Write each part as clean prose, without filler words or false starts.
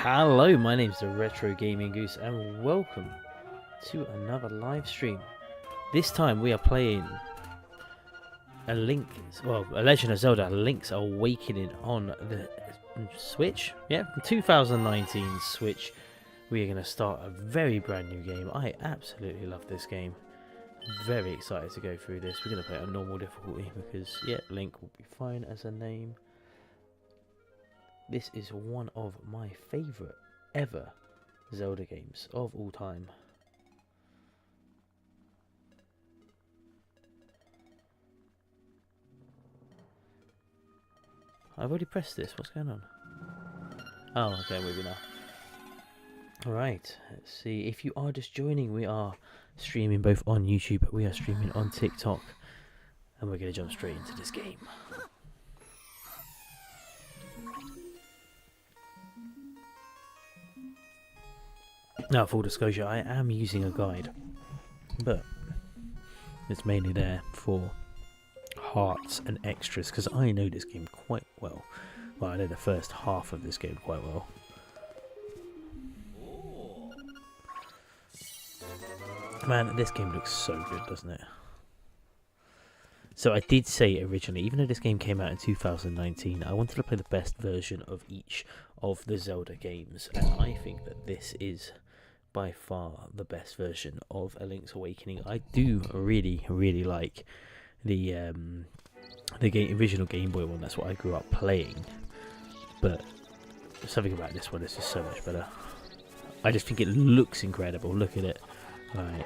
Hello, my name's the Retro Gaming Goose, and welcome to another live stream. This time we are playing a Legend of Zelda: Link's Awakening on the Switch. Yeah, 2019 Switch. We are going to start a very brand new game. I absolutely love this game. Very excited to go through this. We're going to play it on normal difficulty because, yeah, Link will be fine as a name. This is one of my favourite ever Zelda games of all time. I've already pressed this. What's going on? Oh, okay, I'm with you now. Alright, let's see. If you are just joining, we are streaming both on YouTube, but we are streaming on TikTok. And we're going to jump straight into this game. Now, full disclosure, I am using a guide, but it's mainly there for hearts and extras, because I know this game quite well. Well, I know the first half of this game quite well. Man, this game looks so good, doesn't it? So I did say originally, even though this game came out in 2019, I wanted to play the best version of each of the Zelda games, and I think that this is by far the best version of A Link's Awakening. I do really like the original Game Boy one. That's what I grew up playing, but something about this one is just so much better. I just think it looks incredible. Look at it. Right,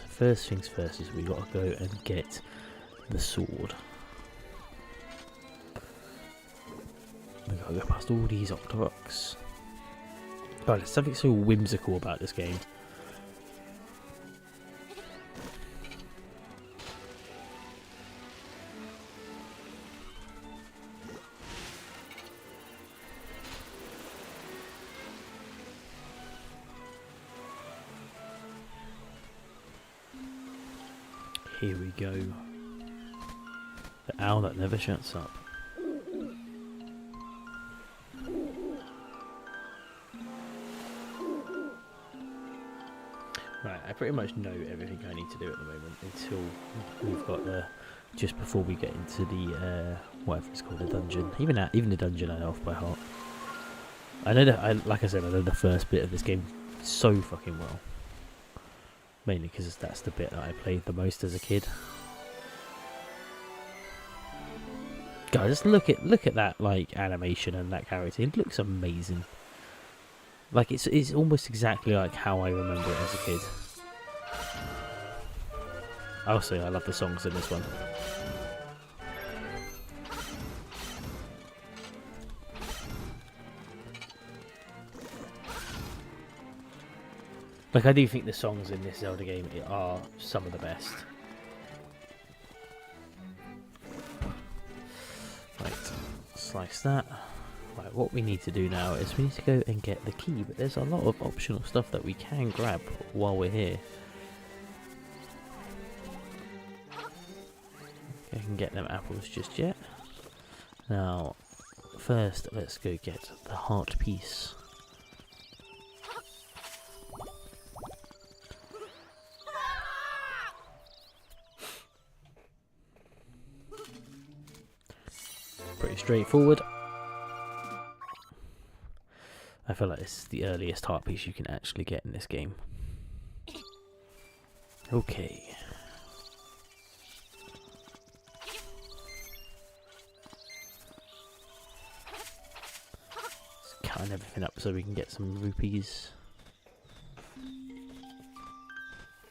first things first is we gotta go and get the sword. We gotta go past all these Octoroks. Oh, there's something so whimsical about this game. Here we go. The owl that never shuts up. Right, I pretty much know everything I need to do at the moment until we've got the, just before we get into the whatever it's called, the dungeon. Even the dungeon I know off by heart. I know that like I said, I know the first bit of this game so fucking well. Mainly because that's the bit that I played the most as a kid. Guys, just look at that like animation and that character. It looks amazing. Like it's almost exactly like how I remember it as a kid. Also, I love the songs in this one. Like, I do think the songs in this Zelda game are some of the best. Right, slice that. Right, what we need to do now is we need to go and get the key, but there's a lot of optional stuff that we can grab while we're here. I can get them apples just yet. Now, first, let's go get the heart piece. Pretty straightforward. I feel like this is the earliest heart piece you can actually get in this game. Okay. Let's cut everything up so we can get some rupees.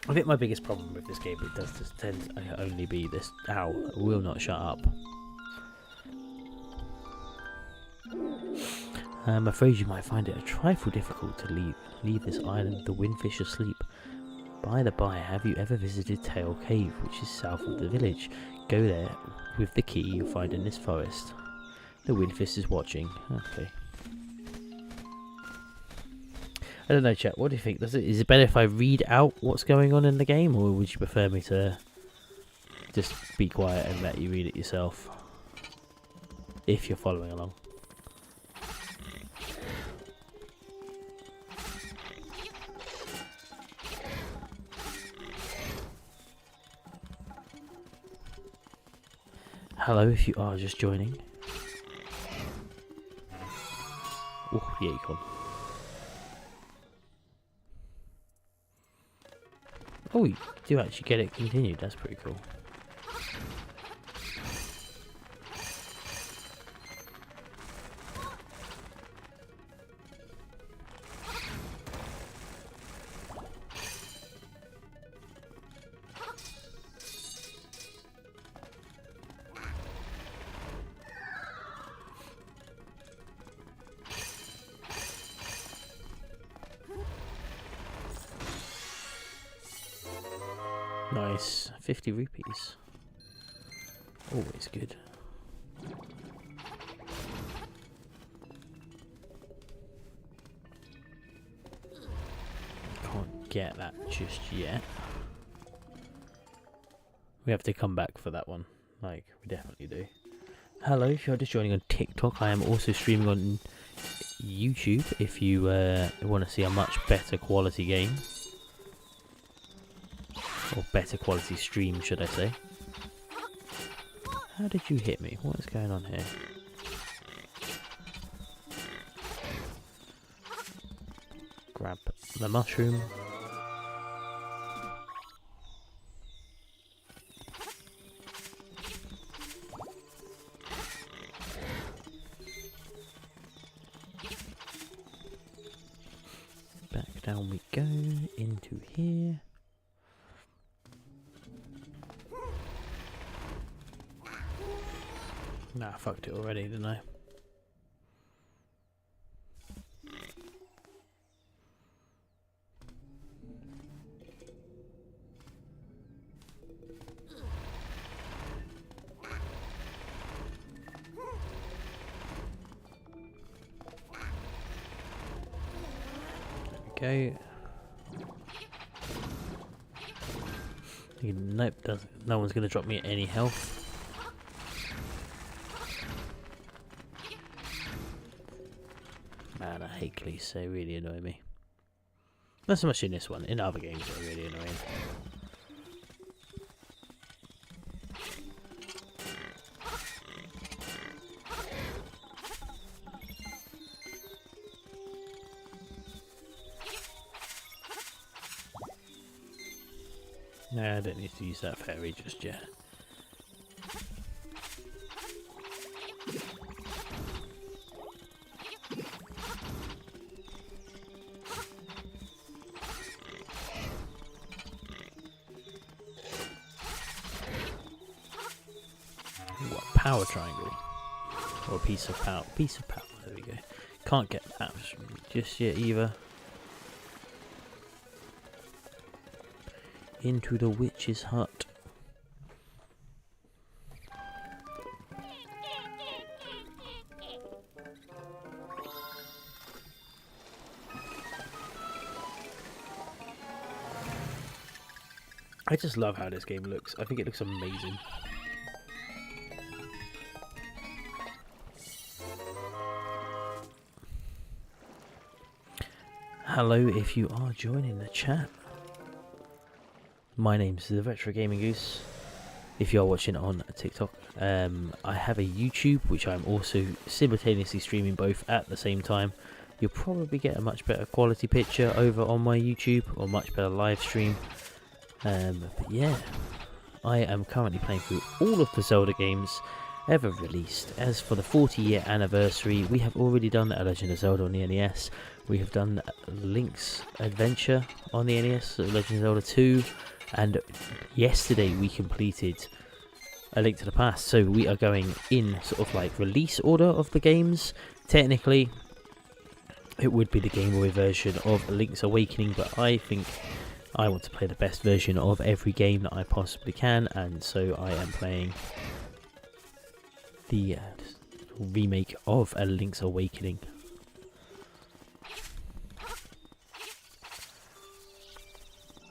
I think my biggest problem with this game, it does just tend to only be this owl will not shut up. I'm afraid you might find it a trifle difficult to leave this island with the windfish asleep. By the by, have you ever visited Tail Cave, which is south of the village? Go there with the key you'll find in this forest. The windfish is watching. Okay. I don't know, chat. What do you think? Is it better if I read out what's going on in the game, or would you prefer me to just be quiet and let you read it yourself? If you're following along. Hello if you are just joining. Oh, the acorn. Oh, you do actually get it continued. That's pretty cool. Nice. 50 rupees. Always good. Can't get that just yet. We have to come back for that one. Like, we definitely do. Hello, if you're just joining on TikTok, I am also streaming on YouTube if you want to see a much better quality game. Or better quality stream, should I say. How did you hit me? What is going on here? Grab the mushroom. Back down we go, into here. Nah, I fucked it already, didn't I? There we go. Nope, doesn't. No one's gonna drop me any health. Man, I hate cleats, they really annoy me. Not so much in this one, in other games they're really annoying. No, I don't need to use that fairy just yet. What, power triangle? Or a piece of power? Piece of power, there we go. Can't get that just yet either. Into the witch's hut. I just love how this game looks. I think it looks amazing. Hello if you are joining the chat. My name's the Retro Gaming Goose. If you're watching on TikTok, I have a YouTube which I'm also simultaneously streaming both at the same time. You'll probably get a much better quality picture over on my YouTube, or much better live stream. But yeah, I am currently playing through all of the Zelda games ever released. As for the 40-year anniversary, we have already done Ever Legend of Zelda on the NES. We have done Link's Adventure on the NES, Legend of Zelda 2. And yesterday we completed A Link to the Past, so we are going in sort of like release order of the games. Technically, it would be the Game Boy version of Link's Awakening, but I think I want to play the best version of every game that I possibly can, and so I am playing the remake of A Link's Awakening.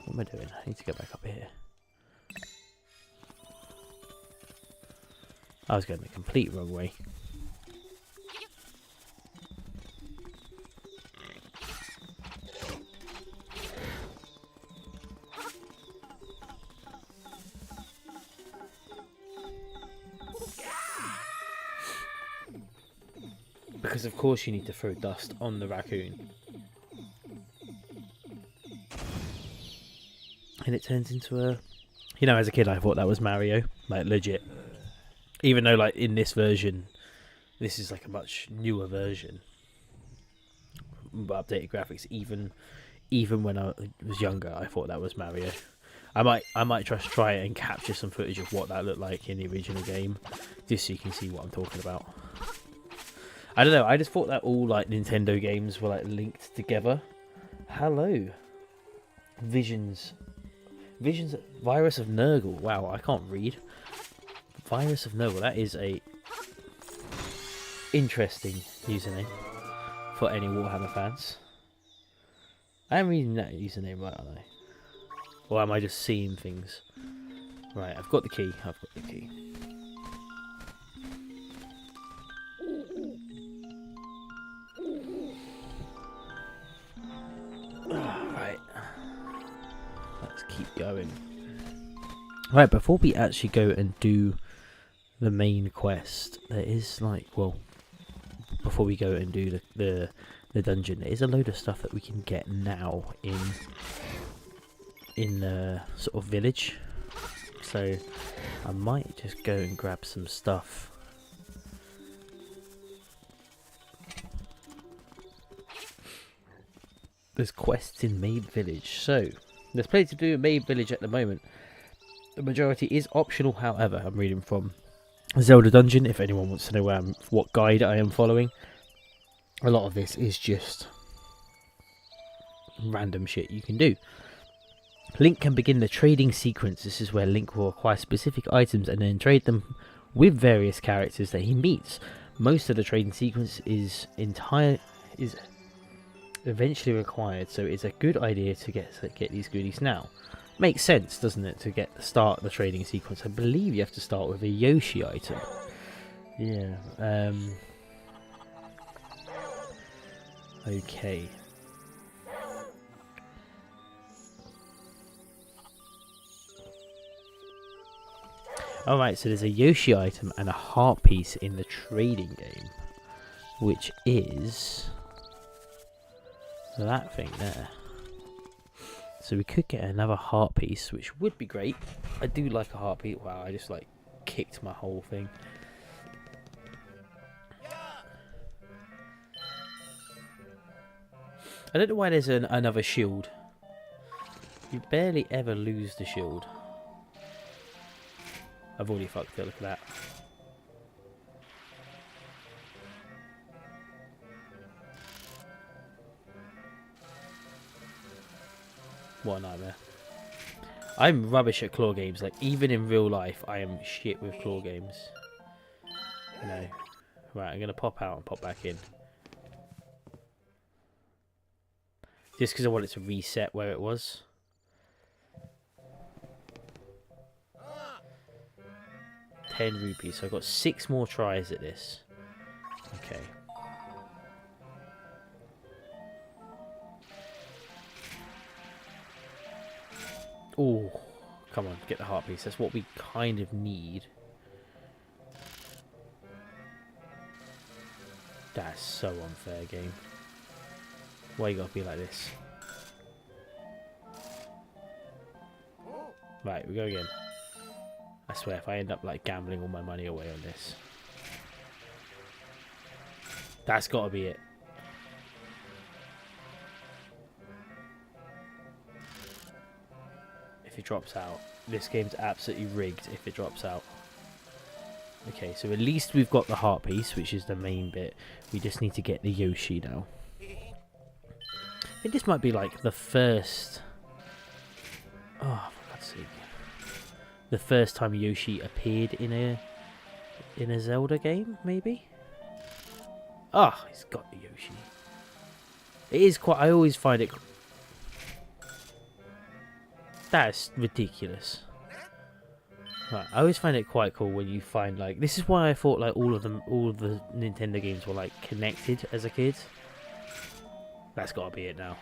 What am I doing? I need to get back up here. I was going the complete wrong way. Because of course you need to throw dust on the raccoon. And it turns into a... You know, as a kid I thought that was Mario. Like, legit. Even though, like, in this version, this is like a much newer version. But updated graphics. Even when I was younger, I thought that was Mario. I might just try it and capture some footage of what that looked like in the original game, just so you can see what I'm talking about. I don't know, I just thought that all like Nintendo games were like linked together. Hello. Visions. Virus of Nurgle. Wow, I can't read. Virus of Nurgle, that is a interesting username for any Warhammer fans. I am reading that username right, aren't I? Or am I just seeing things? Right, I've got the key. Right. Let's keep going. Right, before we actually go and do the main quest, there is like, well, before we go and do the dungeon, there is a load of stuff that we can get now in the sort of village, so I might just go and grab some stuff. There's quests in Maid Village, so there's plenty to do in Maid Village at the moment. The majority is optional, however. I'm reading from Zelda Dungeon, if anyone wants to know what guide I am following. A lot of this is just random shit you can do. Link can begin the trading sequence. This is where Link will acquire specific items and then trade them with various characters that he meets. Most of the trading sequence is eventually required, so it's a good idea to get these goodies now. Makes sense, doesn't it, to start the trading sequence? I believe you have to start with a Yoshi item. Yeah. Okay. Alright, so there's a Yoshi item and a heart piece in the trading game, which is that thing there. So we could get another heart piece, which would be great. I do like a heart piece. Wow, I just like kicked my whole thing. I don't know why there's another shield. You barely ever lose the shield. I've already fucked it, look at that. What a nightmare. I'm rubbish at claw games, like even in real life I am shit with claw games. No. Right, I'm gonna pop out and pop back in. Just because I want it to reset where it was. ₹10, so I've got 6 more tries at this. Okay. Oh, come on, get the heart piece. That's what we kind of need. That's so unfair, game. Why you gotta be like this? Right, we go again. I swear, if I end up like gambling all my money away on this. That's gotta be it. If it drops out. This game's absolutely rigged if it drops out. Okay, so at least we've got the heart piece, which is the main bit. We just need to get the Yoshi now. I think this might be like the first... Oh, for God's sake. The first time Yoshi appeared in a Zelda game, maybe? Ah, oh, he's got the Yoshi. It is quite... I always find it... That's ridiculous. Right, I always find it quite cool when you find like... This is why I thought like all of the Nintendo games were like connected as a kid. That's gotta be it now.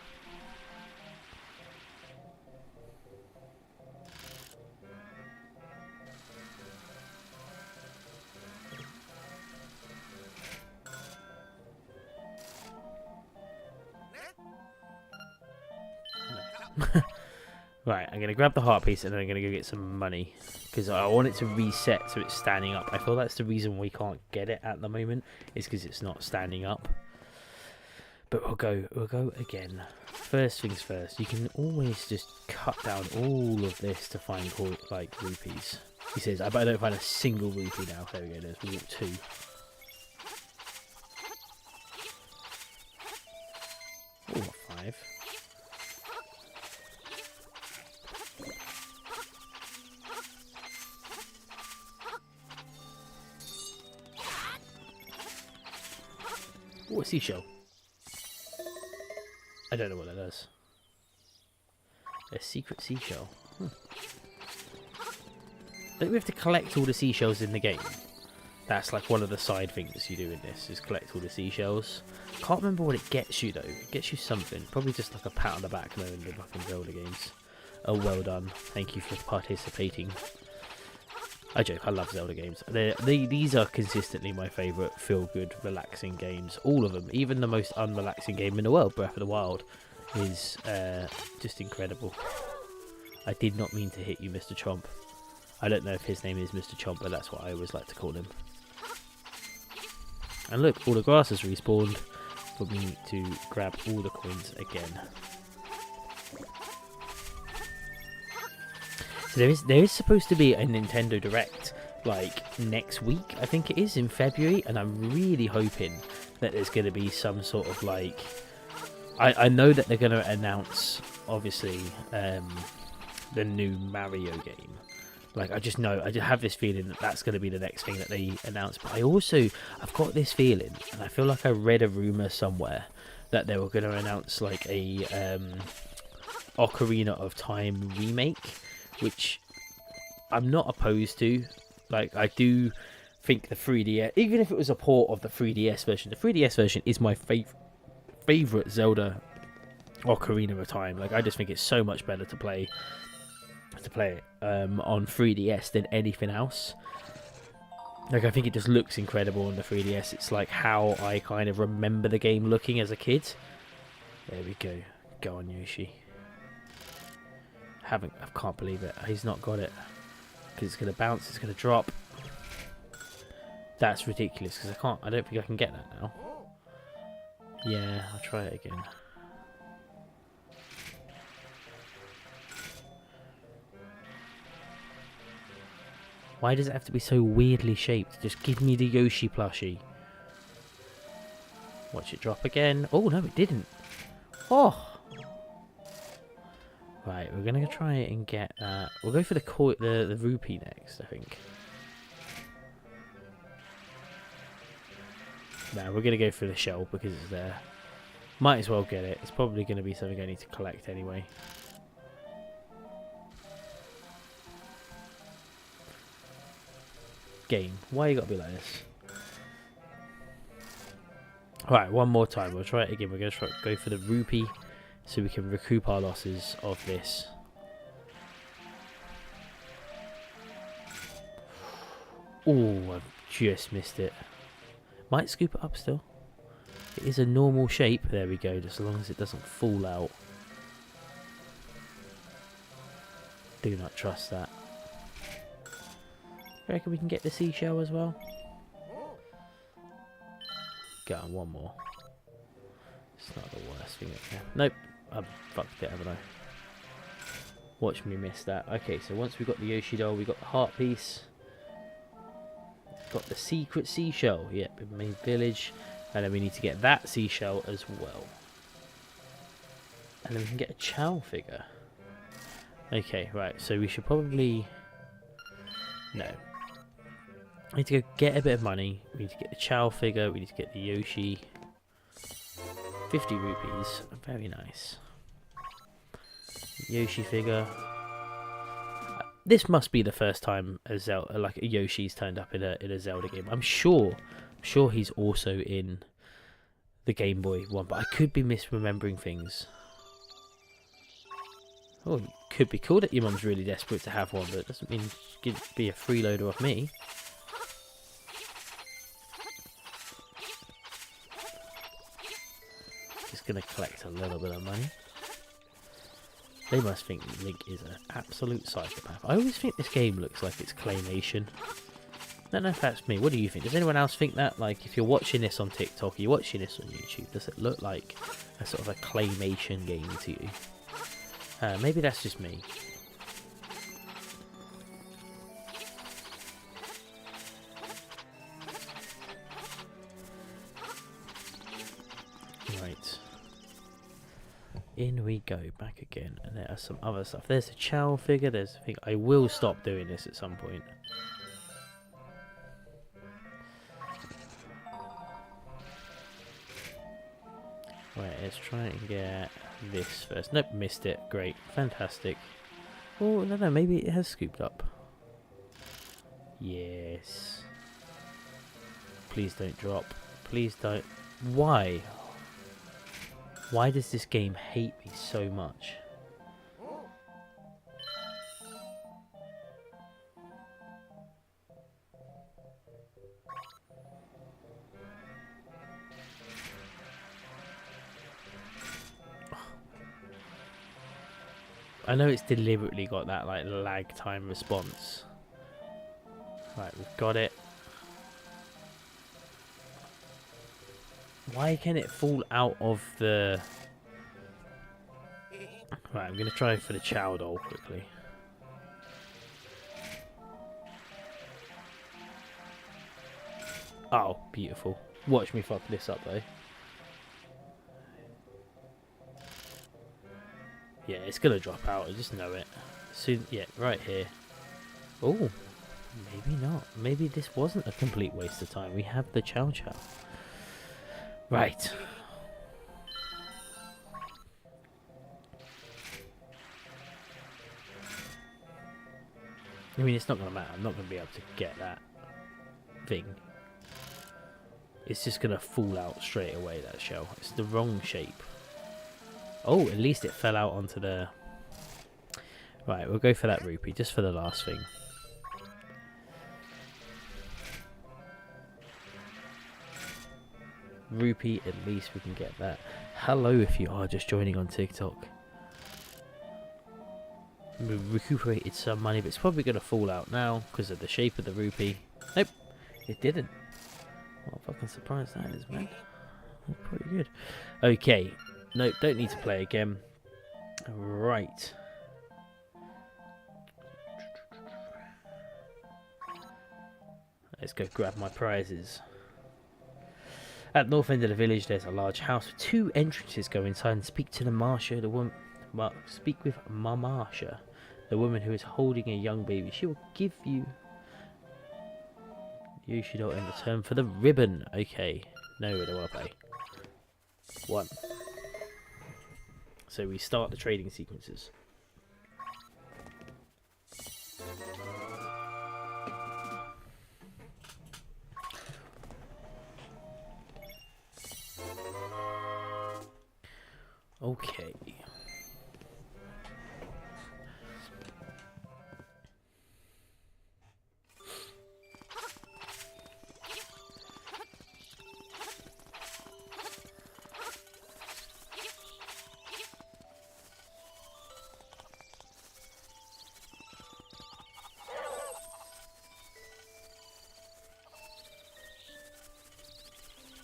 Right, I'm going to grab the heart piece and then I'm going to go get some money. Because I want it to reset so it's standing up. I feel that's the reason we can't get it at the moment. Is because it's not standing up. But we'll go again. First things first. You can always just cut down all of this to find, like, rupees. He says, I don't find a single rupee now. There we go, there's 2. Oh, 5. Oh, a seashell. I don't know what that does. A secret seashell. Don't we have to collect all the seashells in the game? That's like one of the side things you do in this, is collect all the seashells. Can't remember what it gets you though. It gets you something. Probably just like a pat on the back knowing the fucking Zelda games. Oh, well done. Thank you for participating. I joke, I love Zelda games. These are consistently my favourite feel-good, relaxing games. All of them. Even the most unrelaxing game in the world, Breath of the Wild, is just incredible. I did not mean to hit you, Mr. Chomp. I don't know if his name is Mr. Chomp, but that's what I always like to call him. And look, all the grass has respawned for me to grab all the coins again. So there is supposed to be a Nintendo Direct like next week, I think it is, in February, and I'm really hoping that there's going to be some sort of like, I know that they're going to announce obviously the new Mario game. Like, I just have this feeling that that's going to be the next thing that they announce. But I've got this feeling, and I feel like I read a rumor somewhere that they were going to announce like a Ocarina of Time remake, which I'm not opposed to. Like, I do think the 3DS, even if it was a port of the 3DS version, the 3DS version is my favorite Zelda Ocarina of Time. Like, I just think it's so much better to play it on 3DS than anything else. Like, I think it just looks incredible on the 3DS. It's like how I kind of remember the game looking as a kid. There we go. Go on, Yoshi. I can't believe it. He's not got it. Because it's going to bounce, it's going to drop. That's ridiculous, because I don't think I can get that now. Yeah, I'll try it again. Why does it have to be so weirdly shaped? Just give me the Yoshi plushie. Watch it drop again. Oh, no, it didn't. Oh! Right, we're going to try it and get that. We'll go for the rupee next, I think. No, we're going to go for the shell because it's there. Might as well get it. It's probably going to be something I need to collect anyway. Game. Why you got to be like this? Alright, one more time. We'll try it again. We're going to go for the rupee so we can recoup our losses of this. Oh, I've just missed it. Might scoop it up still. It is a normal shape. There we go, just as long as it doesn't fall out. Do not trust that. I reckon we can get the seashell as well. Go on, one more. It's not the worst thing. Nope, I've fucked it, haven't I? Watch me miss that. Okay, so once we've got the Yoshi doll, we've got the heart piece. Got the secret seashell. Yep, in main village. And then we need to get that seashell as well. And then we can get a Chow figure. Okay, right, so we should probably... No. We need to go get a bit of money. We need to get the Chow figure. We need to get the Yoshi. 50 rupees. Very nice. Yoshi figure. This must be the first time a Zelda, like a Yoshi's turned up in a Zelda game. I'm sure he's also in the Game Boy one, but I could be misremembering things. Oh, it could be cool that your mum's really desperate to have one, but it doesn't mean she'd be a freeloader off me. Just gonna collect a little bit of money. They must think Link is an absolute psychopath. I always think this game looks like it's claymation. I don't know if that's me. What do you think? Does anyone else think that? Like, if you're watching this on TikTok, you're watching this on YouTube, does it look like a sort of a claymation game to you? Maybe that's just me. Right. In we go, back again, and there are some other stuff. There's a Chow figure, there's a thing. I will stop doing this at some point. Right, let's try and get this first. Nope, missed it. Great, fantastic. Oh, no, maybe it has scooped up. Yes. Please don't drop. Please don't. Why? Why does this game hate me so much? I know it's deliberately got that like lag time response. Right, we've got it. Why can it fall out of the... Right, I'm going to try for the Chow doll quickly. Oh, beautiful. Watch me fuck this up though. Yeah, it's going to drop out, I just know it. Soon, yeah, right here. Oh, maybe not. Maybe this wasn't a complete waste of time. We have the Chow Chow. Right. I mean, it's not going to matter. I'm not going to be able to get that thing. It's just going to fall out straight away, that shell. It's the wrong shape. Oh, at least it fell out onto the... Right, we'll go for that rupee, just for the last thing. Rupee, at least we can get that. Hello if you are just joining on TikTok. We recuperated some money, but it's probably going to fall out now because of the shape of the rupee. Nope, it didn't. What a fucking surprise that is, man. That's pretty good. Okay, nope, don't need to play again. Right. Let's go grab my prizes. At the north end of the village, there's a large house with 2 entrances. Go inside and speak to the Marsha, the woman. Well, speak with Marsha, the woman who is holding a young baby. She will give you. You should not in return for the ribbon. Okay, now where do I pay? 1. So we start the trading sequences. Okay.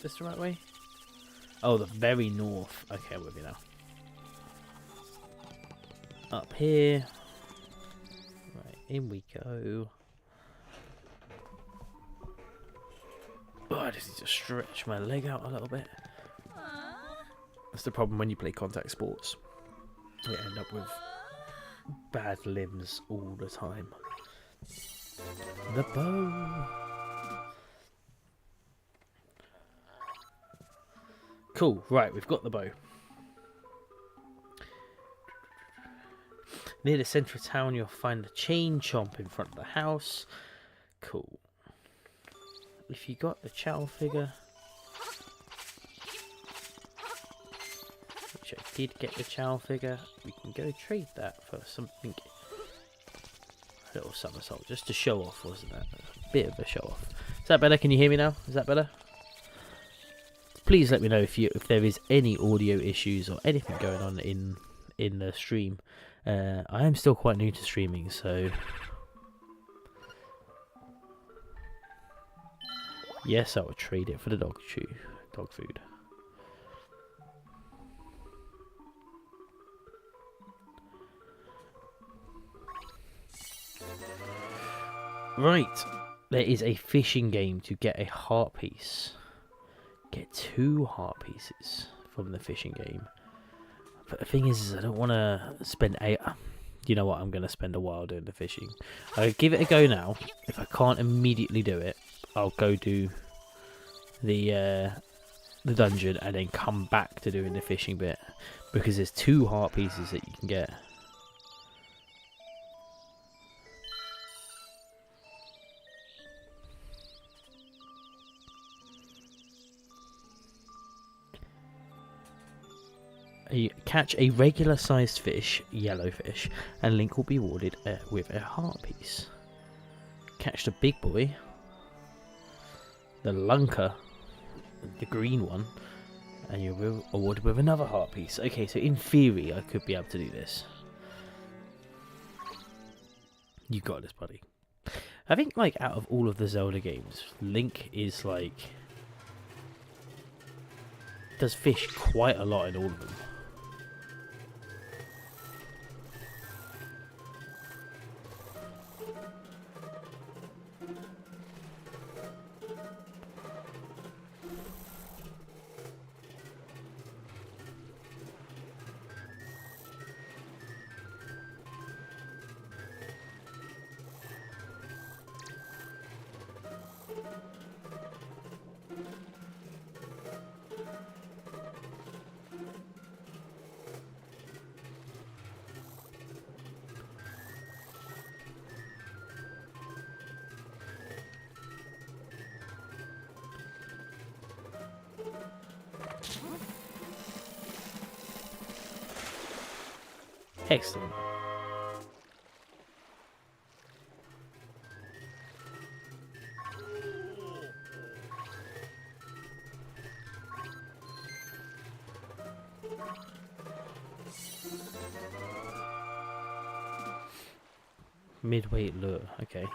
This the right way? Oh, the very north. Okay, I'm with you now. Up here. Right, in we go. Oh, I just need to stretch my leg out a little bit. That's the problem when you play contact sports. You end up with bad limbs all the time. The bow. Cool, right, we've got the bow. Near the centre of town, you'll find the chain chomp in front of the house. Cool. If you got the Chow figure, which I did get the Chow figure, we can go trade that for something. A little somersault, just to show off, wasn't that? A bit of a show off. Is that better? Can you hear me now? Is that better? Please let me know if there is any audio issues or anything going on in the stream. I am still quite new to streaming, so yes, I would trade it for the dog food. Right, there is a fishing game to get a heart piece. Get 2 heart pieces from the fishing game. But the thing is I don't want to spend 8. You know what? I'm going to spend a while doing the fishing. I'll give it a go now. If I can't immediately do it, I'll go do the dungeon and then come back to doing the fishing bit, because there's 2 heart pieces that you can get. You catch a regular sized fish, yellow fish, and Link will be rewarded with a heart piece. Catch the big boy, the lunker, the green one, and you're awarded with another heart piece. Okay, so in theory I could be able to do this. You got this, buddy. I think, like, out of all of the Zelda games, Link is like does fish quite a lot in all of them. Excellent. Midweight lure, okay.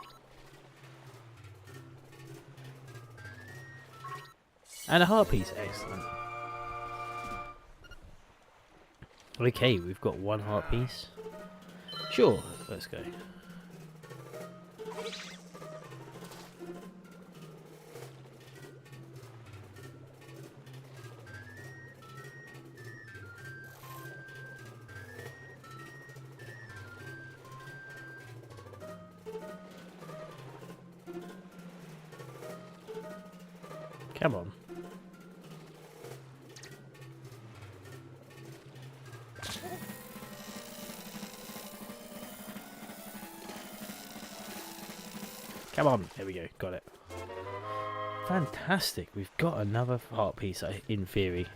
And a heart piece, excellent. Okay, we've got 1 heart piece. Sure, let's go. Come on. Come on, there we go, got it. Fantastic, we've got another heart piece in theory.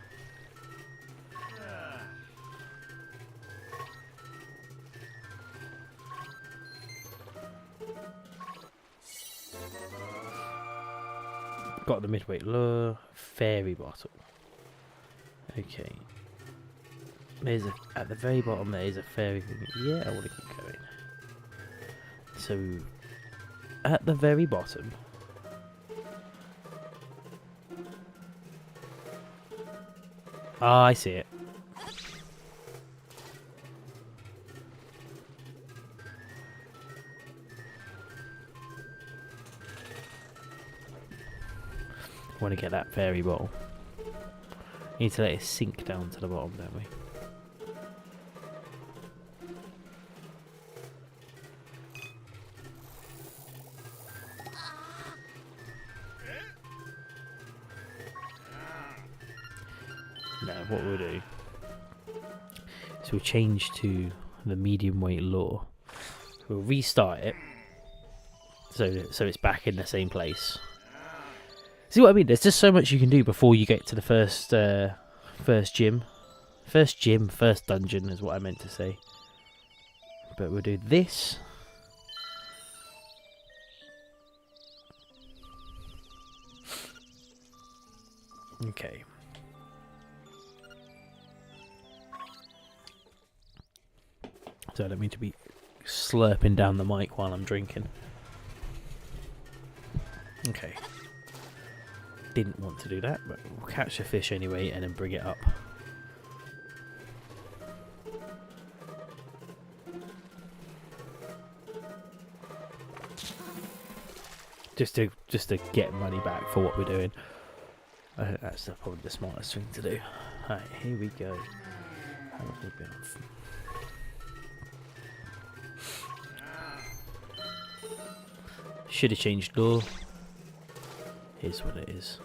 Got the midweight lure, fairy bottle. Okay. At the very bottom there is a fairy thing. Yeah, I want to keep going. So, at the very bottom, I see it. Want to get that fairy bottle. Need to let it sink down to the bottom, don't we? No, what we'll do is we'll change to the medium weight lure. We'll restart it so it's back in the same place. See what I mean? There's just so much you can do before you get to the first gym. First dungeon is what I meant to say. But we'll do this. Okay. So I don't mean to be slurping down the mic while I'm drinking. Okay. Didn't want to do that, but we'll catch a fish anyway and then bring it up. Just to get money back for what we're doing. That's probably the smartest thing to do. Alright, here we go. How have we been on? Should have changed law. Here's what it is.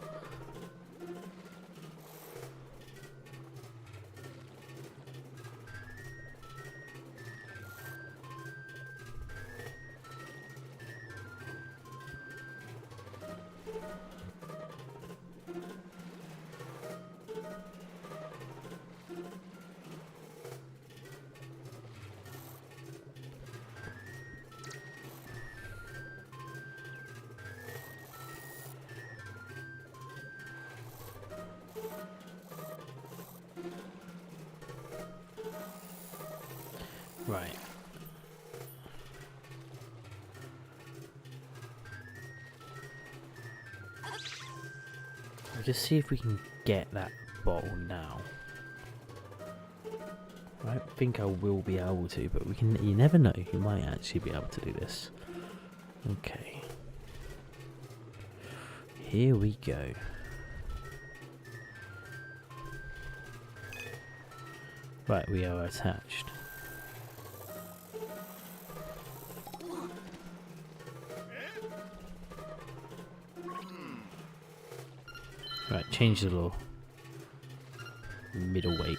Right. We'll just see if we can get that bottle now. I don't think I will be able to, but we can. You never know. You might actually be able to do this. Okay. Here we go. Right, we are attached. Right, change the law. Middleweight.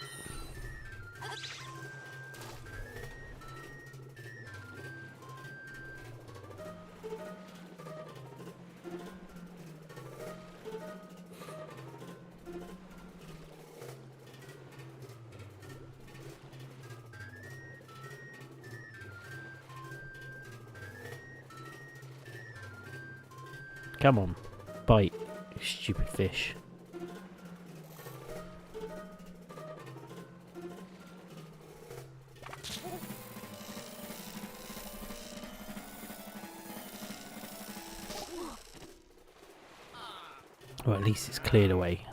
Come on, bite, you stupid fish. Well, at least it's cleared away.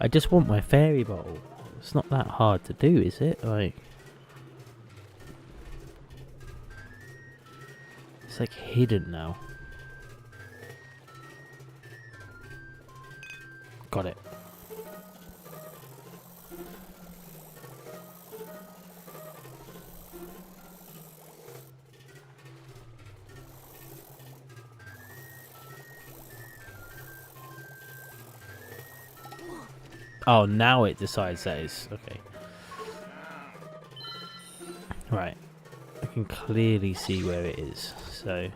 I just want my fairy bottle. It's not that hard to do, is it? Like, it's like hidden now. Got it. Oh, now it decides that it's okay. Right. I can clearly see where it is, so.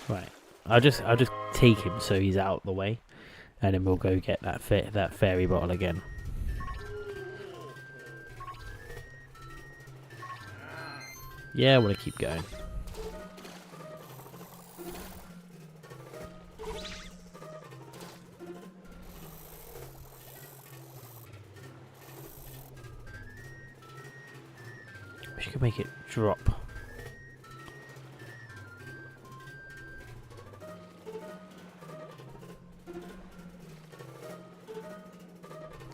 Right. I'll just take him so he's out of the way, and then we'll go get that fairy bottle again. Yeah, I want to keep going. We should make it drop.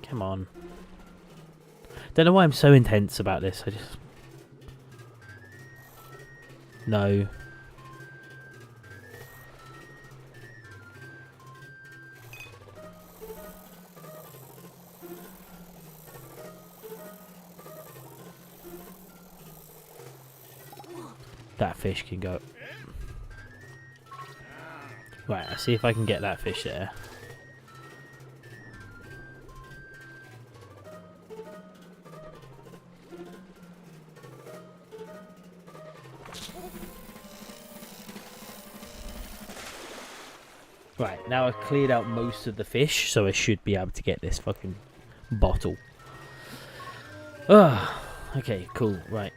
Come on. Don't know why I'm so intense about this. I just... No. That fish can go. Right, I'll see if I can get that fish there. Right, now I've cleared out most of the fish, so I should be able to get this fucking bottle. Ah, okay, cool, right.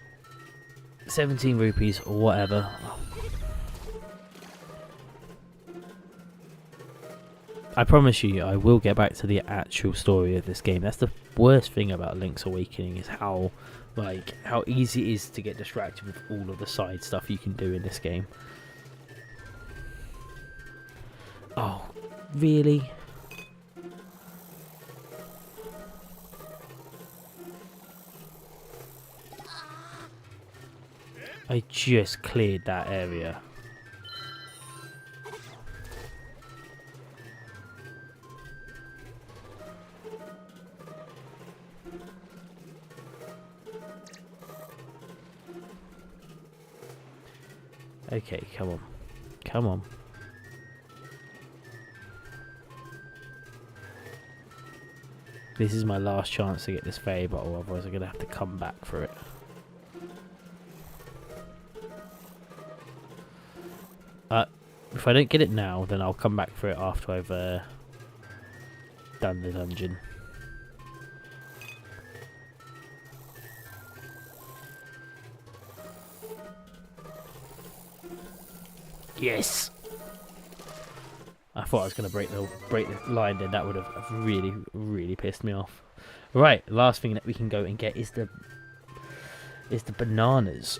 17 rupees, or whatever. I promise you, I will get back to the actual story of this game. That's the worst thing about Link's Awakening, is how easy it is to get distracted with all of the side stuff you can do in this game. Oh, really? I just cleared that area. Okay, come on. Come on. This is my last chance to get this fairy bottle, otherwise I'm going to have to come back for it. If I don't get it now, then I'll come back for it after I've done the dungeon. Yes! I thought I was going to break the line, then that would have really, really pissed me off. Right, last thing that we can go and get is the bananas.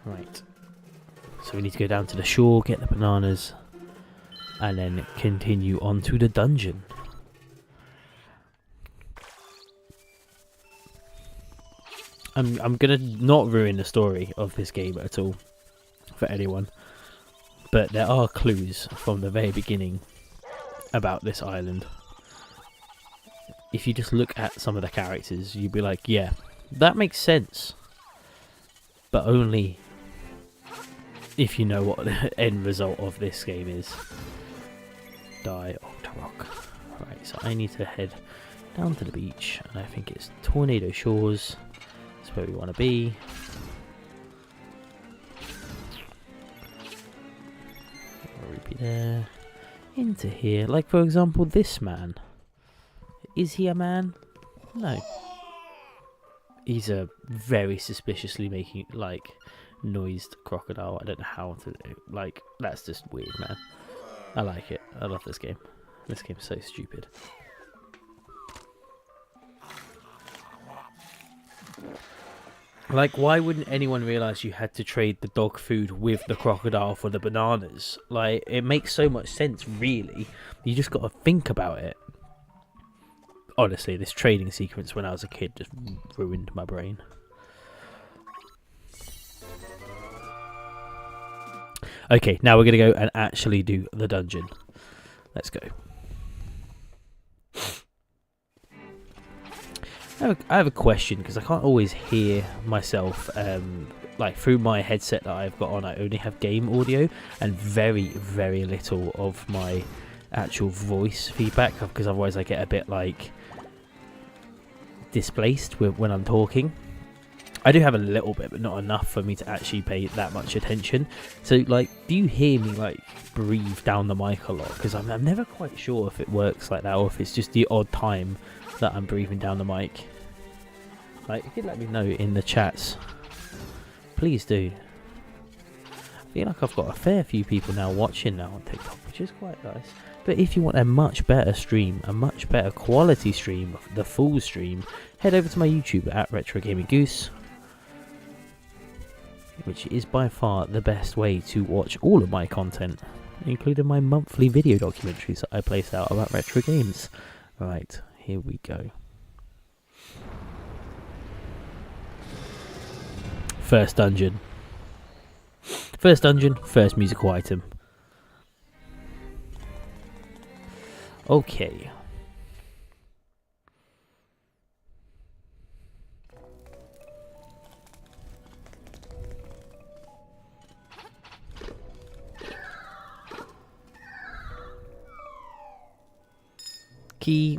Right. So we need to go down to the shore, get the bananas, and then continue on to the dungeon. I'm gonna not ruin the story of this game at all for anyone, but there are clues from the very beginning about this island. If you just look at some of the characters, you'd be like, yeah, that makes sense, but only if you know what the end result of this game is. Die, Octorok. Right, so I need to head down to the beach, and I think it's Tornado Shores. That's where we want to be. Rupee there. Into here. Like, for example, this man. Is he a man? No. He's a very suspiciously making, like, noised crocodile. I don't know how to, like, that's just weird, man. I like it. I love this game. This game's so stupid. Like, why wouldn't anyone realise you had to trade the dog food with the crocodile for the bananas? Like, it makes so much sense, really. You just got to think about it. Honestly, this trading sequence when I was a kid just ruined my brain. Okay, now we're going to go and actually do the dungeon. Let's go. I have a question, because I can't always hear myself. Like, through my headset that I've got on, I only have game audio and very, very little of my actual voice feedback, because otherwise I get a bit, like, displaced when I'm talking. I do have a little bit, but not enough for me to actually pay that much attention. So, like, do you hear me, like, breathe down the mic a lot? Because I'm never quite sure if it works like that, or if it's just the odd time that I'm breathing down the mic. Like, you could let me know in the chats. Please do. I feel like I've got a fair few people now watching now on TikTok, which is quite nice. But if you want a much better stream, a much better quality stream, the full stream, head over to my YouTube at Retro Gaming Goose, which is by far the best way to watch all of my content, including my monthly video documentaries that I place out about retro games. Right, here we go. First dungeon. First dungeon, first musical item. Okay. Key.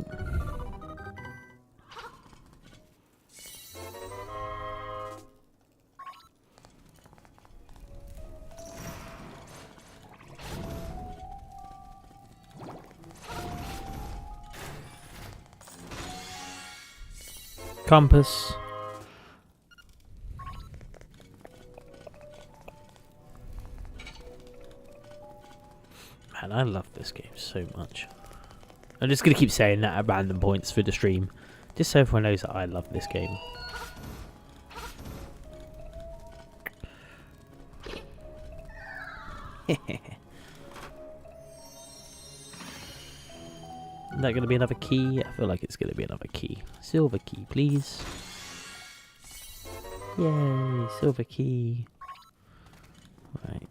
Compass. Man, I love this game so much. I'm just going to keep saying that at random points for the stream. Just so everyone knows that I love this game. Is that going to be another key? I feel like it's going to be another key. Silver key, please. Yay, silver key. Right.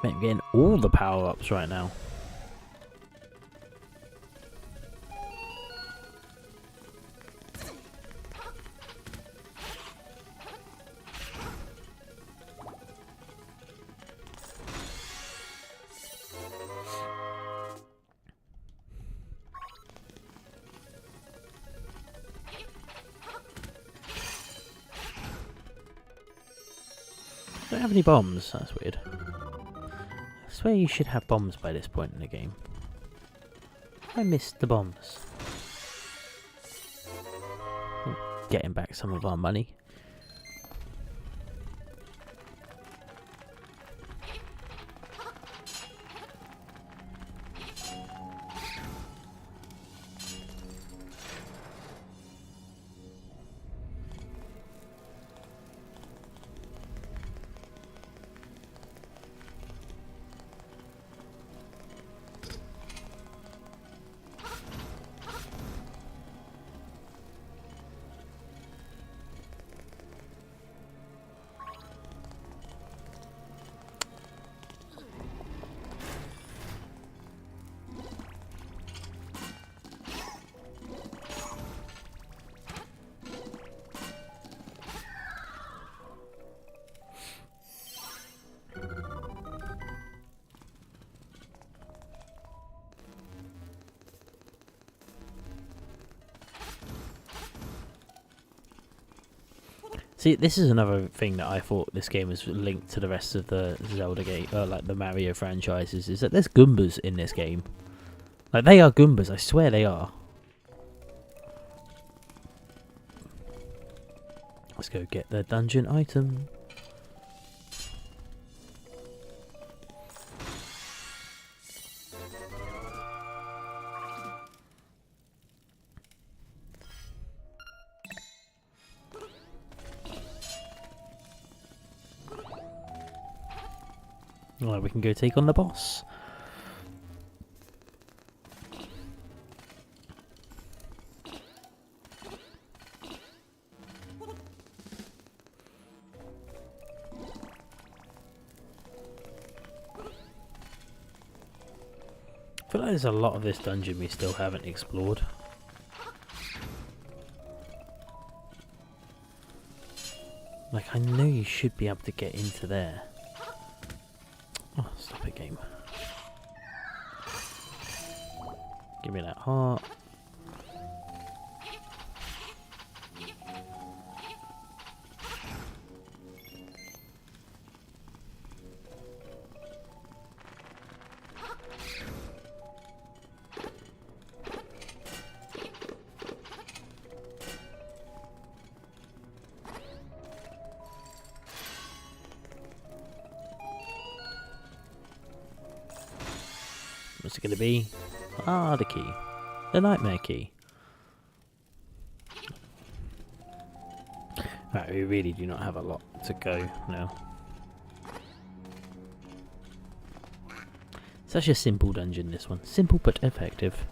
Man, I'm getting all the power-ups right now. Don't have any bombs. That's weird. I swear you should have bombs by this point in the game. I missed the bombs. Getting back some of our money. See, this is another thing that I thought this game was linked to the rest of the Zelda game, like the Mario franchises, is that there's Goombas in this game. Like, they are Goombas, I swear they are. Let's go get the dungeon item. Alright, we can go take on the boss. I feel like there's a lot of this dungeon we still haven't explored. Like, I know you should be able to get into there. Oh, stop it, game. Give me that heart. What's it going to be? Ah, the key. The nightmare key. Right, we really do not have a lot to go now. Such a simple dungeon, this one. Simple but effective.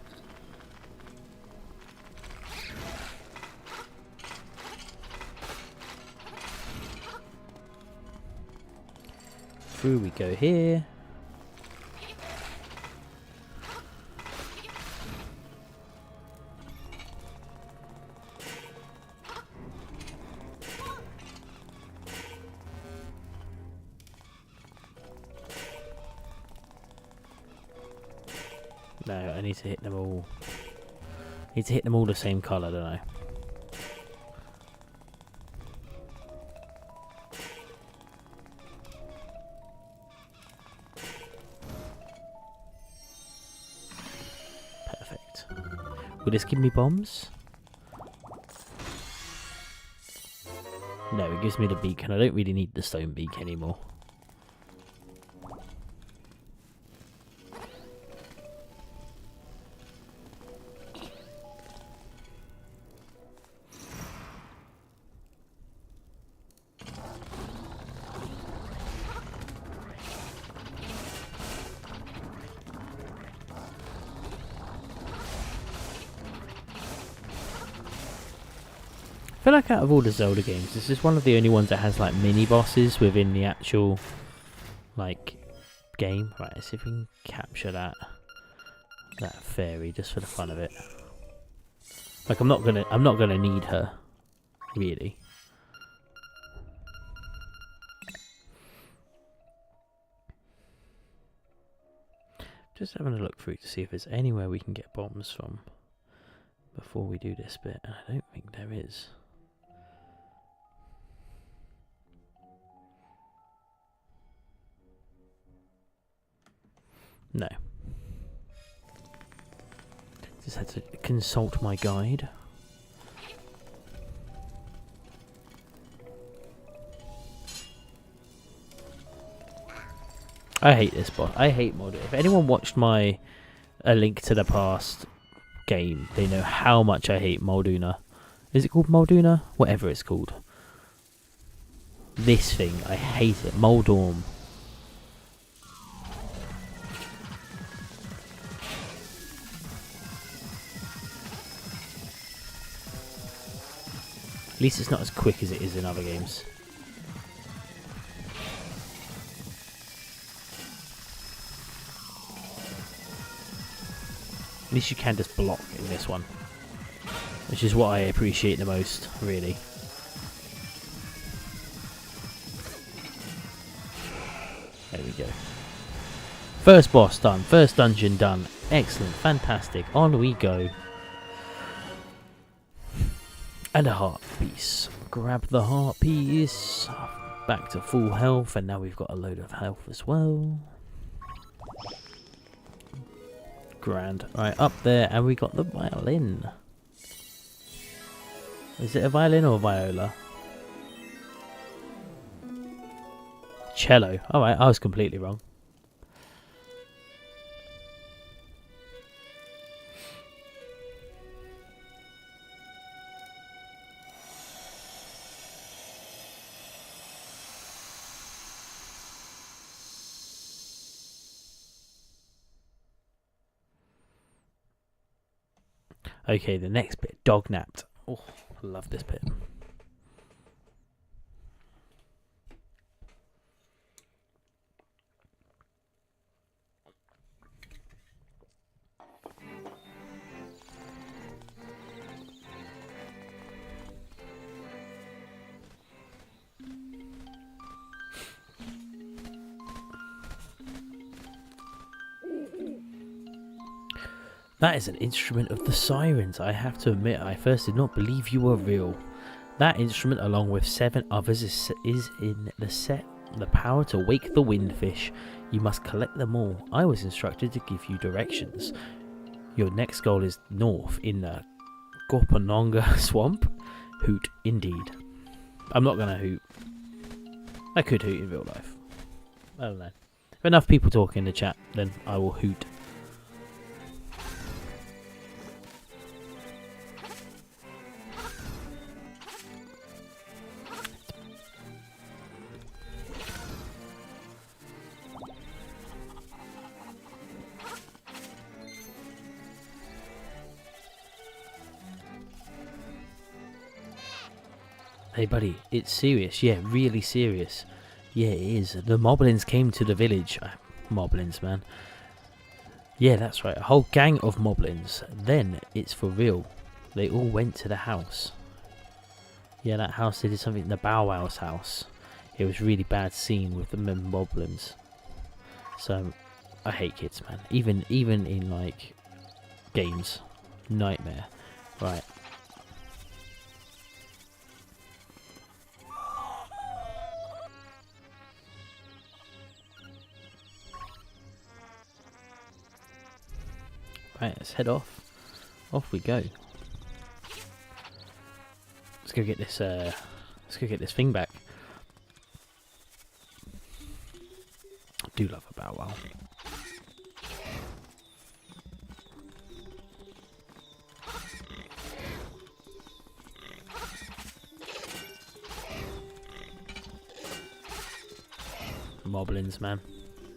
through we go here. No, I need to hit them all. I need to hit them all the same colour, don't I? Perfect. Will this give me bombs? No, it gives me the beacon. I don't really need the stone beak anymore. I feel like out of all the Zelda games, this is one of the only ones that has like mini bosses within the actual like game. Right, let's see if we can capture that fairy just for the fun of it. Like I'm not gonna need her, really. Just having a look through to see if there's anywhere we can get bombs from before we do this bit, and I don't think there is. No. Just had to consult my guide. I hate this boss. I hate Molduna. If anyone watched my A Link to the Past game, they know how much I hate Molduna. Is it called Molduna? Whatever it's called. This thing, I hate it. Moldorm. At least it's not as quick as it is in other games. At least you can just block in this one, which is what I appreciate the most, really. There we go. First boss done, first dungeon done. Excellent, fantastic. On we go. And a heart piece. Grab the heart piece. Back to full health, and now we've got a load of health as well. Grand. Right, up there, and we got the violin. Is it a violin or a viola? Cello. Alright, I was completely wrong. Okay, the next bit, dog napped. Oh, I love this bit. That is an instrument of the sirens. I have to admit, I first did not believe you were real. That instrument, along with 7 others, is in the set. The power to wake the windfish. You must collect them all. I was instructed to give you directions. Your next goal is north in the Gorpononga swamp. Hoot, indeed. I'm not gonna hoot. I could hoot in real life. I don't know. If enough people talk in the chat, then I will hoot. Hey buddy, it's serious, yeah, really serious. Yeah, it is. The Moblins came to the village. Moblins, man. Yeah, that's right. A whole gang of Moblins. Then it's for real. They all went to the house. Yeah, that house, they did something in the Bow Wow's house. It was really bad scene with the Moblins. So, I hate kids, man. Even in, like, games. Nightmare. Right. Right, let's head off. Off we go. Let's go get this. Let's go get this thing back. I do love a Bow Wow. Moblins, man.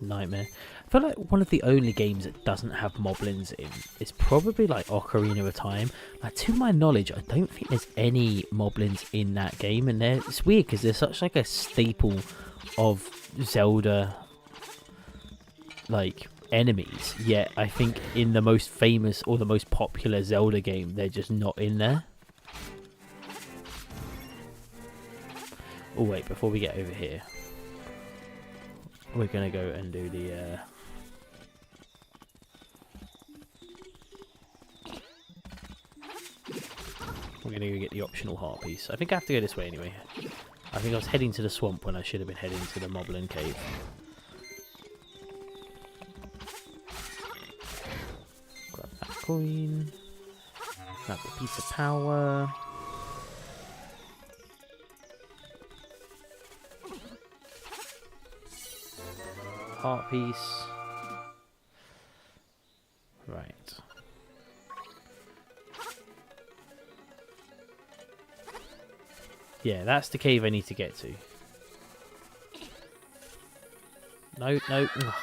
Nightmare. I feel like one of the only games that doesn't have Moblins in is probably like Ocarina of Time. Like, to my knowledge, I don't think there's any Moblins in that game, and it's weird because they're such like a staple of Zelda like enemies. Yet I think in the most famous or the most popular Zelda game, they're just not in there. Oh wait, before we get over here, we're gonna go and do the we're gonna go get the optional heart piece. I think I have to go this way anyway. I think I was heading to the swamp when I should have been heading to the Moblin cave. Grab that coin. Grab the piece of power. Heart piece. Right. Yeah, that's the cave I need to get to. No, no. Ugh.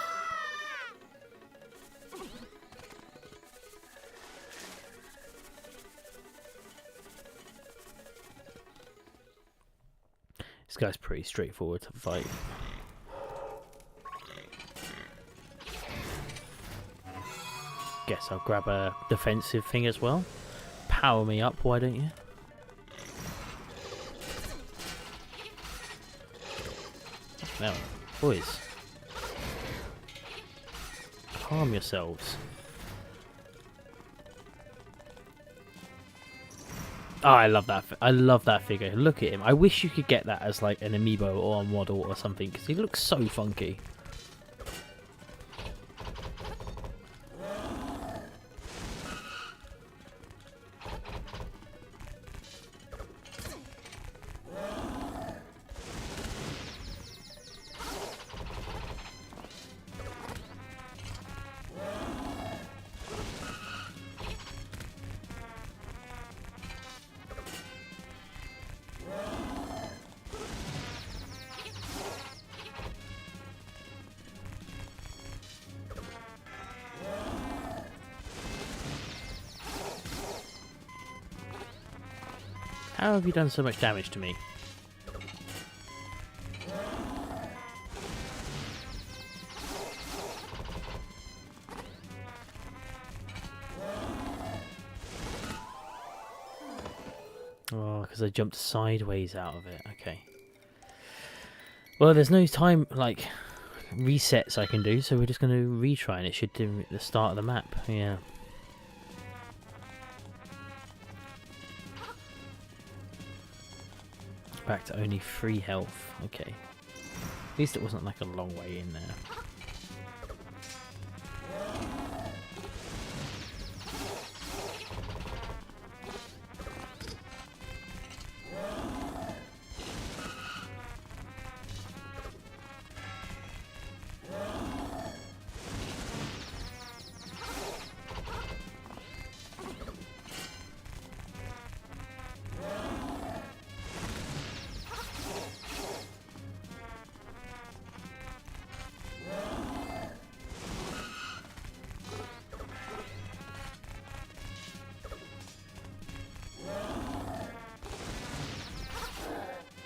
This guy's pretty straightforward to fight. Guess I'll grab a defensive thing as well. Power me up, why don't you? Now, boys, calm yourselves. Oh, I love that. I love that figure. Look at him. I wish you could get that as like an amiibo or a model or something, because he looks so funky. How have you done so much damage to me? Oh, because I jumped sideways out of it. Okay. Well, there's no time, like, resets I can do, so we're just going to retry, and it should do the start of the map. Yeah. Back to only 3 health. Okay. At least it wasn't like a long way in there.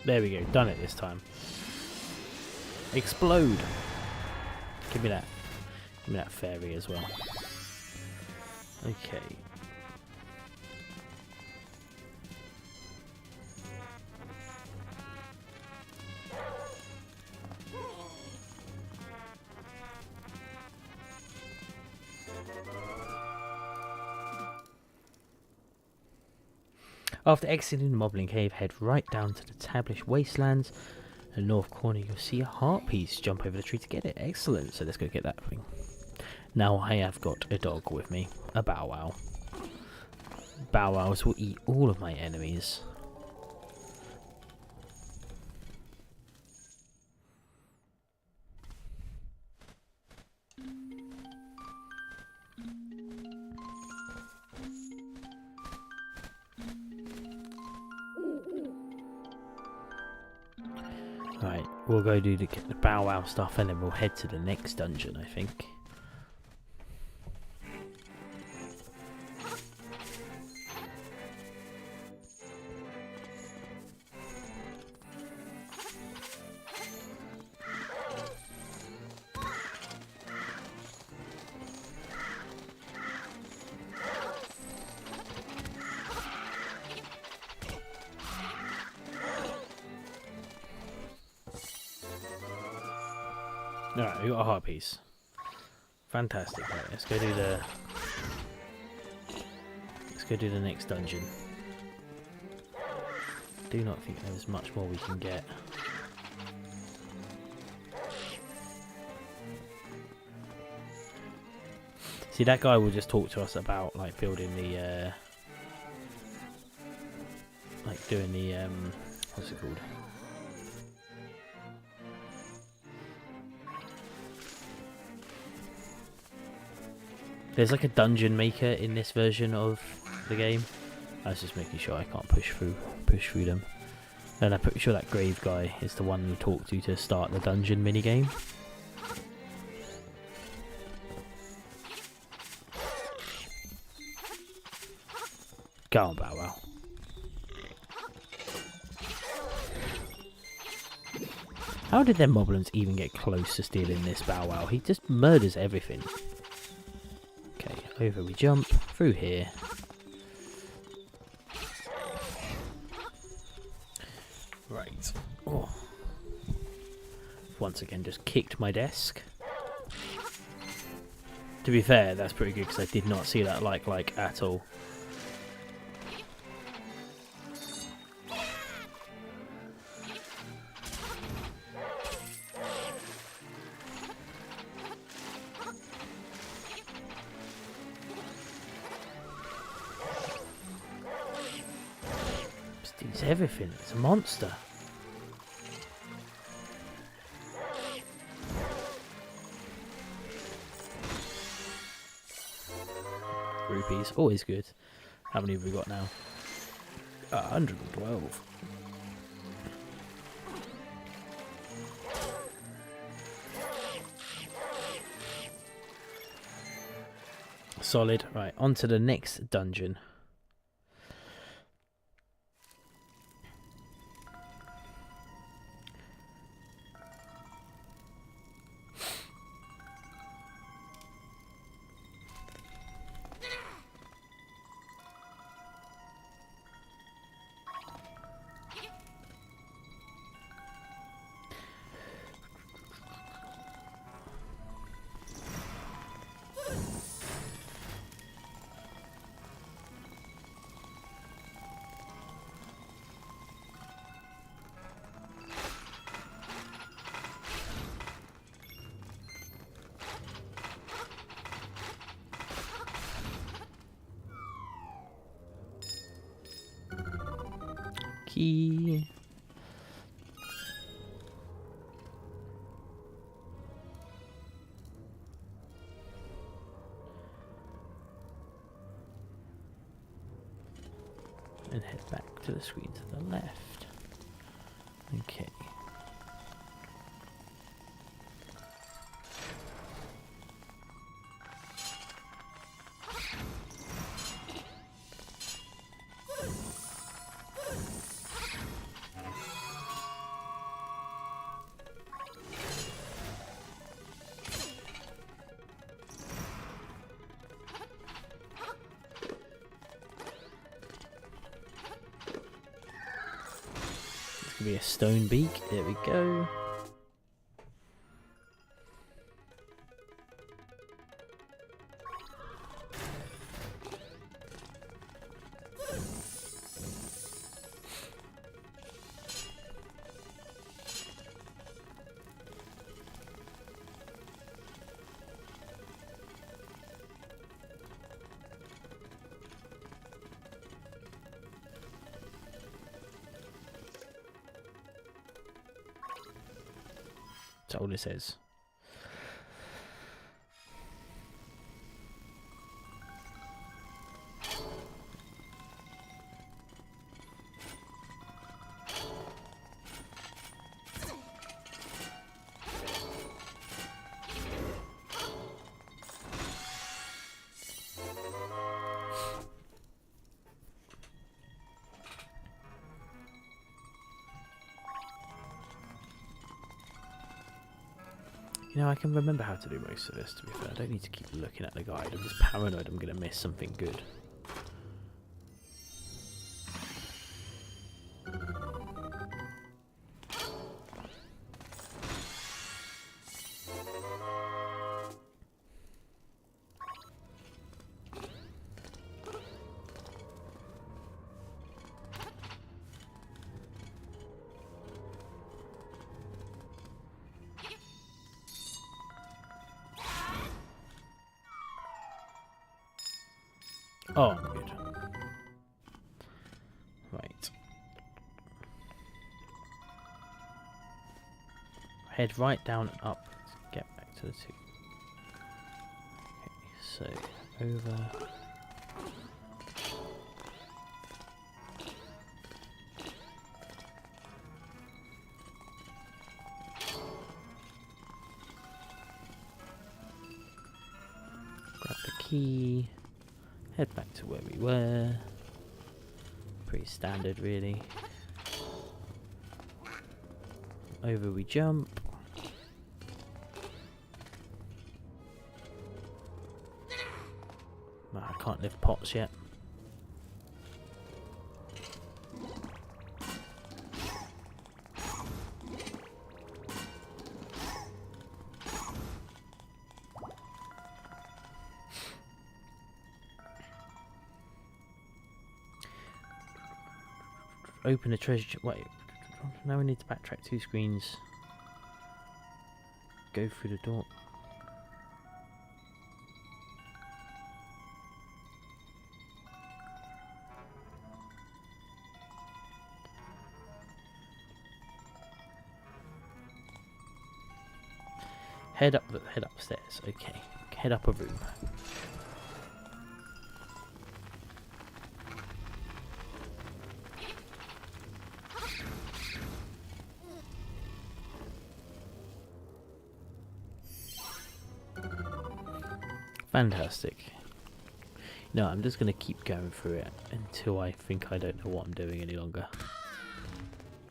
There we go, done it this time. Explode! Give me that. Give me that fairy as well. Okay. After exiting the Moblin Cave, head right down to the Tablish Wastelands. In the north corner, you'll see a heart piece. Jump over the tree to get it. Excellent. So let's go get that thing. Now I have got a dog with me. A Bow Wow. Bow Wows will eat all of my enemies. Right, we'll go do the Bow Wow stuff and then we'll head to the next dungeon, I think. Alright, we got a heart piece. Fantastic. Right, let's go do the next dungeon. Do not think there's much more we can get. See, that guy will just talk to us about like building the like doing the what's it called? There's like a dungeon maker in this version of the game. I was just making sure I can't push through them. And I'm pretty sure that grave guy is the one you talk to start the dungeon minigame. Go on, Bow Wow. How did them moblins even get close to stealing this Bow Wow? He just murders everything. Over we jump, through here. Right. Oh. Once again, just kicked my desk. To be fair, that's pretty good because I did not see that like at all. Steals everything. It's a monster. Rupees, always good. How many have we got now? 112. Solid. Right, on to the next dungeon. Key. And head back to the screen to the left. Okay. Be a stone beak. There we go. That's all it says. You know, I can remember how to do most of this, to be fair. I don't need to keep looking at the guide. I'm just paranoid I'm going to miss something good. Oh, I'm good. Right. Head right down and up to get back to the two. Okay, so over. Grab the key. Head back to where we were. Pretty standard, really. Over we jump. Oh, I can't lift pots yet. Open a treasure. Wait. Now we need to backtrack 2 screens. Go through the door. Head upstairs. Okay. Head up a room. Fantastic. No, I'm just going to keep going through it until I think I don't know what I'm doing any longer.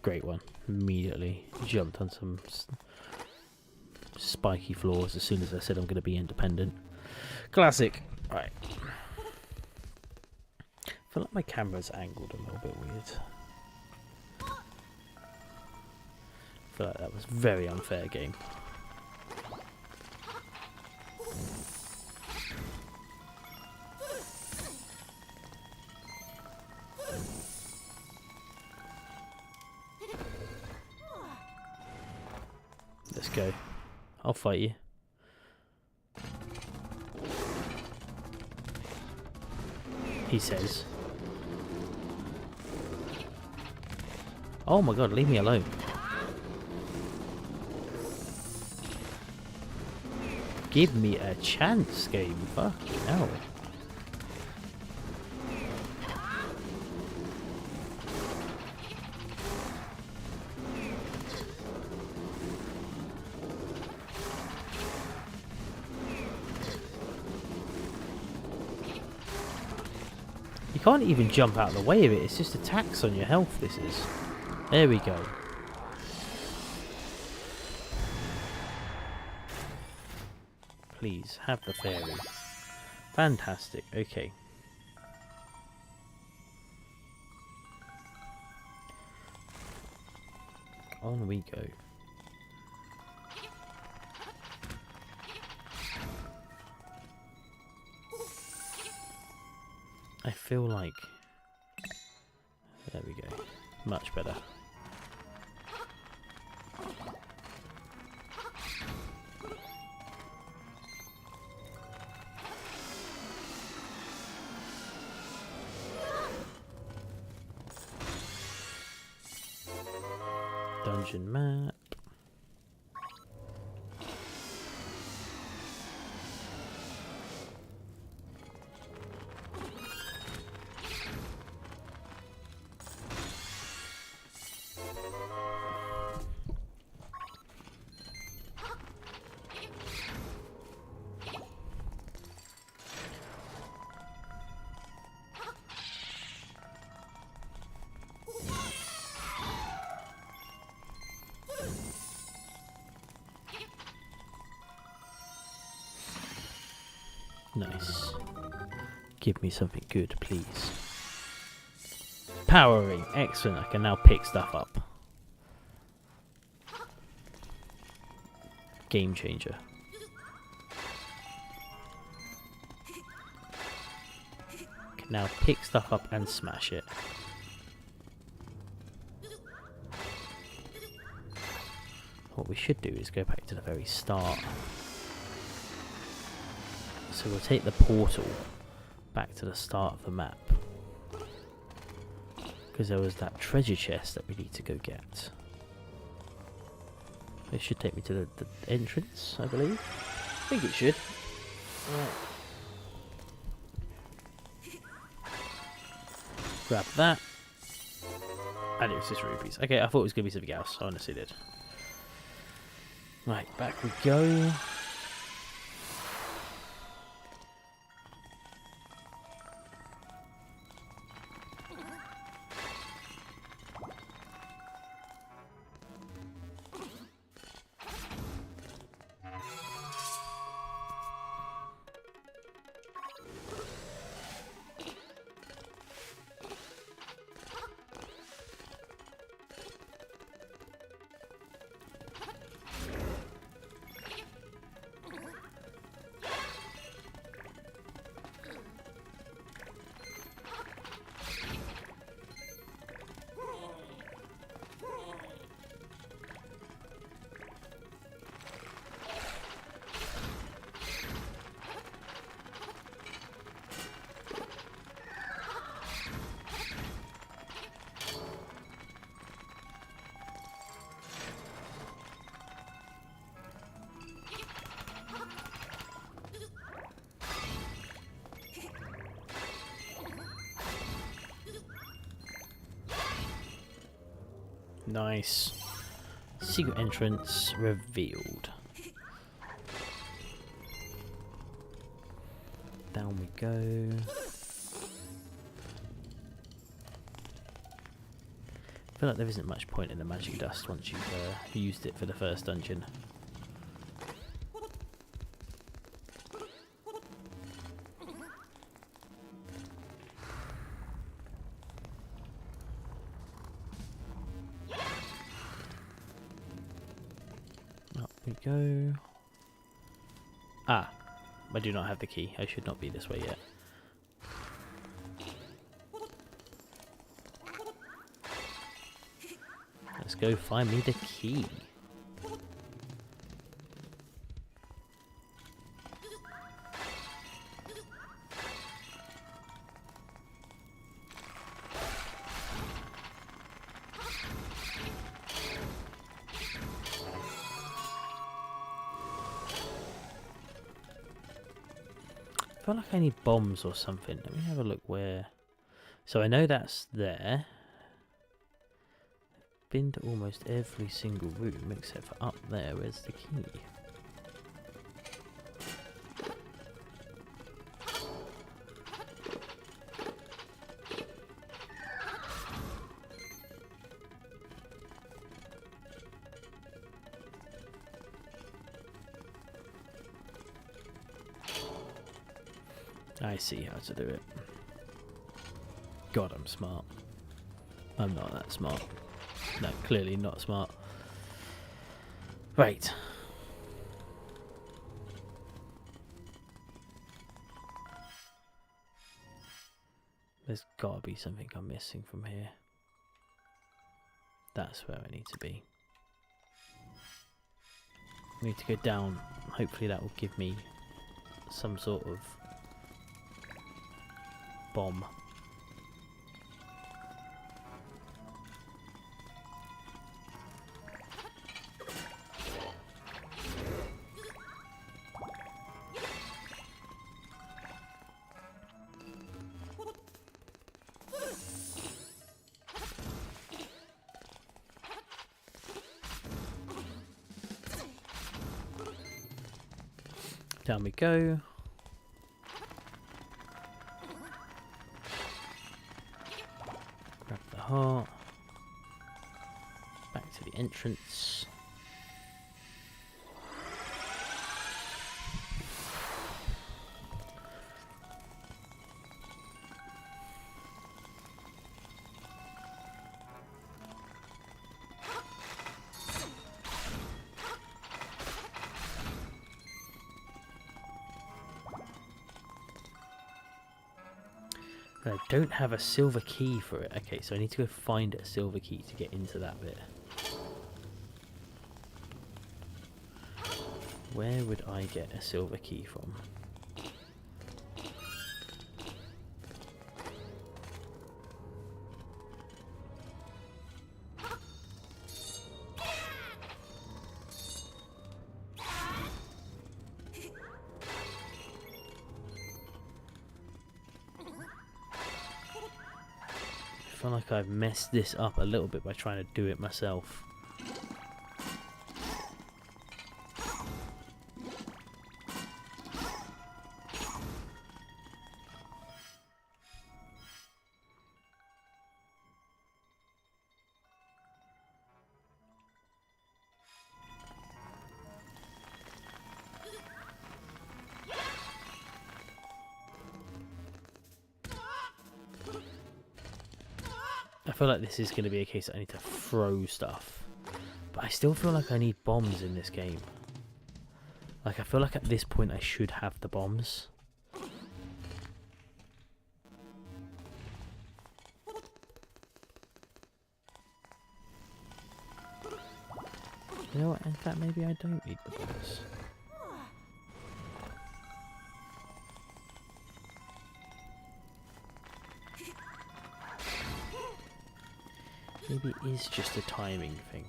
Great one. Immediately jumped on some spiky floors as soon as I said I'm going to be independent. Classic. Right. I feel like my camera's angled a little bit weird. I feel like that was a very unfair game. Let's go. I'll fight you. He says. Oh my god, leave me alone. Give me a chance, game. Fucking hell. You can't even jump out of the way of it, it's just attacks on your health, this is. There we go. Please, have the fairy. Fantastic, okay. on we go. I feel like... There we go. Much better. Dungeon map. Nice. Give me something good, please. Power ring. Excellent. I can now pick stuff up. Game changer. Can now pick stuff up and smash it. What we should do is go back to the very start. So we'll take the portal back to the start of the map. Because there was that treasure chest that we need to go get. It should take me to the entrance, I believe. I think it should. Right. Grab that. And it was just rupees. Okay, I thought it was going to be something else. I honestly did. Right, back we go. Nice. Secret entrance revealed. Down we go. I feel like there isn't much point in the magic dust once you've used it for the first dungeon. Up we go. Ah, I do not have the key. I should not be this way yet. Let's go find me the key. I feel like I need bombs or something. Let me have a look where... So I know that's there. Been to almost every single room except for up there. Where's the key? I see how to do it. God, I'm smart. I'm not that smart. No, clearly not smart. Right. There's got to be something I'm missing from here. That's where I need to be. I need to go down. Hopefully that will give me some sort of bomb. Down we go. Grab the heart. Back to the entrance. I don't have a silver key for it. Okay, so I need to go find a silver key to get into that bit. Where would I get a silver key from? I feel like I've messed this up a little bit by trying to do it myself. I feel like this is going to be a case that I need to throw stuff. But I still feel like I need bombs in this game. Like, I feel like at this point I should have the bombs. You know what, in fact maybe I don't need the bombs. Maybe it is just a timing thing.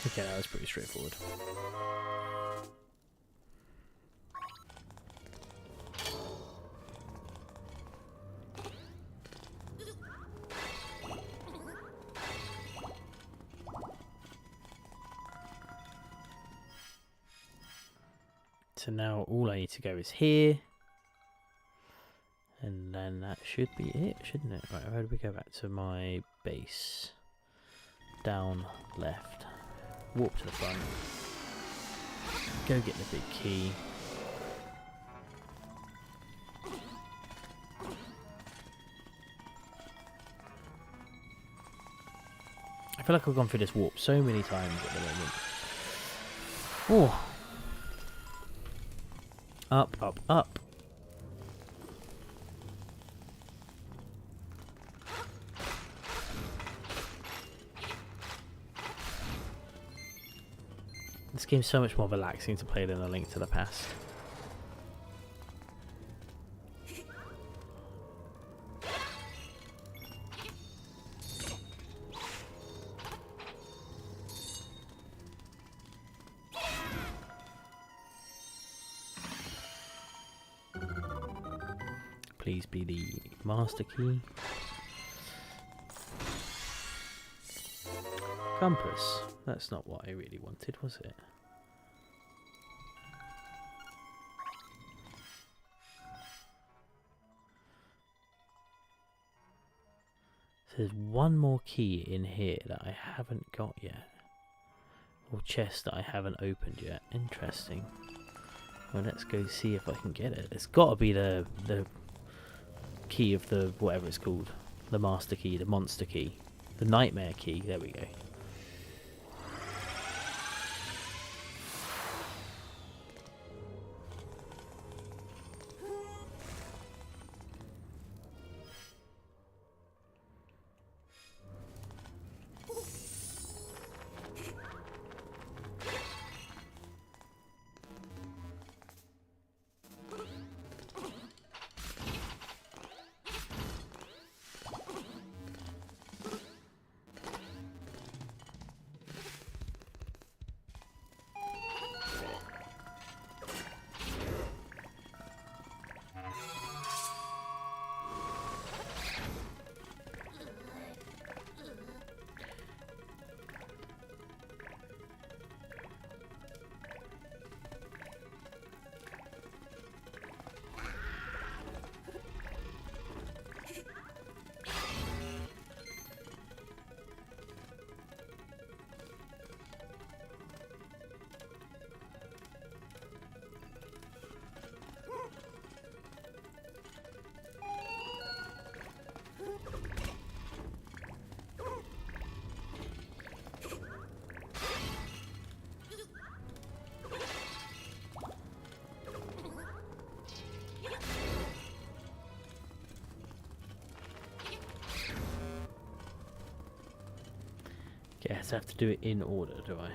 Okay, that was pretty straightforward. So now all I need to go is here. And then that should be it, shouldn't it? Right, how do we go back to my base? Down, left. Walk to the front. Go get the big key. I feel like I've gone through this warp so many times at the moment. Oh. Up, up, up. This game's so much more relaxing to play than A Link to the Past. Please be the master key. Compass. That's not what I really wanted, was it? So there's one more key in here that I haven't got yet. Or chest that I haven't opened yet. Interesting. Well, let's go see if I can get it. It's got to be the key of the whatever it's called. The master key, the monster key. The nightmare key. There we go. Guess I have to do it in order, do I?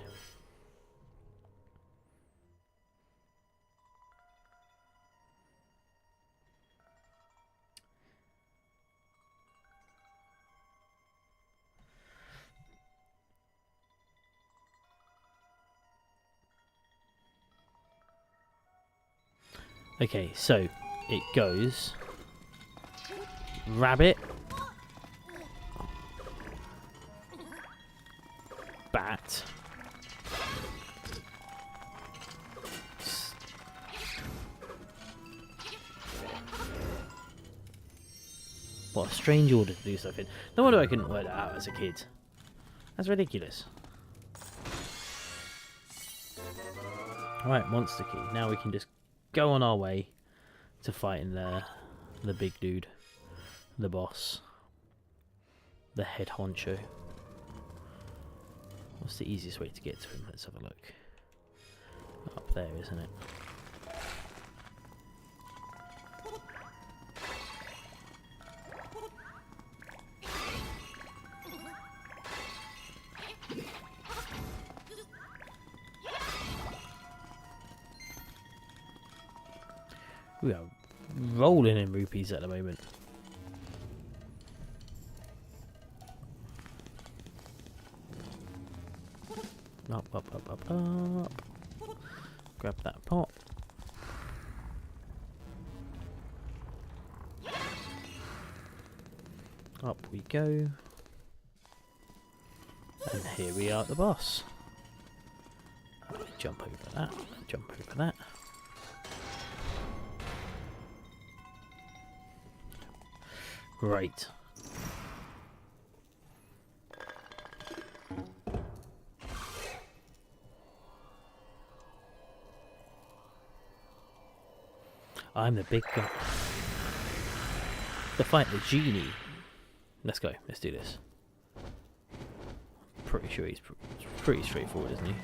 Okay, so it goes rabbit, bat, what a strange order to do stuff in. No wonder I couldn't work that out as a kid. That's ridiculous. Alright, monster key. Now we can just go on our way to fighting the big dude, the boss, the head honcho. What's the easiest way to get to him? Let's have a look. Up there, isn't it? We are rolling in rupees at the moment. Up, up, up, up, up. Grab that pot. Up we go. And here we are at the boss. Jump over that, jump over that. Right. I'm the big guy. To fight the genie. Let's go. Let's do this. Pretty sure he's pretty straightforward, isn't he?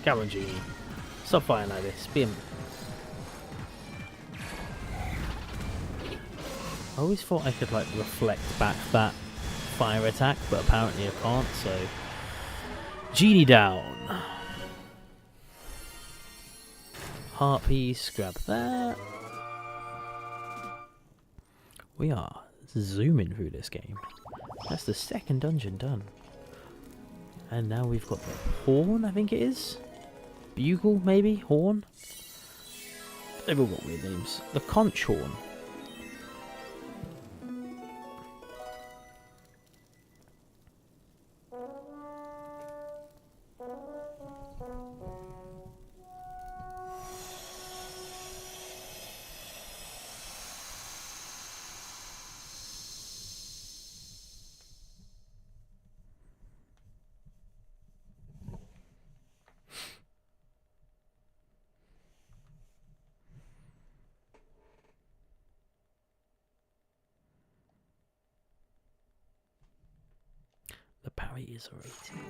Come on, Genie. Stop fighting like this. Be a... I always thought I could like reflect back that fire attack, but apparently I can't, so... Genie down. Heart piece, grab that. We are zooming through this game. That's the second dungeon done. And now we've got the horn, I think it is. Bugle, maybe? Horn? They've all got weird names. The conch horn. The parry is rating.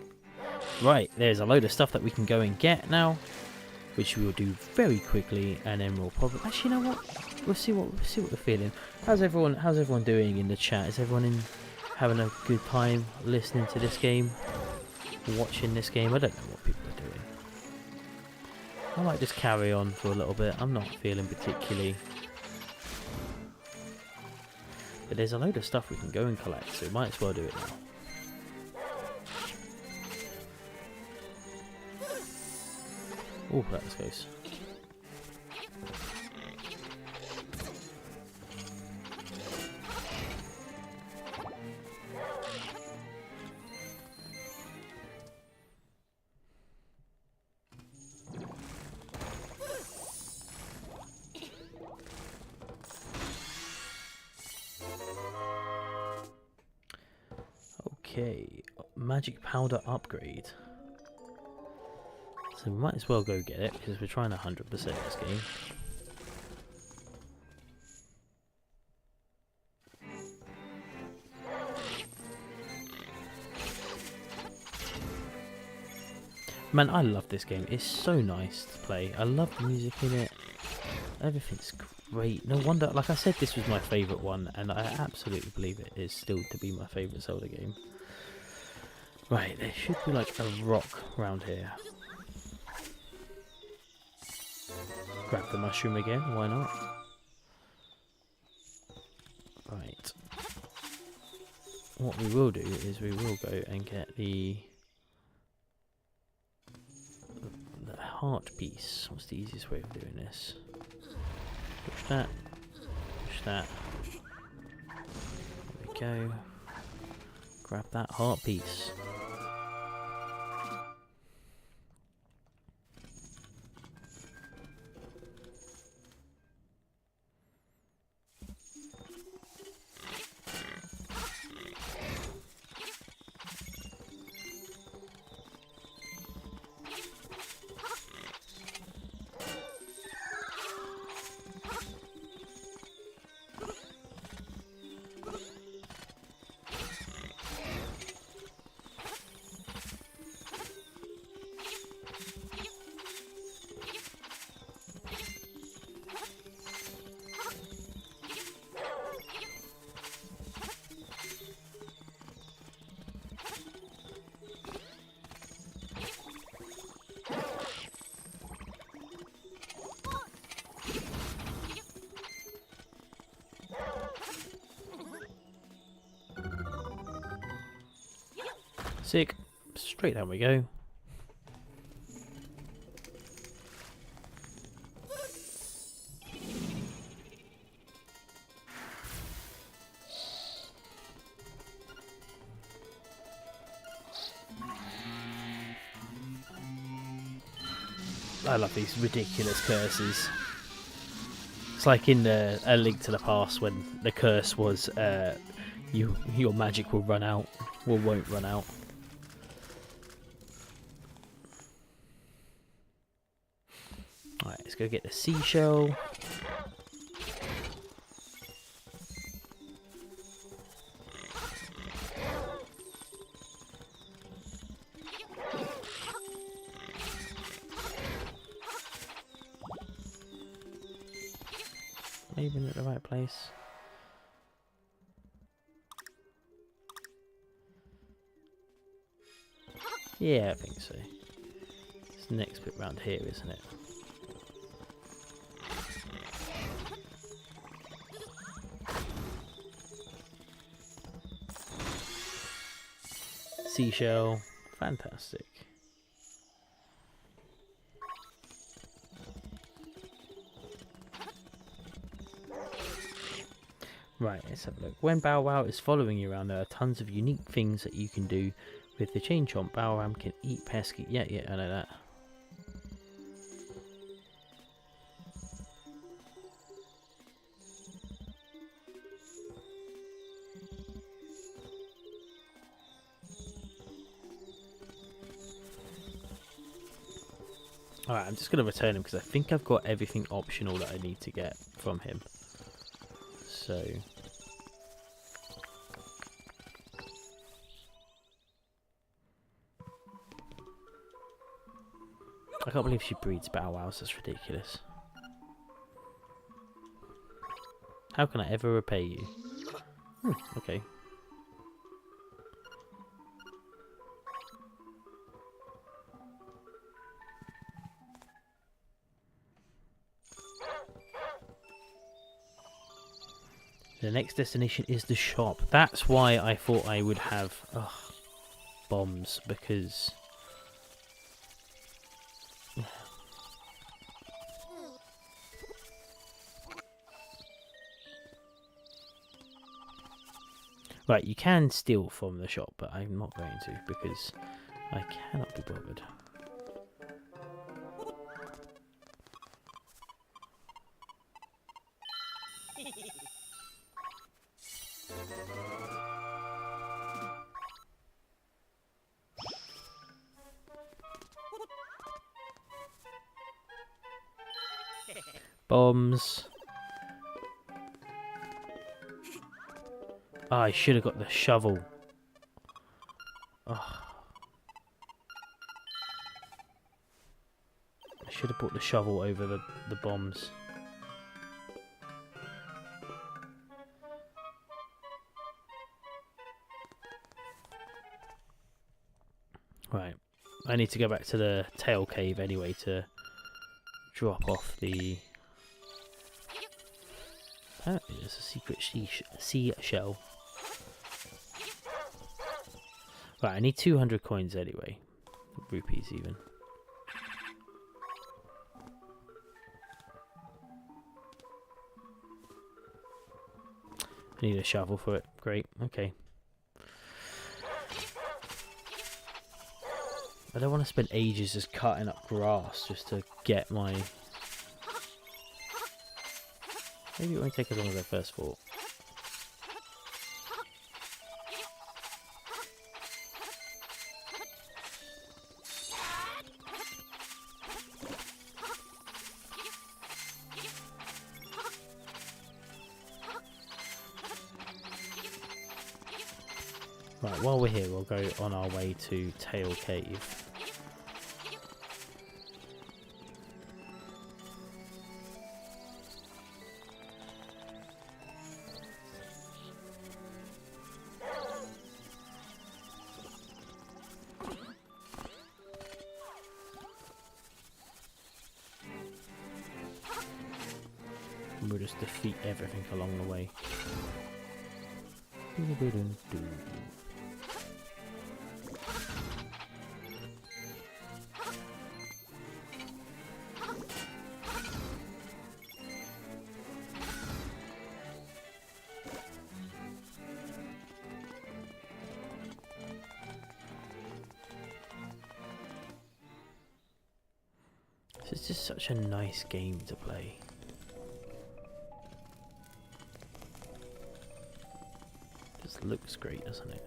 Right, there's a load of stuff that we can go and get now, which we will do very quickly, and then we'll probably... Actually, you know what? We'll see what we're feeling. How's everyone doing in the chat? Is everyone having a good time listening to this game, watching this game? I don't know what people are doing. I might just carry on for a little bit. I'm not feeling particularly. But there's a load of stuff we can go and collect, so we might as well do it now. Oh, that was close. Okay, magic powder upgrade. So we might as well go get it, because we're trying 100% this game. Man, I love this game. It's so nice to play. I love the music in it. Everything's great. No wonder, like I said, this was my favourite one, and I absolutely believe it is still to be my favourite Zelda game. Right, there should be like a rock around here. Grab the mushroom again, why not? Right. What we will do is we will go and get the heart piece. What's the easiest way of doing this? Push that. Push that. There we go. Grab that heart piece. Sick. Straight down we go. I love these ridiculous curses. It's like in A Link to the Past when the curse was your magic will run out, or won't run out. Alright, let's go get the seashell. Even at the right place. Yeah, I think so. It's the next bit round here, isn't it? Seashell. Fantastic. Right, let's have a look. When Bow Wow is following you around, there are tons of unique things that you can do with the chain chomp. Bow Wow can eat pesky. Yeah, I know that. Alright, I'm just going to return him because I think I've got everything optional that I need to get from him. So... I can't believe she breeds Bow Wows, that's ridiculous. How can I ever repay you? Okay. The next destination is the shop. That's why I thought I would have bombs, because... Right, you can steal from the shop, but I'm not going to, because I cannot be bothered. Bombs. Oh, I should have got the shovel. Oh. I should have put the shovel over the bombs. Right. I need to go back to the tail cave anyway to drop off the... Apparently there's a secret seashell. Right, I need 200 coins anyway. Rupees even. I need a shovel for it. Great, okay. I don't want to spend ages just cutting up grass just to get my... Maybe it won't take as long as I first thought. Right, while we're here, we'll go on our way to Tail Cave. And we'll just defeat everything along the way. It's just such a nice game to play. Just looks great, doesn't it?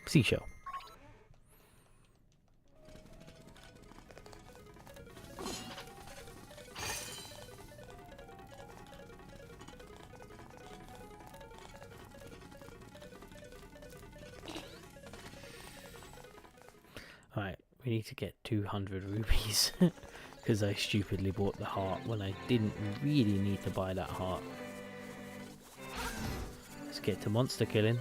Seashell. Alright, we need to get 200 rupees. Because I stupidly bought the heart when I didn't really need to buy that heart. Let's get to monster killing.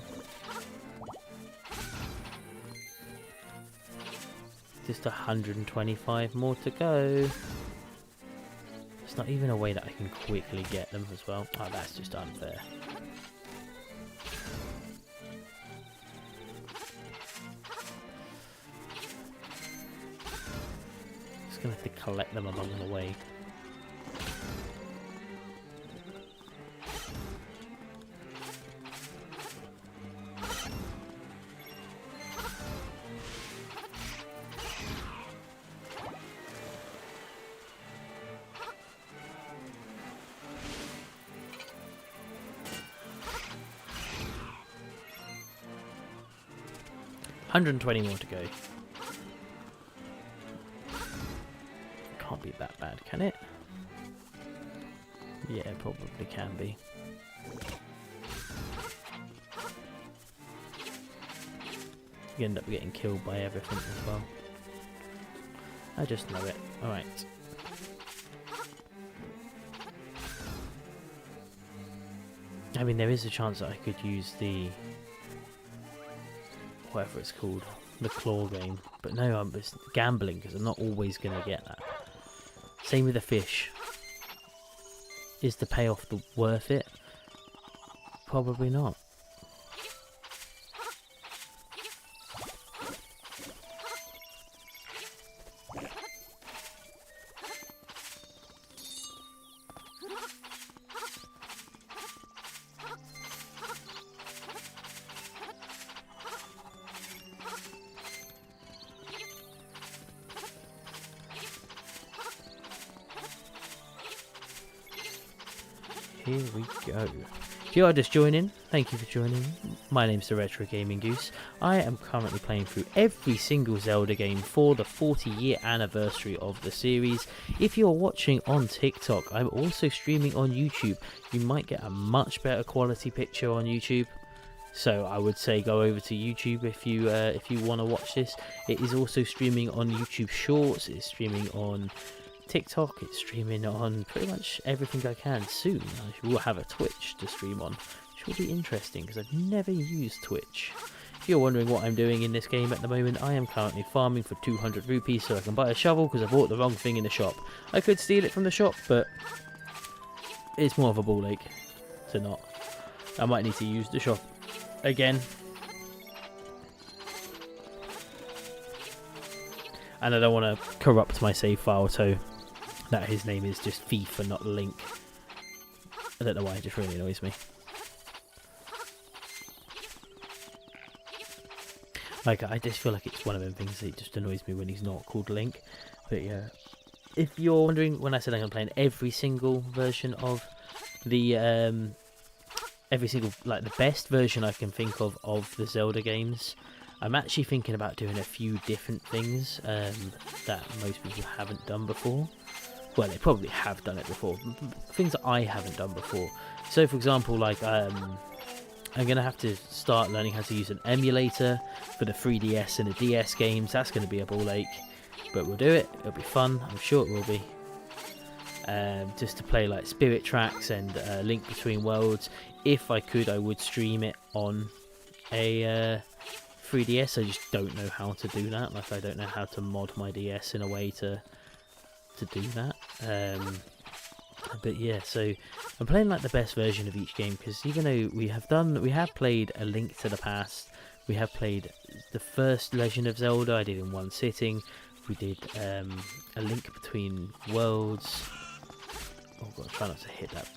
Just 125 more to go. There's not even a way that I can quickly get them as well. Oh, that's just unfair. Just gonna have to collect them along the way. $120 more to go. Can't be that bad, can it? Yeah, it probably can be. You end up getting killed by everything as well. I just know it. Alright. I mean, there is a chance that I could use the... whatever it's called, the claw game, but no, I'm just gambling because I'm not always going to get that. Same with the fish. Is the payoff worth it? Probably not. Here we go. If you are just joining, thank you for joining. My name's the Retro Gaming Goose. I am currently playing through every single Zelda game for the 40-year anniversary of the series. If you're watching on TikTok, I'm also streaming on YouTube. You might get a much better quality picture on YouTube. So I would say go over to YouTube if you want to watch this. It is also streaming on YouTube Shorts. It's streaming on TikTok, it's streaming on pretty much everything I can. Soon I will have a Twitch to stream on, which will be interesting because I've never used Twitch. If you're wondering what I'm doing in this game at the moment, I am currently farming for 200 rupees so I can buy a shovel because I bought the wrong thing in the shop. I could steal it from the shop, but it's more of a ball ache to not. I might need to use the shop again. And I don't want to corrupt my save file, so that his name is just Thief and not Link. I don't know why, it just really annoys me. Like, I just feel like it's one of them things that just annoys me when he's not called Link. But yeah, if you're wondering, when I said I'm playing every single version of the, the best version I can think of the Zelda games, I'm actually thinking about doing a few different things that most people haven't done before. Well, they probably have done it before. Things that I haven't done before. So, for example, like I'm going to have to start learning how to use an emulator for the 3DS and the DS games. That's going to be a ball ache, but we'll do it. It'll be fun. I'm sure it will be. Just to play like Spirit Tracks and Link Between Worlds. If I could, I would stream it on a 3DS. I just don't know how to do that. Like, I don't know how to mod my DS in a way to do that. But yeah, so I'm playing like the best version of each game because even though we have played A Link to the Past, we have played the first Legend of Zelda. I did in one sitting. We did A Link Between Worlds. Oh god, try not to hit that.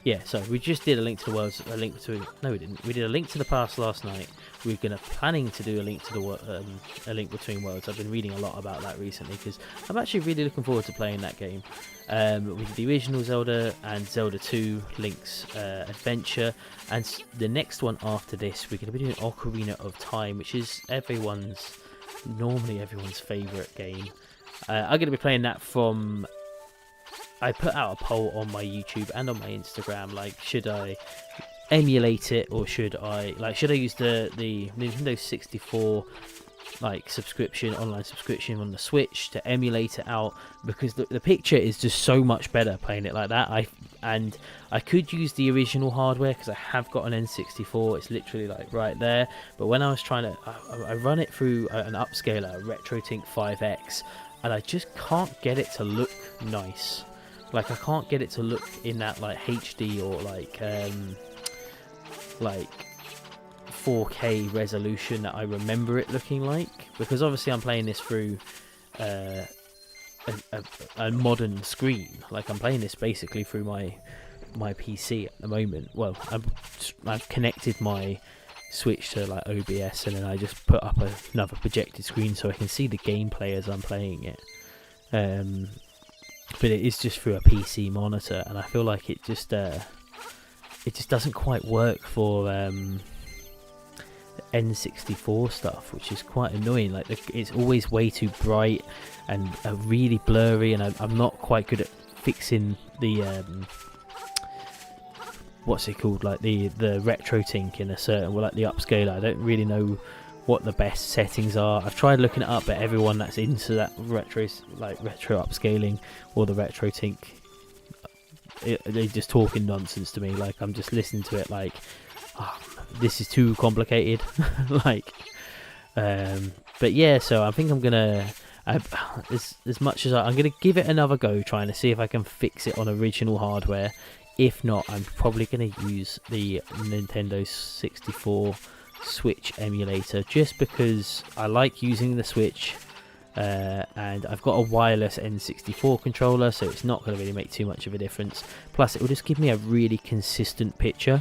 Yeah, so we just did a Link to the Worlds, a Link to... No, we didn't. We did a Link to the Past last night. We're planning to do a Link to the a Link Between Worlds. I've been reading a lot about that recently because I'm actually really looking forward to playing that game. We did the original Zelda and Zelda 2 Link's Adventure, and the next one after this we're going to be doing Ocarina of Time, which is normally everyone's favourite game. I'm going to be playing that from... I put out a poll on my YouTube and on my Instagram, like, should I emulate it or should I use the Nintendo 64 like online subscription on the Switch to emulate it out, because the picture is just so much better playing it like that. I could use the original hardware because I have got an N64. It's literally like right there. But when I was trying to, I run it through an upscaler, a RetroTink 5X, and I just can't get it to look nice. Like, I can't get it to look in that like HD or like 4K resolution that I remember it looking like, because obviously I'm playing this through a modern screen. Like, I'm playing this basically through my PC at the moment. Well, I've connected my Switch to like OBS, and then I just put up another projected screen so I can see the gameplay as I'm playing it. But it is just through a PC monitor, and I feel like it just doesn't quite work for N64 stuff, which is quite annoying. Like, it's always way too bright and really blurry, and I'm not quite good at fixing the what's it called, like the RetroTink in a certain, well, like the upscaler. I don't really know what the best settings are. I've tried looking it up, but everyone that's into that retro upscaling or the RetroTink, they're just talking nonsense to me. Like, I'm just listening to it like, oh, this is too complicated. Like, but yeah, so I think I'm gonna as much as I'm gonna give it another go, trying to see if I can fix it on original hardware. If not, I'm probably gonna use the Nintendo 64 Switch emulator, just because I like using the Switch, and I've got a wireless N64 controller, so it's not going to really make too much of a difference. Plus, it will just give me a really consistent picture,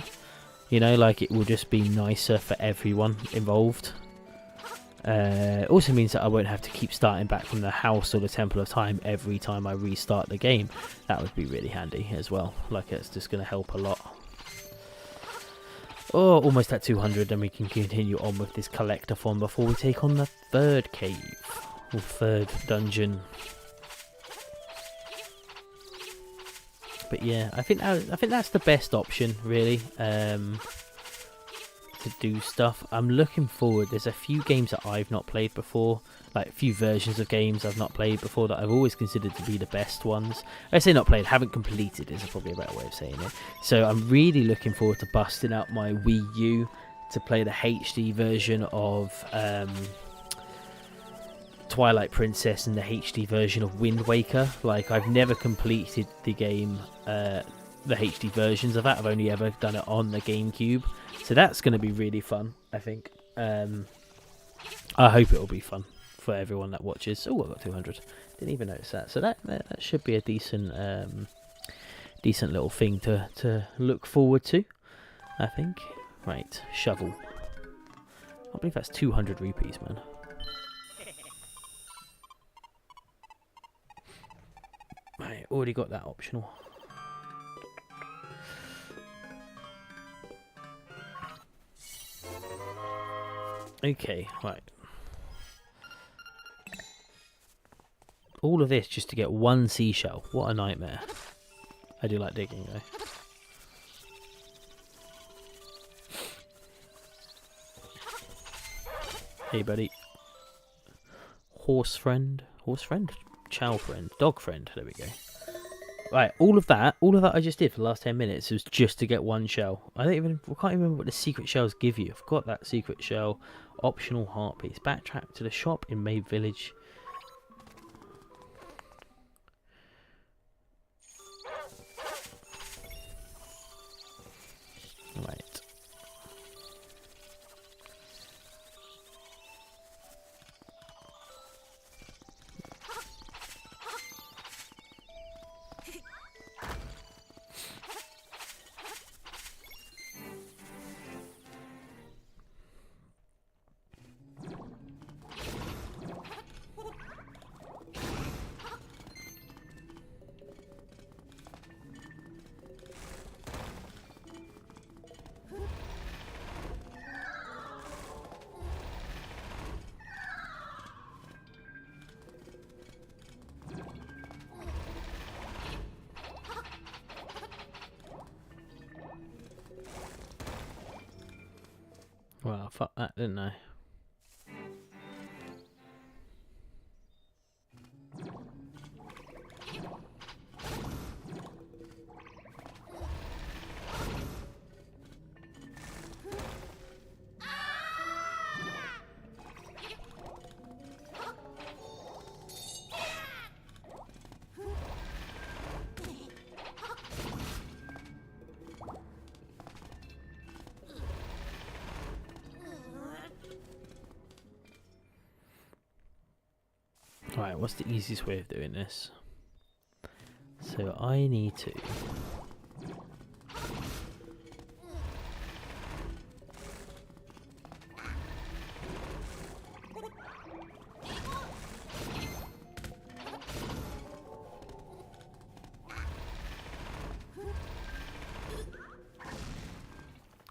you know, like, it will just be nicer for everyone involved. Also means that I won't have to keep starting back from the house or the Temple of Time every time I restart the game. That would be really handy as well. Like, it's just going to help a lot. Oh, almost at 200, then we can continue on with this collectathon before we take on the third cave, or third dungeon. But yeah, I think that's the best option, really, to do stuff. I'm looking forward. There's a few games that I've not played before, like a few versions of games I've not played before that I've always considered to be the best ones. I say not played, haven't completed is probably a better way of saying it. So I'm really looking forward to busting out my Wii U to play the HD version of Twilight Princess and the HD version of Wind Waker. Like, I've never completed the game, the HD versions of that. I've only ever done it on the GameCube. So that's going to be really fun, I think. I hope it'll be fun for everyone that watches. Oh, I got 200. Didn't even notice that. So that should be a decent little thing to look forward to, I think. Right, shovel. I believe that's 200 rupees, man. Right, already got that optional. Okay, right. All of this just to get one seashell. What a nightmare. I do like digging, though. Hey, buddy. Horse friend? Horse friend? Chow friend? Dog friend? There we go. Right, all of that I just did for the last 10 minutes was just to get one shell. I can't even remember what the secret shells give you. I've got that secret shell. Optional heart piece. Backtrack to the shop in Mabe Village. Right. Well, fuck that, didn't I? Right, what's the easiest way of doing this? So I need to...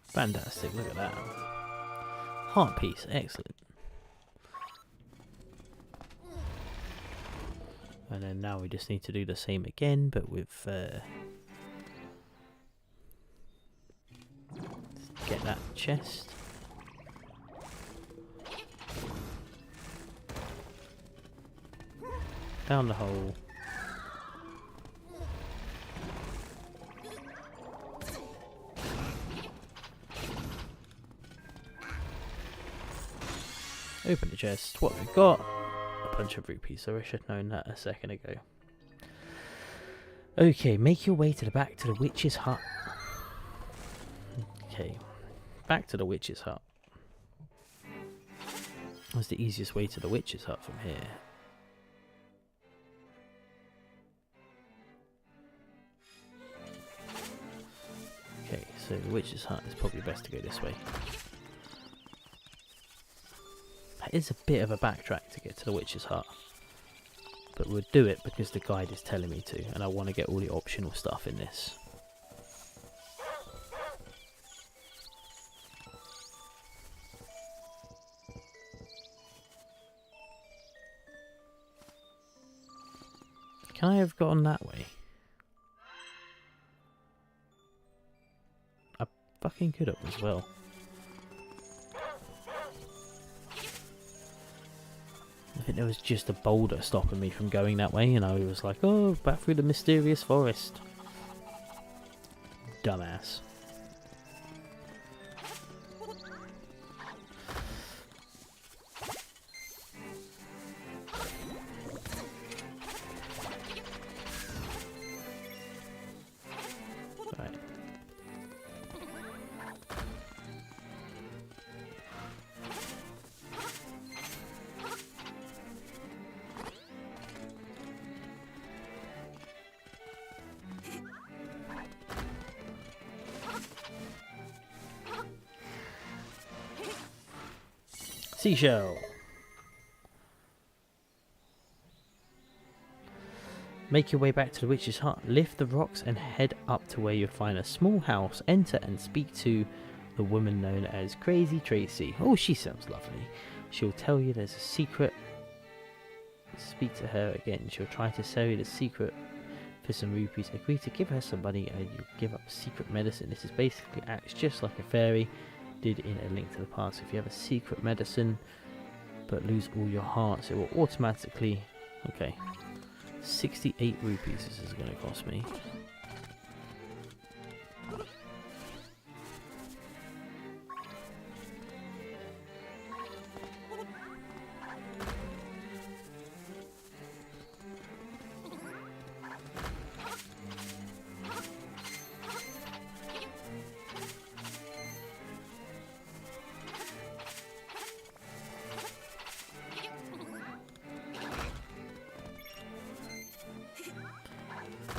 Fantastic, look at that. Heart piece, excellent. And then now we just need to do the same again, but with... get that chest. Down the hole. Open the chest. What have we got? A bunch of rupees. So I should have known that a second ago. Okay, make your way to the back to the witch's hut. Okay, back to the witch's hut. What's the easiest way to the witch's hut from here? Okay, so the witch's hut is probably best to go this way. That is a bit of a backtrack to get to the witch's hut. But we'll do it because the guide is telling me to, and I want to get all the optional stuff in this. Can I have gone that way? I fucking could have as well. I think there was just a boulder stopping me from going that way, and I was like, oh, back through the mysterious forest. Dumbass. Right. Seashell. Make your way back to the witch's hut. Lift the rocks and head up to where you'll find a small house. Enter and speak to the woman known as Crazy Tracy. Oh, she sounds lovely. She'll tell you there's a secret. Speak to her again. She'll try to sell you the secret for some rupees. Agree to give her some money and you'll give up secret medicine. This is basically acts just like a fairy did in A Link to the Past. If you have a secret medicine but lose all your hearts, it will automatically... Okay. 68 rupees this is going to cost me.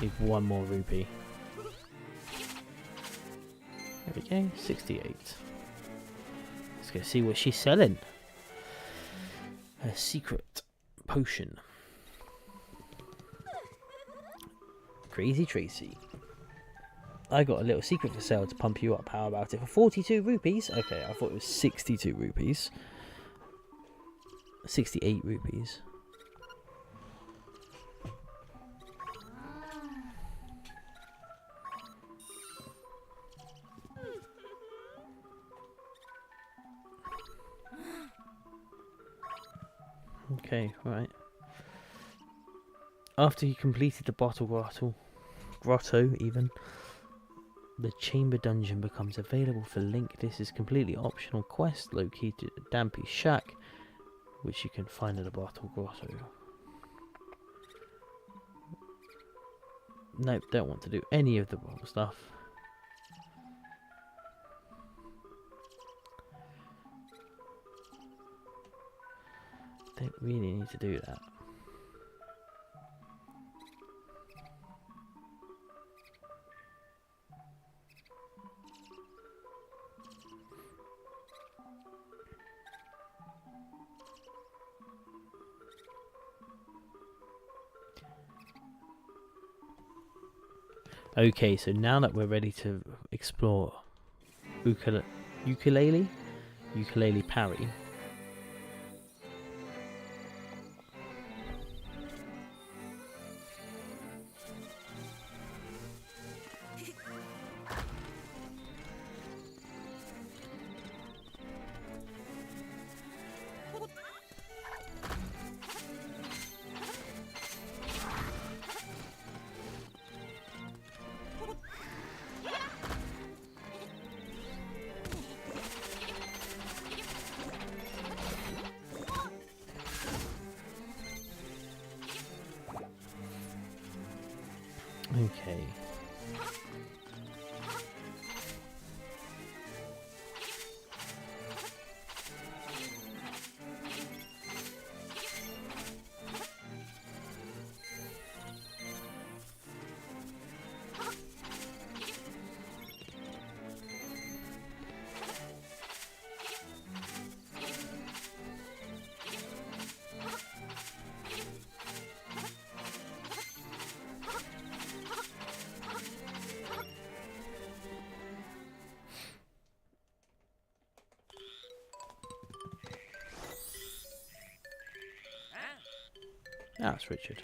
Need one more rupee. There we go, 68. Let's go see what she's selling. A secret potion. Crazy Tracy. I got a little secret for sale to pump you up. How about it for 42 rupees? Okay, I thought it was 62 rupees. 68 rupees. Okay, right. After you completed the bottle grotto even, the chamber dungeon becomes available for Link. This is completely optional quest located at Dampy's shack, which you can find in the bottle grotto. Nope, don't want to do any of the wrong stuff. Don't really need to do that. Okay, so now that we're ready to explore ukulele parry. Okay. That's Richard.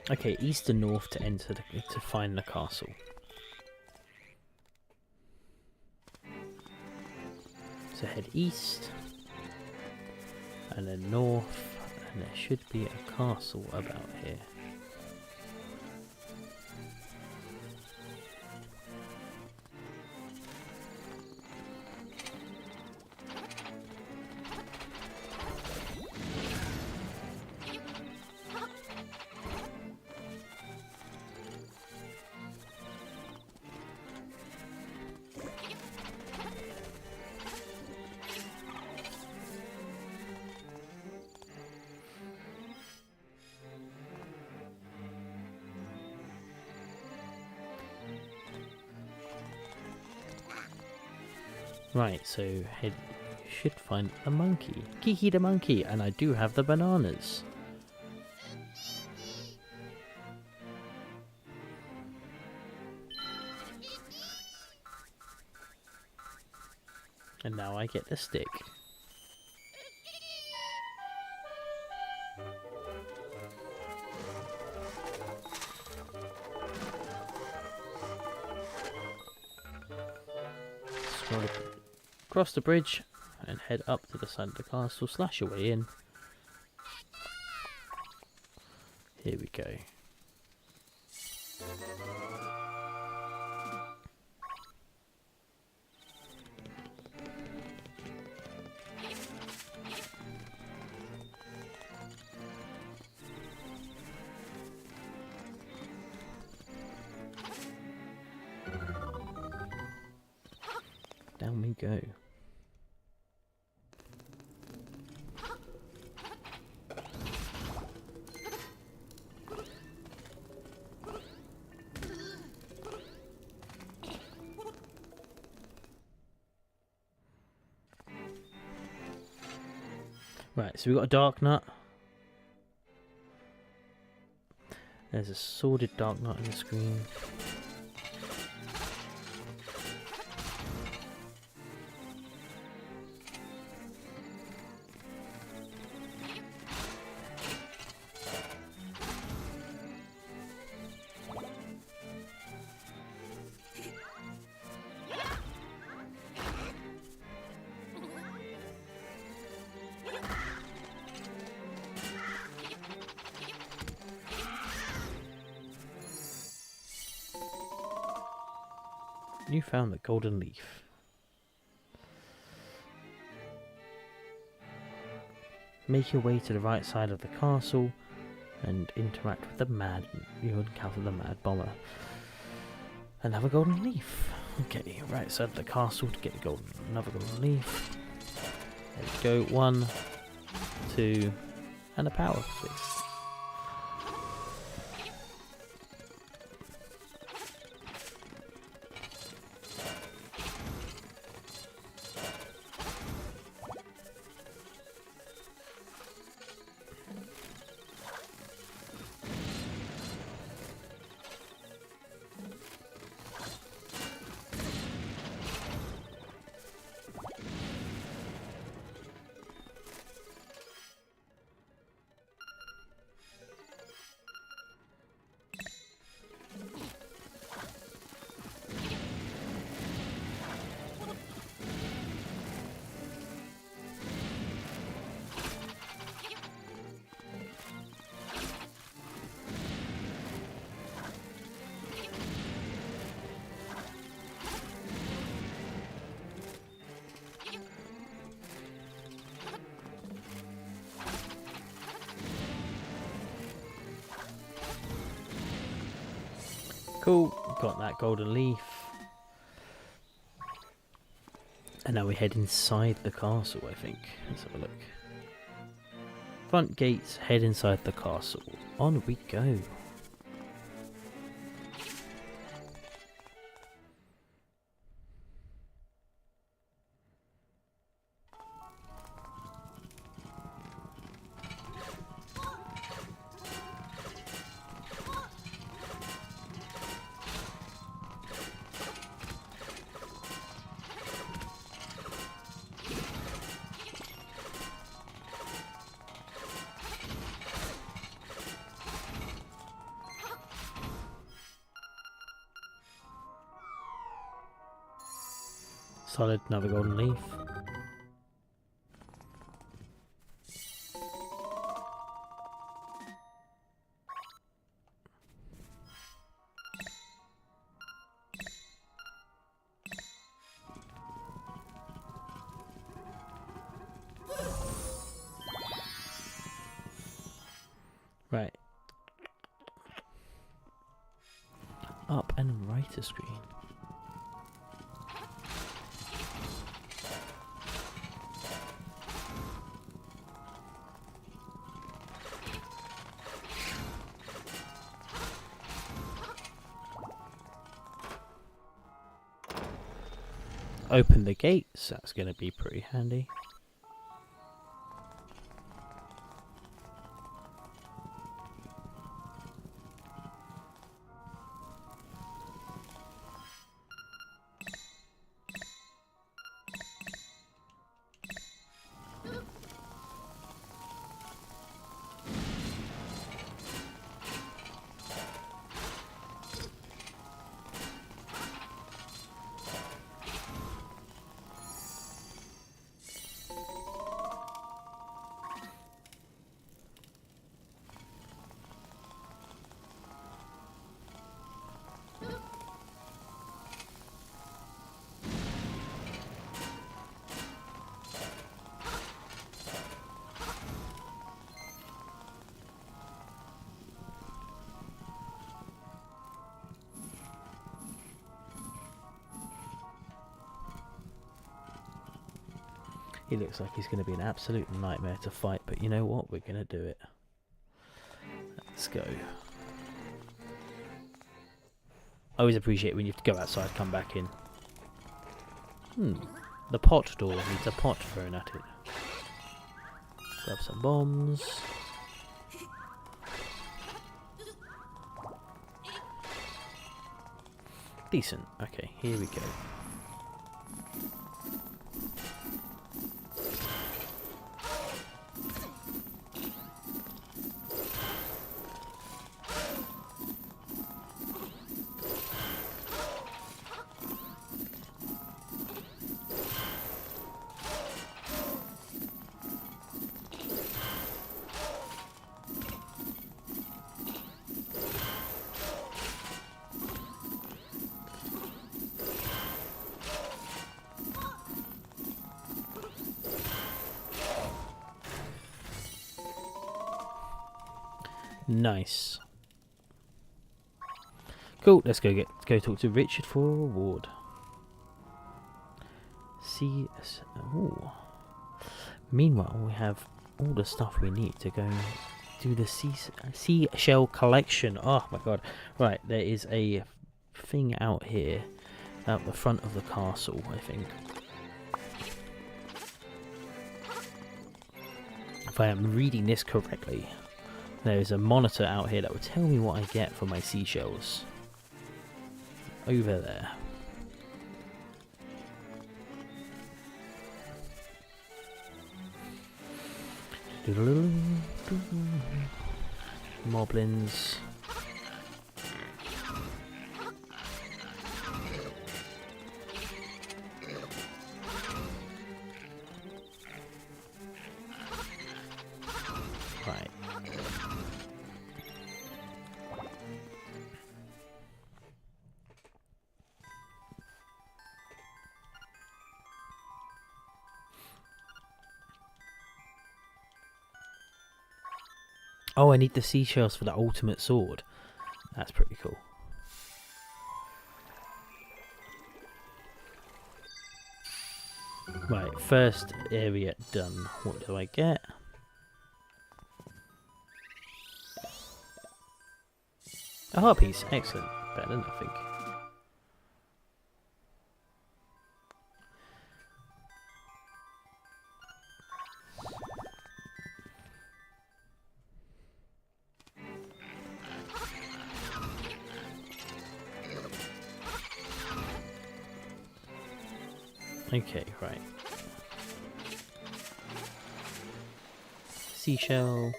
Okay, east and north to enter to find the castle. So head east, and then north, and there should be a castle about here. Right, so head, you should find a monkey. Kiki the monkey, and I do have the bananas. And now I get the stick. Cross the bridge and head up to the side of the castle, slash your way in. Here we go. Down we go. Right, so we've got a dark nut. There's a sordid dark nut on the screen. You found the golden leaf. Make your way to the right side of the castle and interact with the mad... You encounter the mad bomber. Another golden leaf. Okay, right side of the castle to get the another golden leaf. There we go. 1, 2, and a power, please. Cool, got that golden leaf. And now we head inside the castle, I think. Let's have a look. Front gates, head inside the castle. On we go. Solid, another golden leaf. Right. Up and right a screen. Open the gates, that's going to be pretty handy. He looks like he's going to be an absolute nightmare to fight, but you know what? We're going to do it. Let's go. I always appreciate when you have to go outside, come back in. The pot door needs a pot thrown at it. Grab some bombs. Decent. Okay, here we go. Nice. Cool. Let's go talk to Richard for a reward. See. Ooh. Meanwhile, we have all the stuff we need to go do the seashell collection. Oh my god! Right, there is a thing out here, out the front of the castle, I think. If I am reading this correctly, there is a monitor out here that will tell me what I get for my seashells. Over there. Moblins. Right. Oh, I need the seashells for the ultimate sword. That's pretty cool. Right, first area done. What do I get? A heart piece. Excellent. Better than nothing. Okay, right. Seashell.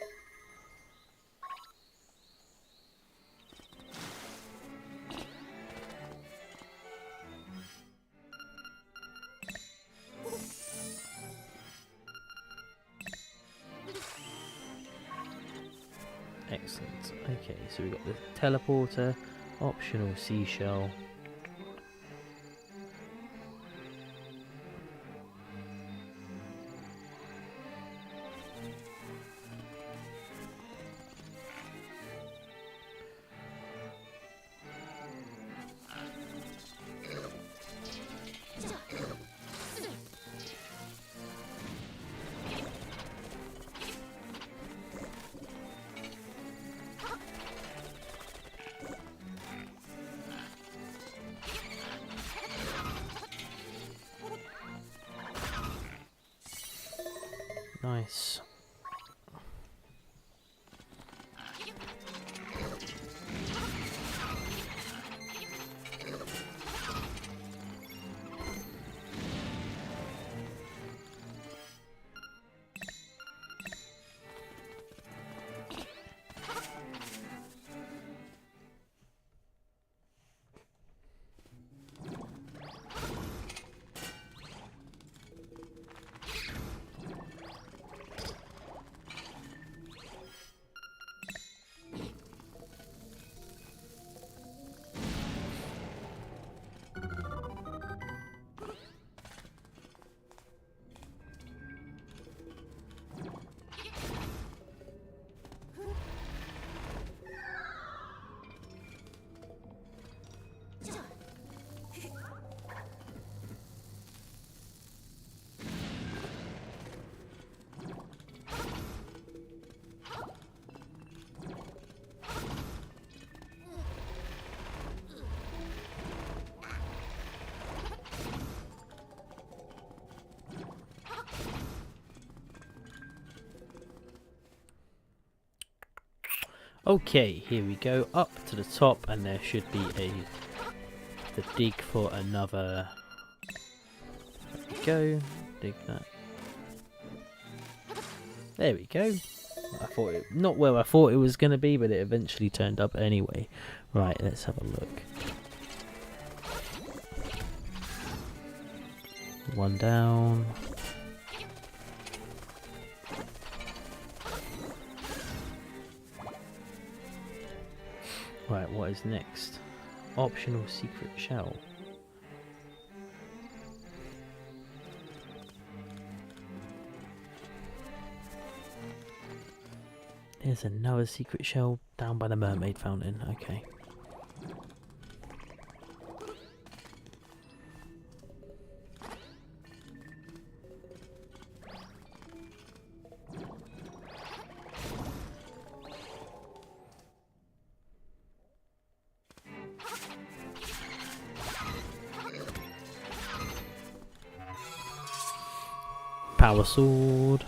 Excellent. Okay, so we got the teleporter, optional seashell. Nice. Okay, here we go, up to the top, and there should be the dig for another. There we go, dig that. There we go. I thought it, not where I thought it was going to be, but it eventually turned up anyway. Right, let's have a look. One down. Right, what is next? Optional secret shell. There's another secret shell down by the mermaid fountain. Okay. Power sword.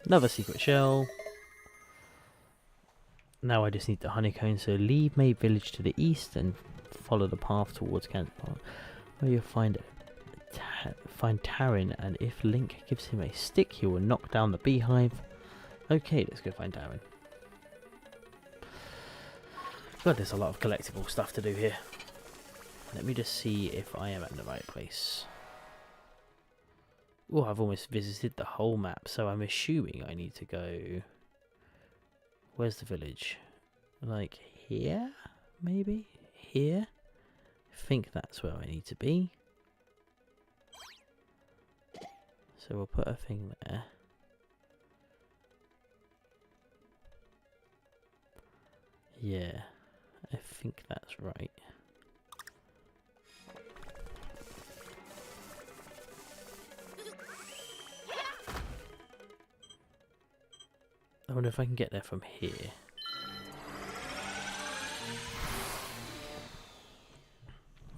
Another secret shell. Now I just need the honeycomb. So leave Maid Village to the east and follow the path towards Campfire, where you'll find Tarin, and if Link gives him a stick, he will knock down the beehive. Okay, let's go find Tarin. God, there's a lot of collectible stuff to do here. Let me just see if I am at the right place. Oh, I've almost visited the whole map, so I'm assuming I need to go... Where's the village? Like here? Maybe? Here? I think that's where I need to be. So we'll put a thing there. Yeah, I think that's right. I wonder if I can get there from here.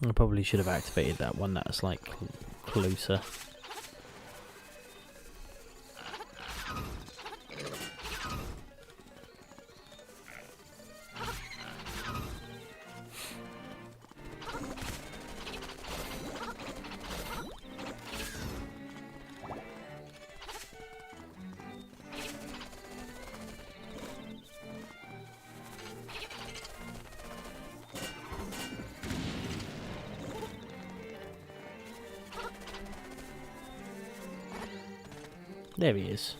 I probably should have activated that one that's like closer. There he is.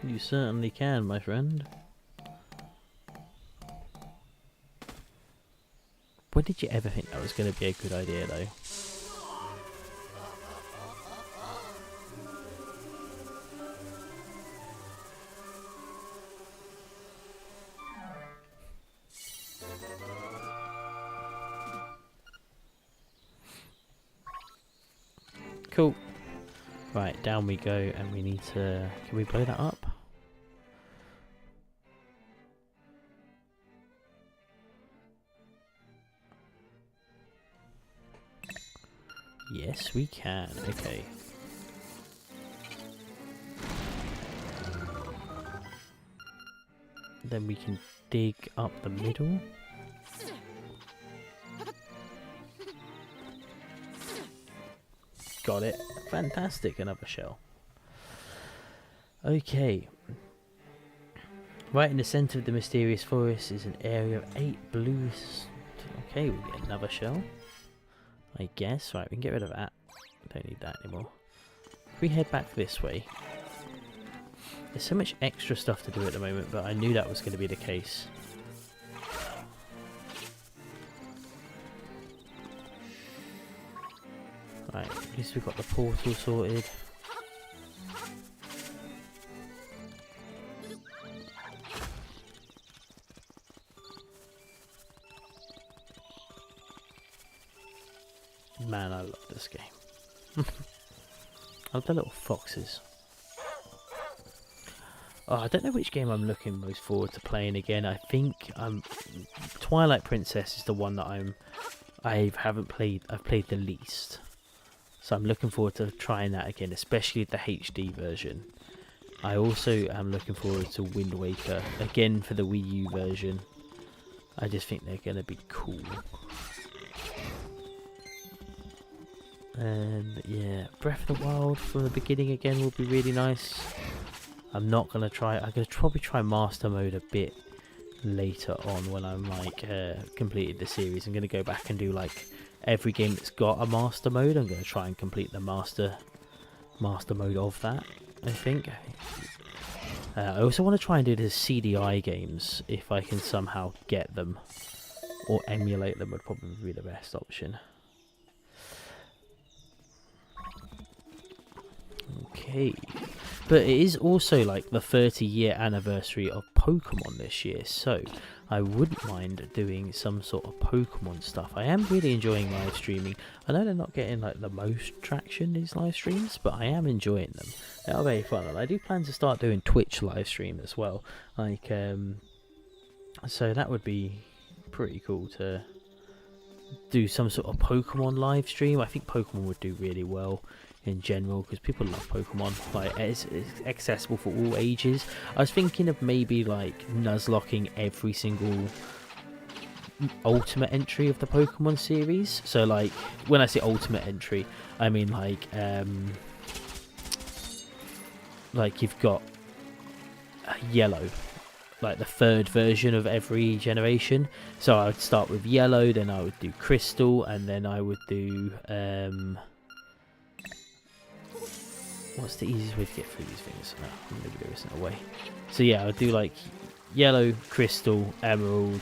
You certainly can, my friend. When did you ever think that was going to be a good idea, though? Cool. Right, down we go, and we need to... Can we blow that up? Yes, we can. Okay. Then we can dig up the middle. Got it. Fantastic, another shell. Okay. Right in the centre of the mysterious forest is an area of 8 blues. Okay, we'll get another shell. I guess. Right, we can get rid of that. Don't need that anymore. If we head back this way. There's so much extra stuff to do at the moment, but I knew that was going to be the case. Right, at least we've got the portal sorted. Man, I love this game. I love the little foxes. Oh, I don't know which game I'm looking most forward to playing again. I think Twilight Princess is the one that I've played the least. So I'm looking forward to trying that again, especially the HD version. I also am looking forward to Wind Waker, again for the Wii U version. I just think they're going to be cool. And yeah, Breath of the Wild from the beginning again will be really nice. I'm not going to try, I'm going to probably try Master Mode a bit later on when I'm like completed the series. I'm going to go back and do like every game that's got a Master Mode. I'm going to try and complete the Master Mode of that, I think. I also want to try and do the CDI games if I can somehow get them, or emulate them would probably be the best option. Okay, but it is also like the 30-year anniversary of Pokemon this year, so I wouldn't mind doing some sort of Pokemon stuff. I am really enjoying live streaming. I know they're not getting like the most traction, these live streams, but I am enjoying them. They are very fun, and I do plan to start doing Twitch live stream as well. Like, so that would be pretty cool to do some sort of Pokemon live stream. I think Pokemon would do really well in general because people love Pokemon. Like, it's accessible for all ages. I was thinking of maybe like nuzlocking every single ultimate entry of the Pokemon series. So like, when I say ultimate entry, I mean like you've got Yellow, like the third version of every generation. So I would start with Yellow, then I would do Crystal, and then I would do what's the easiest way to get through these things? Oh, maybe there isn't a way. So yeah, I would do like Yellow, Crystal, Emerald.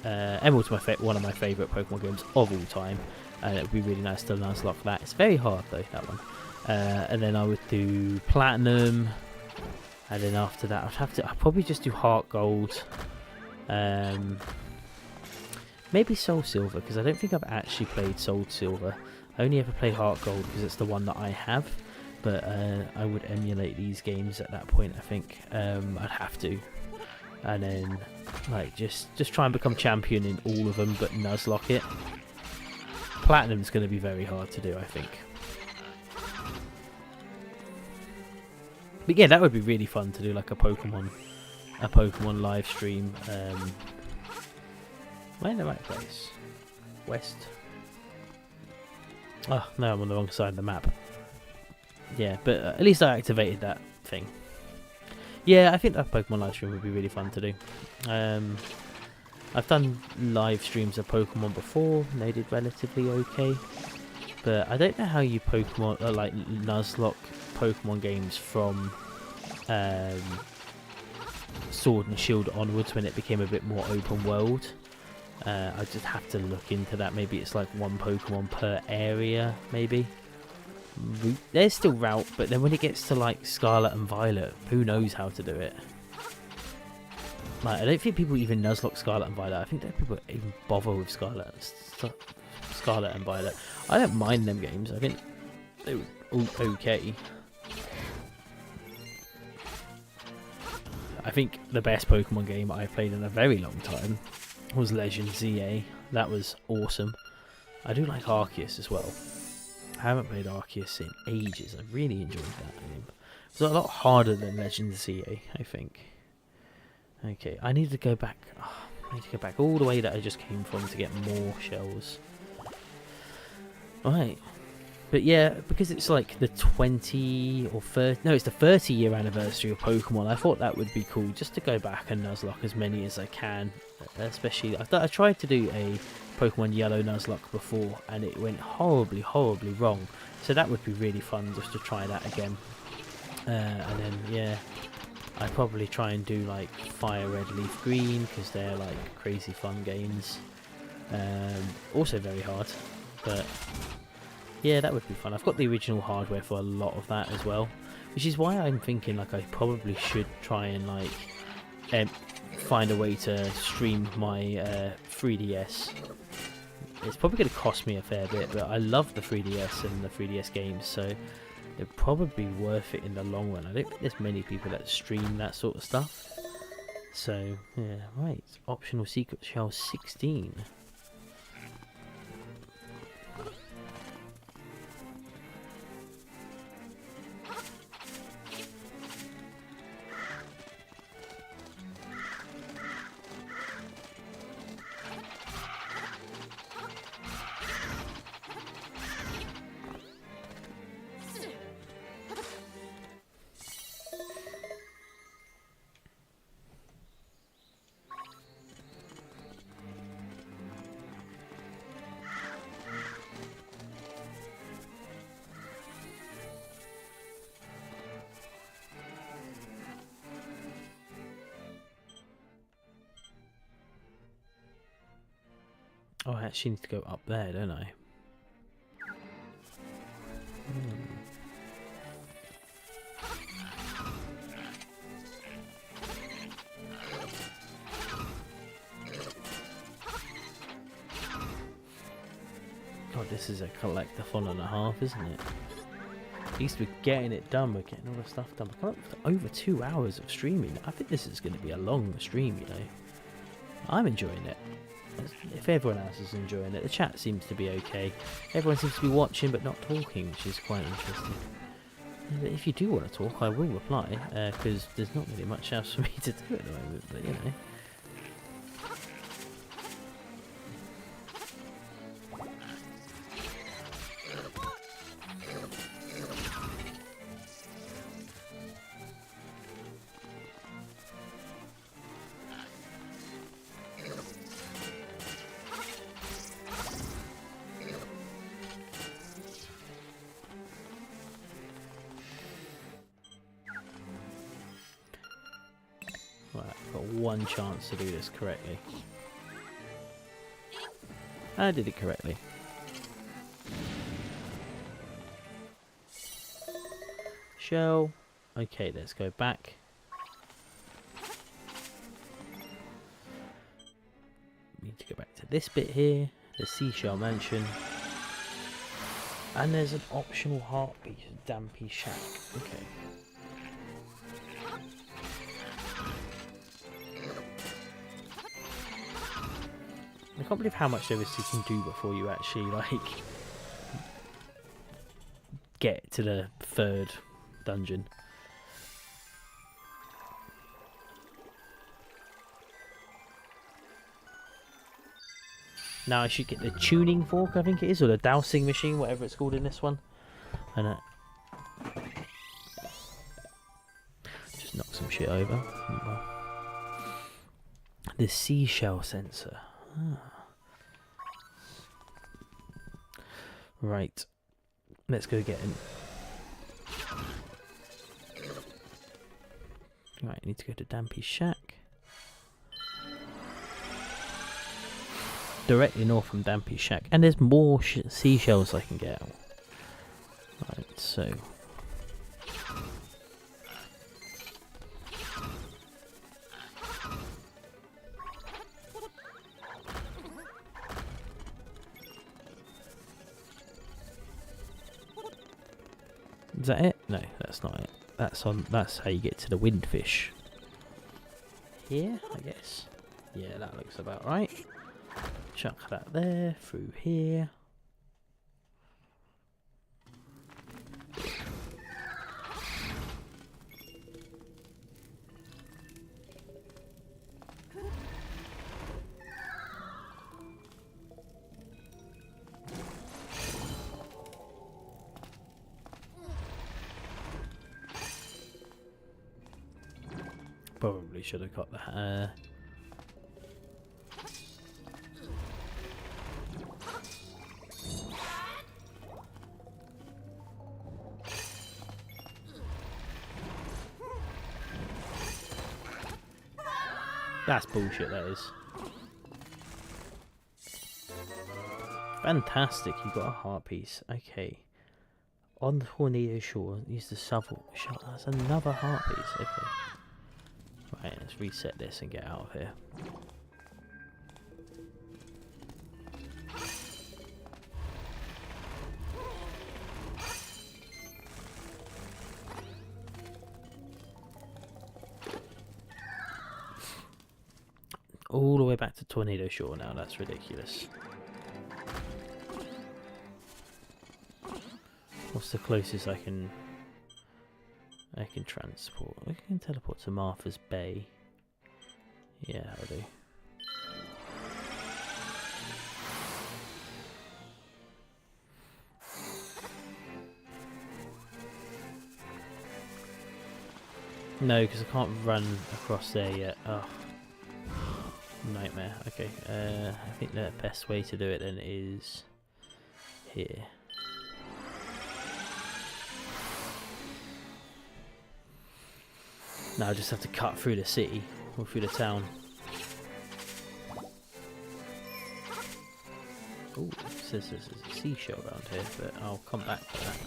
Emerald's one of my favourite Pokemon games of all time, and it would be really nice to unlock that. It's very hard though, that one. And then I would do Platinum, and then after that I'd probably just do Heart Gold, maybe Soul Silver, because I don't think I've actually played Soul Silver. I only ever play Heart Gold because it's the one that I have, but I would emulate these games at that point. I think I'd have to, and then like just try and become champion in all of them, but nuzlocke it. Platinum's going to be very hard to do, I think. But yeah, that would be really fun to do, like a Pokemon live stream. Am I in the right place? West. Oh no, I'm on the wrong side of the map. Yeah, but at least I activated that thing. Yeah, I think that Pokemon live stream would be really fun to do. I've done live streams of Pokemon before, and they did relatively okay. But I don't know how you like nuzlocke Pokemon games from Sword and Shield onwards when it became a bit more open world. I just have to look into that. Maybe it's like one Pokemon per area, maybe. There's still Route, but then when it gets to like Scarlet and Violet, who knows how to do it? Like, I don't think people even nuzlocke Scarlet and Violet. I think that people even bother with Scarlet and Violet. I don't mind them games. I think they were all okay. I think the best Pokemon game I've played in a very long time was Legend ZA. That was awesome. I do like Arceus as well. I haven't played Arceus in ages. I really enjoyed that game. It was a lot harder than Legend ZA, I think. Okay, I need to go back. Oh, I need to go back all the way that I just came from to get more shells. Right. But yeah, because it's like the 20 or 30... No, it's the 30-year anniversary of Pokemon. I thought that would be cool, just to go back and nuzlocke as many as I can. Especially, I tried to do a Pokemon Yellow nuzlocke before, and it went horribly, horribly wrong. So that would be really fun just to try that again. And then, yeah, I'd probably try and do like Fire Red, Leaf Green, because they're like crazy fun games. Also very hard, but... yeah, that would be fun. I've got the original hardware for a lot of that as well, which is why I'm thinking like I probably should try and like find a way to stream my 3DS. It's probably going to cost me a fair bit, but I love the 3DS and the 3DS games, so it'd probably be worth it in the long run. I don't think there's many people that stream that sort of stuff. So yeah, right. Optional secret shell 16. Oh, I actually need to go up there, don't I? God, this is a collectathon and a half, isn't it? At least we're getting it done. We're getting all the stuff done. We're coming up to over 2 hours of streaming. I think this is going to be a long stream, you know. I'm enjoying it. If everyone else is enjoying it, the chat seems to be okay. Everyone seems to be watching but not talking, which is quite interesting. If you do want to talk, I will reply, because there's not really much else for me to do at the moment, but you know. Right, I've got one chance to do this correctly. I did it correctly. Shell. Okay, let's go back. We need to go back to this bit here, the Seashell Mansion. And there's an optional heartbeat, Dampy Shack. Okay. I can't believe how much there is you can do before you actually, like, get to the third dungeon. Now I should get the tuning fork, I think it is, or the dowsing machine, whatever it's called in this one. And just knock some shit over. The seashell sensor. Right, let's go get him. Right, I need to go to Dampy Shack. Directly north from Dampy Shack, and there's more seashells I can get. Right, so is that it? No, that's not it. That's how you get to the windfish. Here, I guess. Yeah, that looks about right. Chuck that there, through here. Probably should have got the That's bullshit, that is. Fantastic, you got a heart piece. Okay. On the tornado shore, use the shovel. That's another heart piece. Okay. Right, let's reset this and get out of here. All the way back to Tornado Shore now, that's ridiculous. What's the closest I can transport? I can teleport to Martha's Bay. Yeah, I'll do. No, because I can't run across there yet. Oh. Nightmare. Okay, I think the best way to do it then is here. Now I just have to cut through the city or through the town. says there's a seashell around here, but I'll come back to that.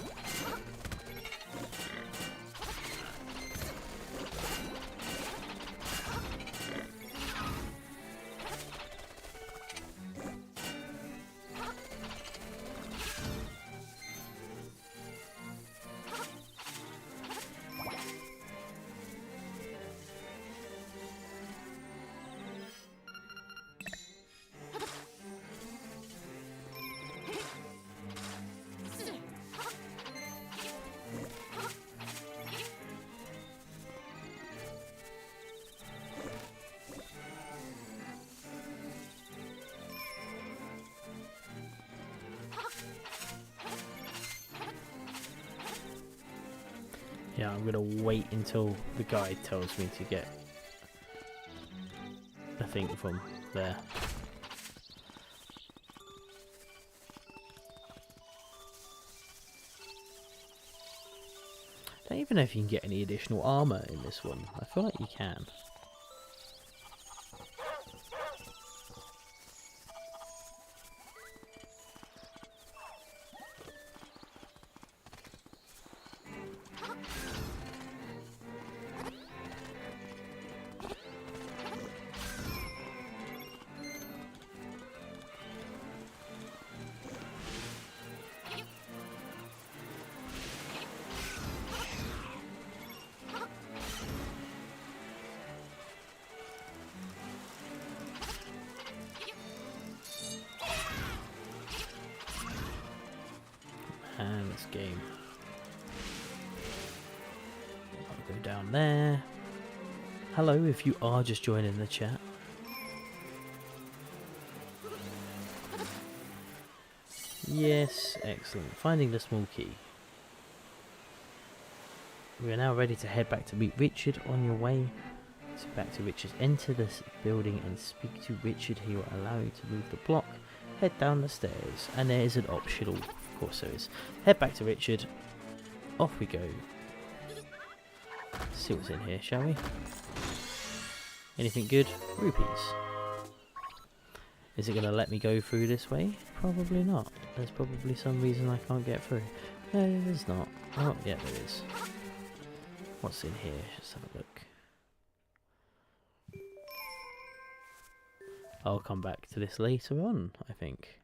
Yeah, I'm gonna wait until the guide tells me to get a thing from there. I don't even know if you can get any additional armor in this one. I feel like you can. And this game. I'll go down there. Hello, if you are just joining the chat. Yes, excellent. Finding the small key. We are now ready to head back to meet Richard. On your way back to Richard, enter this building and speak to Richard. He will allow you to move the block. Head down the stairs, and there is an optional. Of course there is. Head back to Richard. Off we go. Let's see what's in here, shall we? Anything good? Rupees. Is it going to let me go through this way? Probably not. There's probably some reason I can't get through. No, there's not. Oh, yeah, there is. What's in here? Let's have a look. I'll come back to this later on, I think.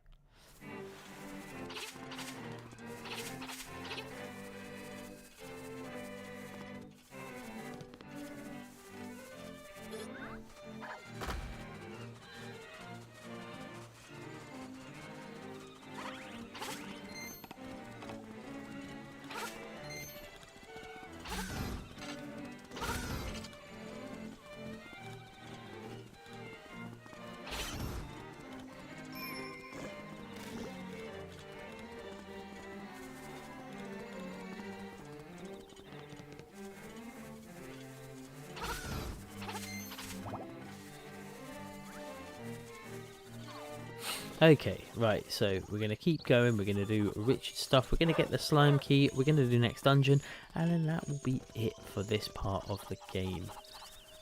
Okay, right, so we're going to keep going, we're going to do Richard stuff, we're going to get the slime key, we're going to do next dungeon, and then that will be it for this part of the game.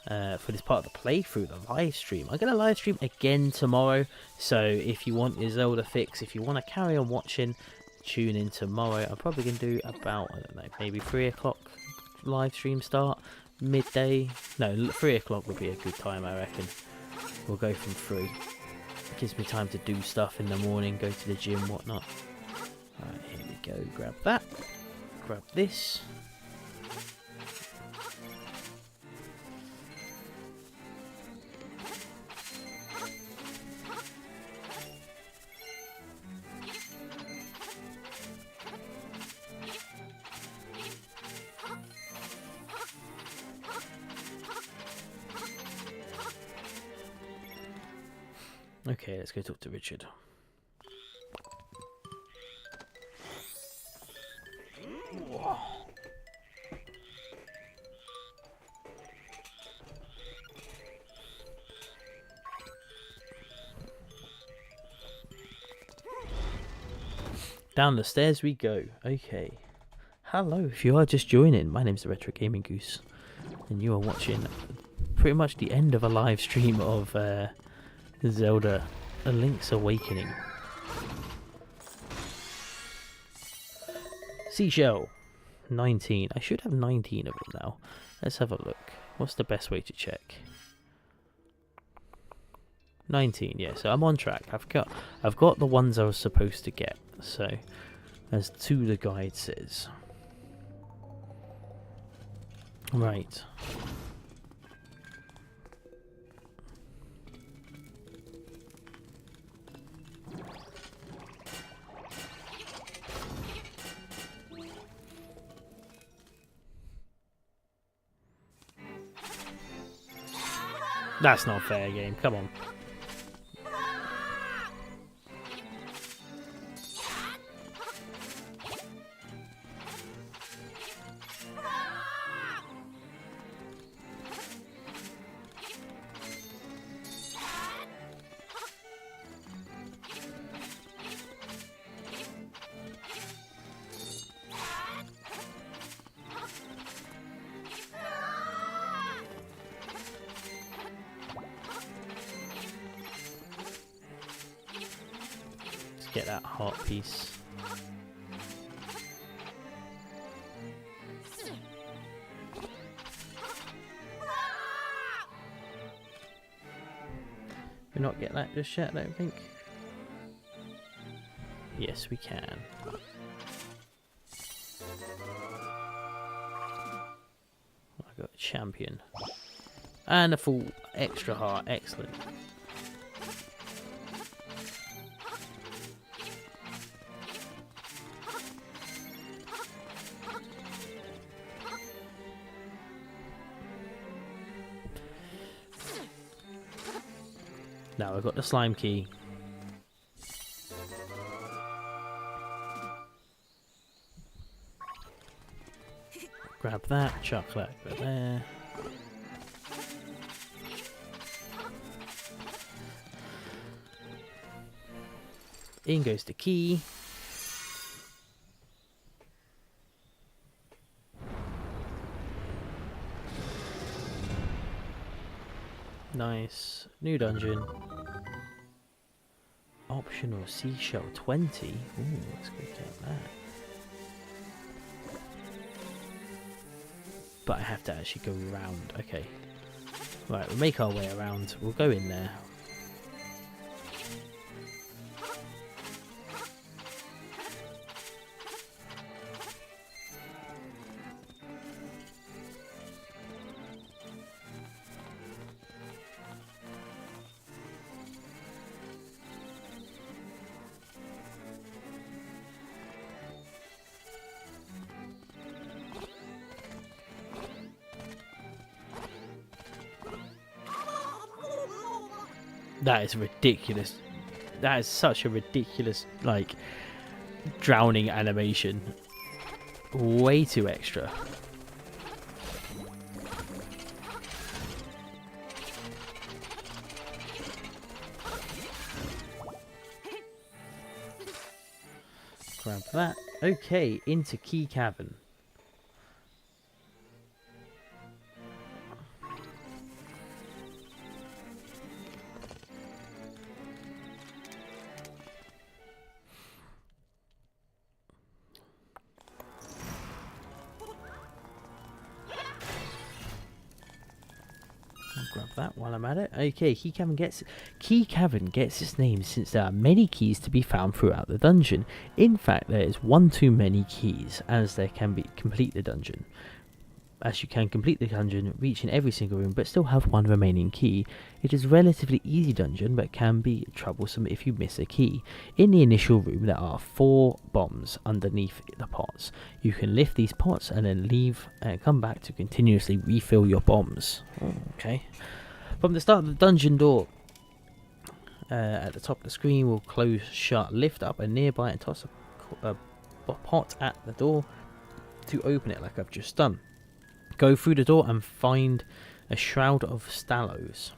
For this part of the playthrough, the live stream. I'm going to live stream again tomorrow, so if you want your Zelda fix, if you want to carry on watching, tune in tomorrow. I'm probably going to do about, I don't know, maybe 3 o'clock live stream start, midday, no, 3 o'clock would be a good time, I reckon. We'll go from 3. Gives me time to do stuff in the morning, go to the gym, whatnot. Alright, here we go. Grab that. Grab this. Okay, let's go talk to Richard. Whoa. Down the stairs we go. Okay. Hello, if you are just joining, my name's the Retro Gaming Goose, and you are watching pretty much the end of a live stream of Zelda, A Link's Awakening. Seashell. 19. I should have 19 of them now. Let's have a look. What's the best way to check? 19, yeah, so I'm on track. I've got the ones I was supposed to get, so as to the guide says. Right. That's not fair, game. Come on. Get that heart piece. We're not getting that just yet, I don't think. Yes, we can. I got a champion. And a full extra heart, excellent. Now I've got the slime key. Grab that, chuck that over there. In goes the key. Nice. New dungeon. Optional seashell 20. Ooh, let's go get that. But I have to actually go around. Okay. Right, we'll make our way around. We'll go in there. That is ridiculous. That is such a ridiculous, like, drowning animation. Way too extra. Grab that. Okay, into Key Cavern. Grab that while I'm at it. Okay, Key Cavern gets its name since there are many keys to be found throughout the dungeon. In fact, there is one too many keys, as there can be complete the dungeon. As you can complete the dungeon, reaching every single room, but still have one remaining key. It is a relatively easy dungeon, but can be troublesome if you miss a key. In the initial room, there are 4 bombs underneath the pots. You can lift these pots and then leave and come back to continuously refill your bombs. Okay. From the start of the dungeon door, at the top of the screen will close shut. Lift up a nearby and toss a pot at the door to open it like I've just done. Go through the door and find a shroud of Stallows,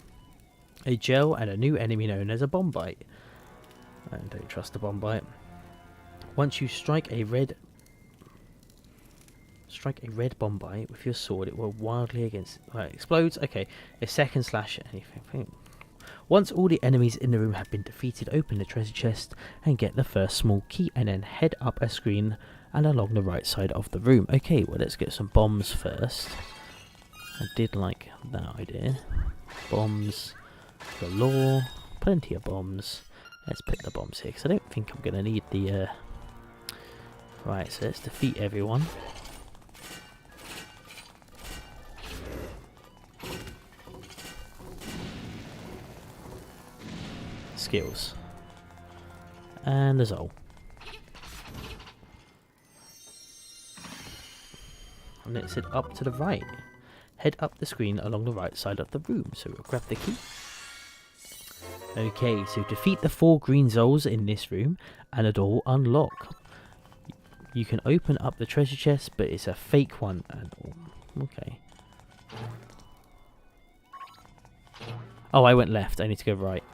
a gel, and a new enemy known as a Bombite. I don't trust the Bombite. Once you strike a red Bombite with your sword, it will wildly explodes. Okay, a second slash anything. Once all the enemies in the room have been defeated, open the treasure chest and get the first small key, and then head up a screen and along the right side of the room. Okay, well, let's get some bombs first. I did like that idea. Bombs galore. Plenty of bombs. Let's put the bombs here, because I don't think I'm going to need the... Right, so let's defeat everyone. Skills. And the Zol. And let's head up to the right. Head up the screen along the right side of the room. So we'll grab the key. Okay, so defeat the 4 green Zols in this room and a door will unlock. You can open up the treasure chest, but it's a fake one. Okay. Oh, I went left. I need to go right.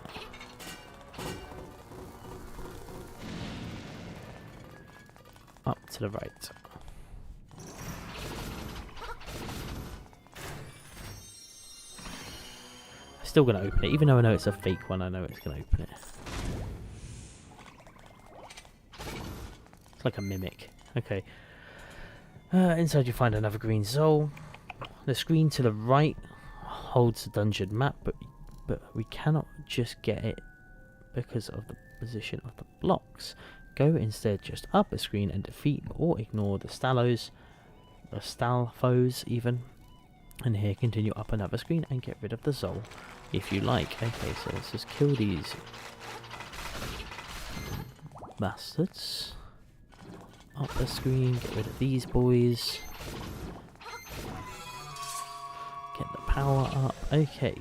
Up to the right. Still going to open it. Even though I know it's a fake one, I know it's going to open it. It's like a mimic. Okay. Inside you find another green Zol. The screen to the right holds the dungeon map, but we cannot just get it because of the position of the blocks. Go instead just up a screen and defeat or ignore the Stallos, the Stalfos even. And here continue up another screen and get rid of the Zol if you like. Okay, so let's just kill these bastards. Up the screen, get rid of these boys. Get the power up. Okay.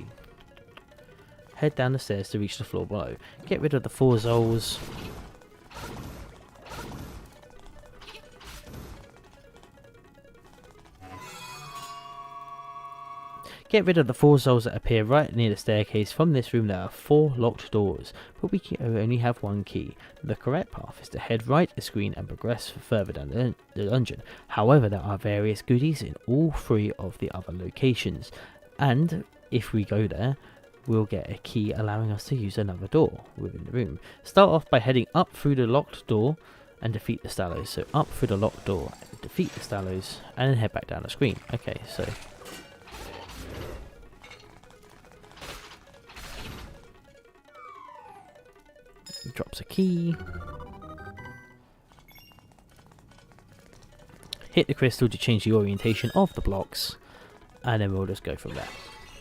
Head down the stairs to reach the floor below. Get rid of the 4 Zols. Get rid of the 4 Zols that appear right near the staircase. From this room there are 4 locked doors, but we only have 1 key. The correct path is to head right a screen and progress further down the dungeon. However, there are various goodies in all 3 of the other locations, and if we go there, we'll get a key allowing us to use another door within the room. Start off by heading up through the locked door and defeat the Stallos. So up through the locked door, defeat the Stallos, and then head back down the screen. Okay, so... drops a key. Hit the crystal to change the orientation of the blocks, and then we'll just go from there.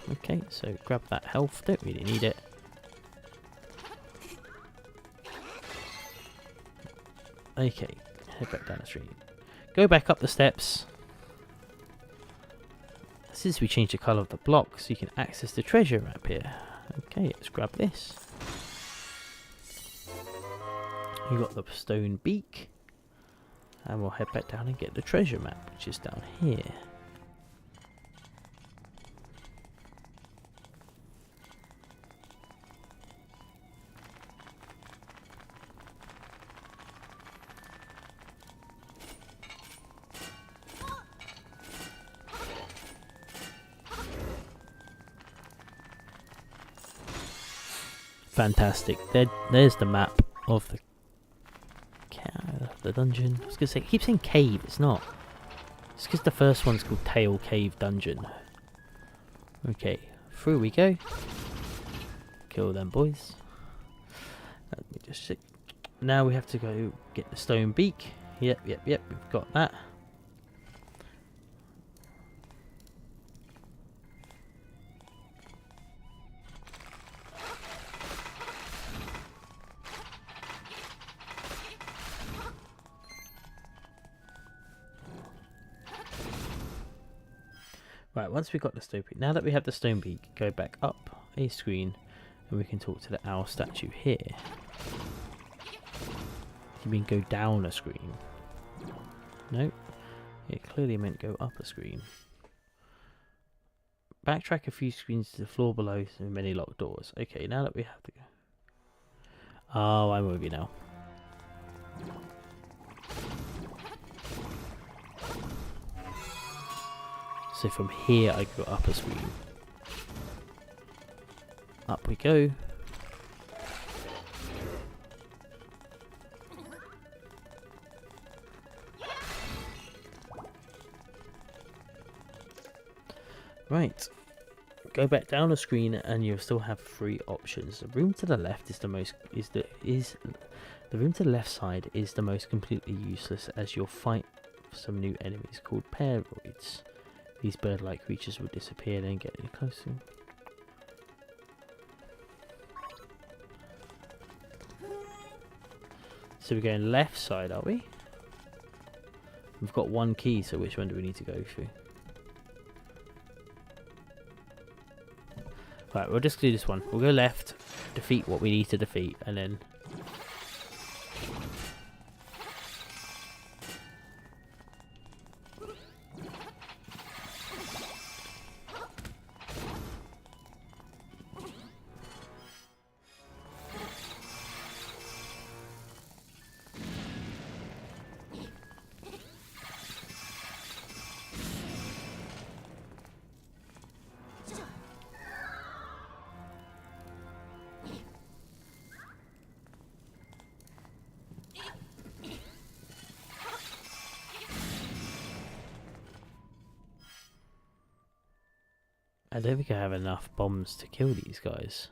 Okay, so grab that health, don't really need it. Okay, head back down the street. Go back up the steps. Since we changed the colour of the blocks, you can access the treasure map here. Okay, let's grab this. You got the stone beak, and we'll head back down and get the treasure map, which is down here. Fantastic. There's the map of the dungeon. I was gonna say, I keep saying cave, it's not. It's because the first one's called Tail Cave Dungeon. Okay, through we go. Kill them boys. Let me just see. Now we have to go get the stone beak. Yep, we've got that. Right, once we've got the stone beak, now that we have the stone beak, go back up a screen and we can talk to the owl statue here. You mean go down a screen? Nope. It clearly meant go up a screen. Backtrack a few screens to the floor below and many locked doors. Okay, now that we have to go. Oh, I'm with you now. So from here I go up a screen. Up we go. Right. Go back down the screen and you'll still have 3 options. The room to the left is the most the room to the left side is the most completely useless, as you'll fight some new enemies called paroids. These bird-like creatures will disappear and get you closer. So we're going left side, are we? We've got 1 key, so which one do we need to go through? Right, we'll just do this one. We'll go left, defeat what we need to defeat, and then... I don't think I have enough bombs to kill these guys.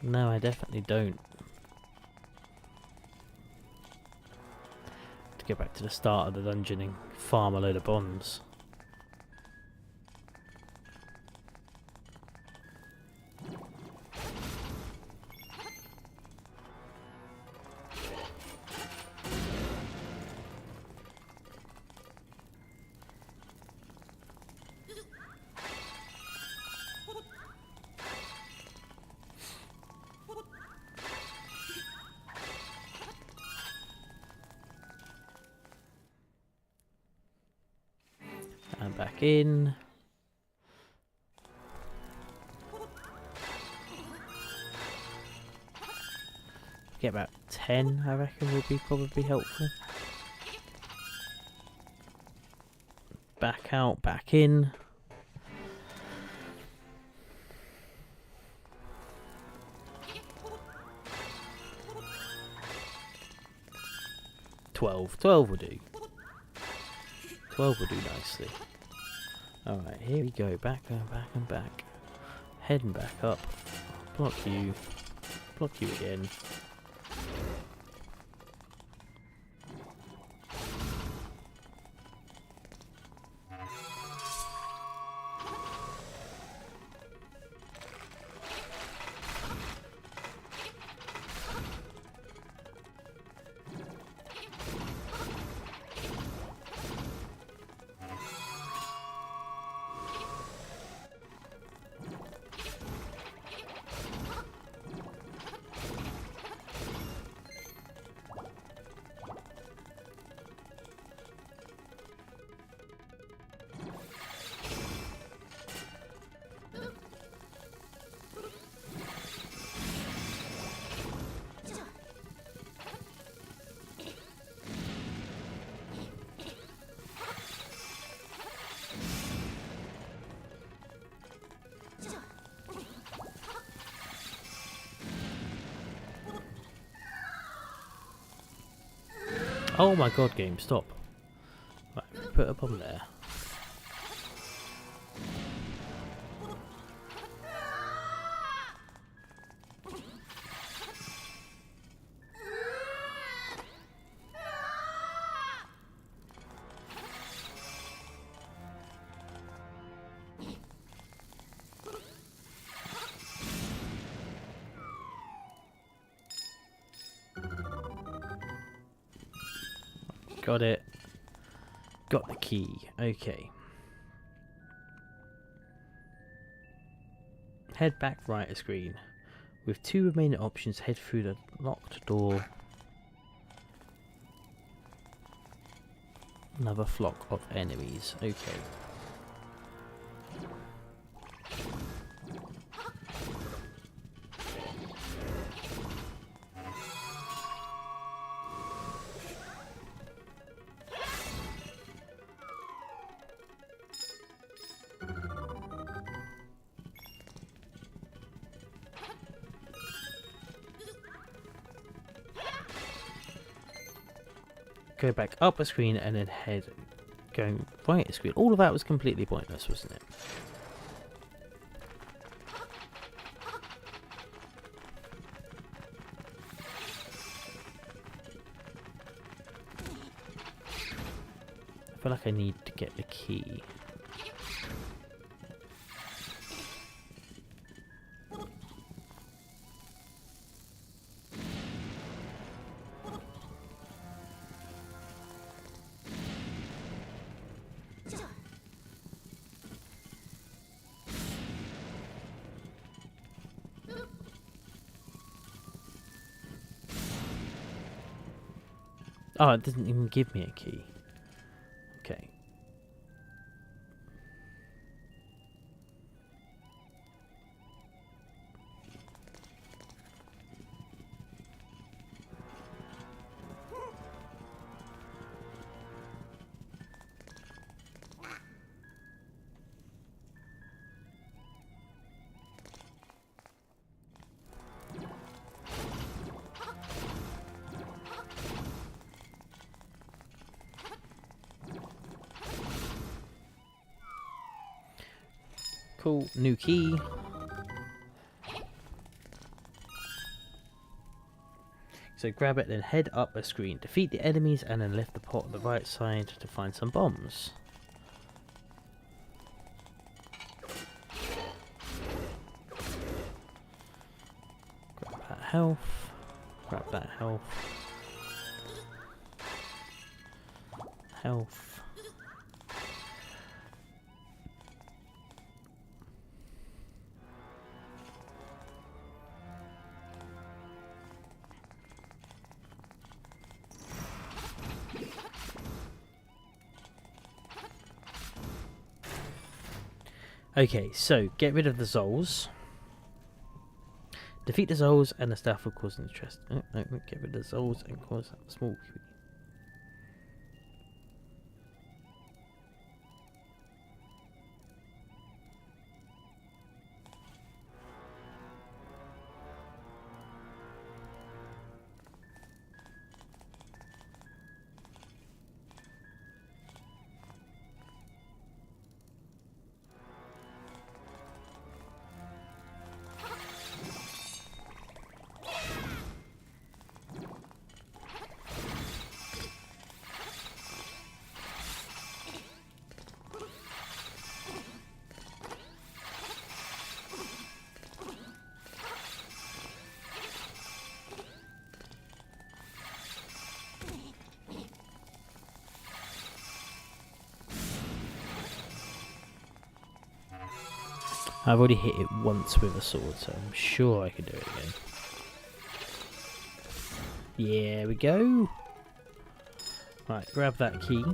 No, I definitely don't. To get back to the start of the dungeon and farm a load of bombs. And back in. Get about 10, I reckon, will be probably helpful. Back out, back in. $12 will do. 12 will do nicely. Alright, here we go. Back and back and back. Heading back up. Block you. Block you again. Oh my god, game, stop. Right, put a bomb there. Got it. Got the key. Okay. Head back right of screen. With 2 remaining options, head through the locked door. Another flock of enemies. Okay. go back up a screen and then head going right a screen. All of that was completely pointless, wasn't it? I feel like I need to get the key. Oh, it doesn't even give me a key. Okay. Cool, new key. So grab it, then head up a screen. Defeat the enemies and then lift the pot on the right side to find some bombs. Grab that health. Grab that health. Health. Okay, so get rid of the Zols. Defeat the Zols and the staff will cause interest. Oh, no, get rid of the Zols and cause a small. I've already hit it once with a sword, so I'm sure I can do it again. Yeah, we go. Right, grab that key.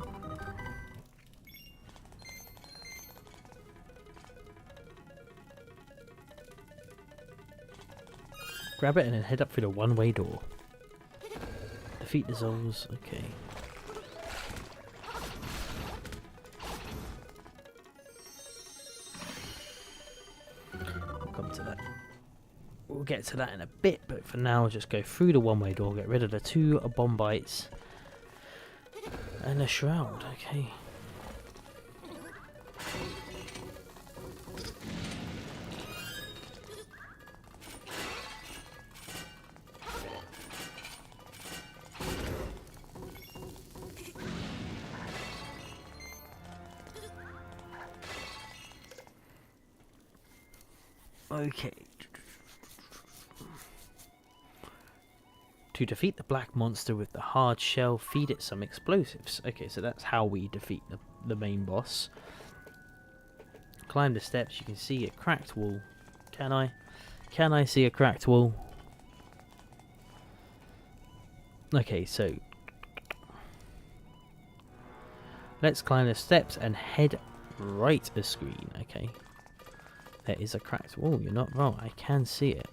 Grab it and then head up through the one-way door. Defeat the Zols, okay. We'll get to that in a bit, but for now, just go through the one-way door, get rid of the 2 bomb bites, and a shroud, okay. Okay. To defeat the black monster with the hard shell, feed it some explosives. Okay, so that's how we defeat the main boss. Climb the steps, you can see a cracked wall. Can I? Can I see a cracked wall? Okay, so let's climb the steps and head right a screen, okay. There is a cracked wall, you're not wrong, I can see it.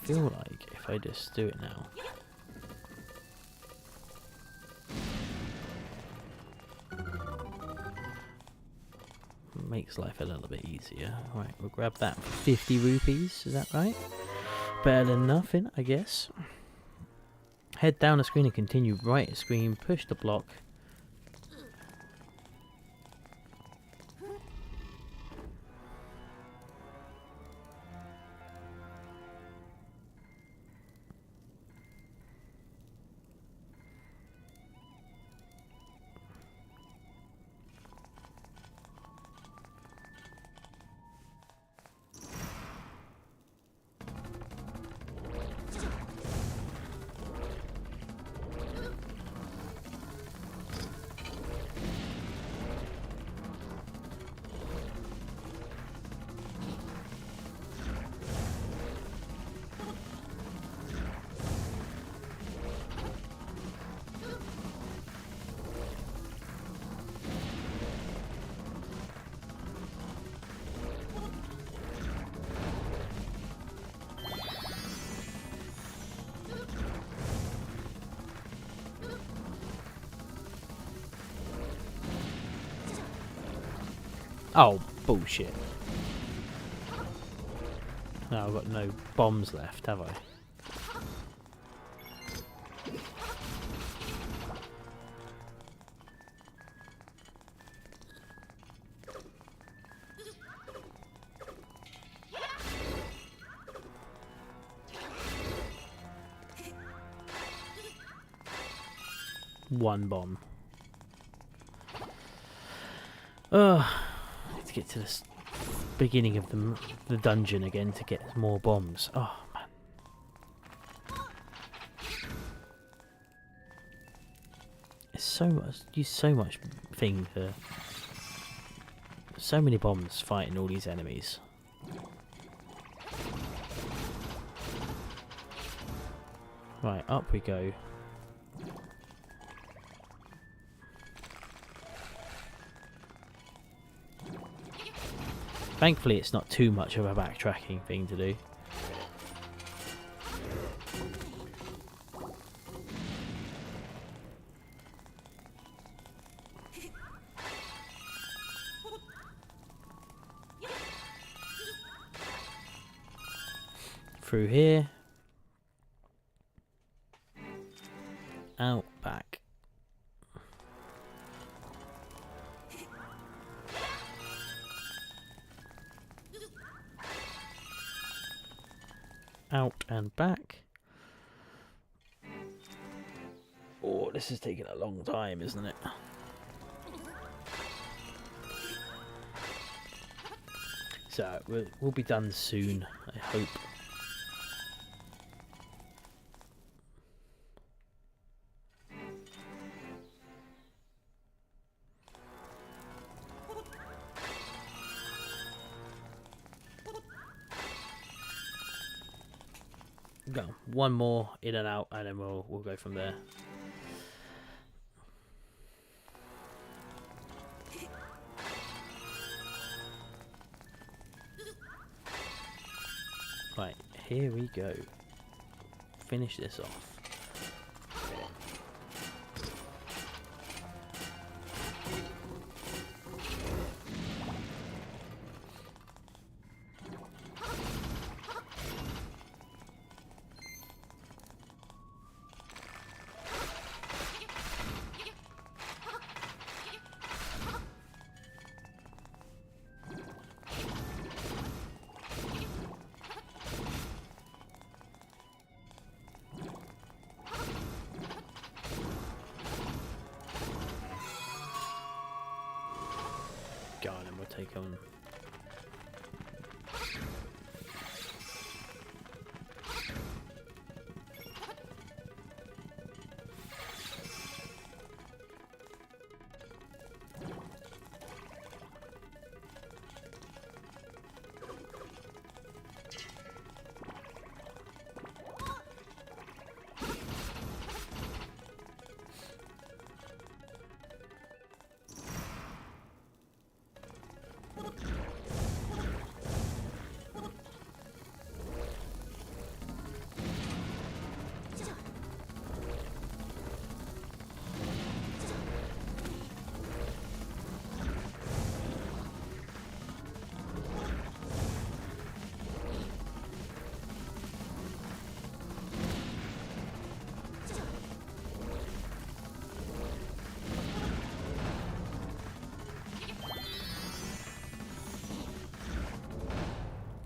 feel like if I just do it now. Makes life a little bit easier. Right, we'll grab that for 50 rupees, is that right? Better than nothing, I guess. Head down the screen and continue right a screen, push the block. Oh, bullshit. No, I've got no bombs left, have I? One bomb. Ugh. To get to the beginning of the dungeon again to get more bombs. Oh man, it's so much. Use so much thing for so many bombs fighting all these enemies. Right, up we go. Thankfully, it's not too much of a backtracking thing to do. Through here. Out, back. Out and back. Oh, this is taking a long time, isn't it? So, we'll be done soon, I hope. Go one more in and out, and then we'll go from there. Right, here we go. Finish this off. Go on, and we'll take on.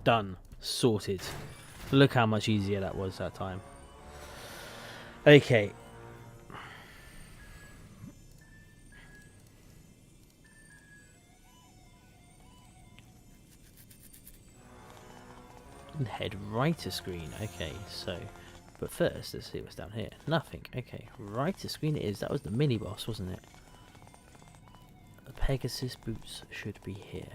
Done. Sorted. Look how much easier that was that time. Okay. And head right to screen. Okay, so... But first, let's see what's down here. Nothing. Okay, right to screen it is. That was the mini-boss, wasn't it? The Pegasus boots should be here.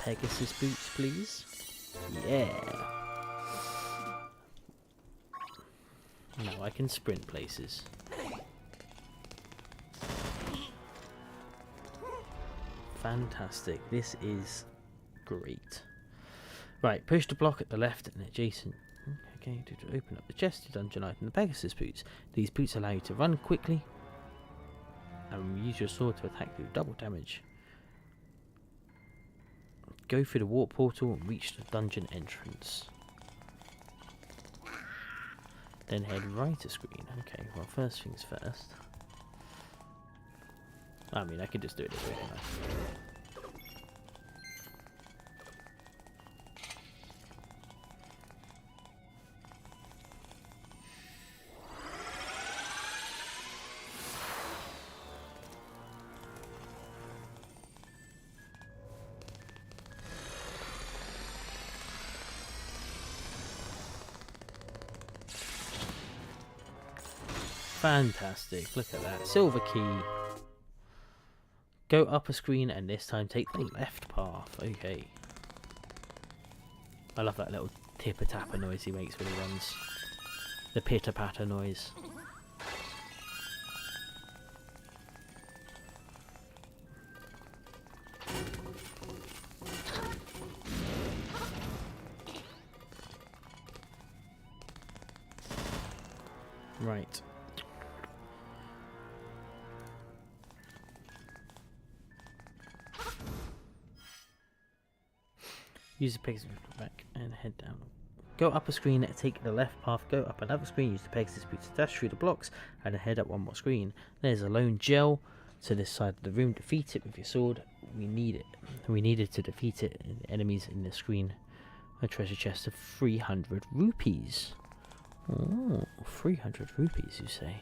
Pegasus boots, please. Yeah. Now I can sprint places. Fantastic. This is great. Right, push the block at the left and adjacent. Okay, to open up the chest, dungeon item, the Pegasus boots. These boots allow you to run quickly and use your sword to attack with double damage. Go through the warp portal and reach the dungeon entrance. Then head right to screen. Okay, well, first things first. I mean, I could just do it this way, can't I? Fantastic, look at that. Silver key. Go up a screen and this time take the left path. Okay. I love that little tipper-tapper noise he makes when he runs. The pitter-patter noise. Right. Use the Pegasus boots back and head down. Go up a screen, take the left path, go up another screen, use the Pegasus boots to dash through the blocks, and then head up one more screen. There's a lone gel to this side of the room. Defeat it with your sword. We need it. We needed to defeat it. Enemies in the screen. A treasure chest of 300 rupees. Oh, 300 rupees, you say?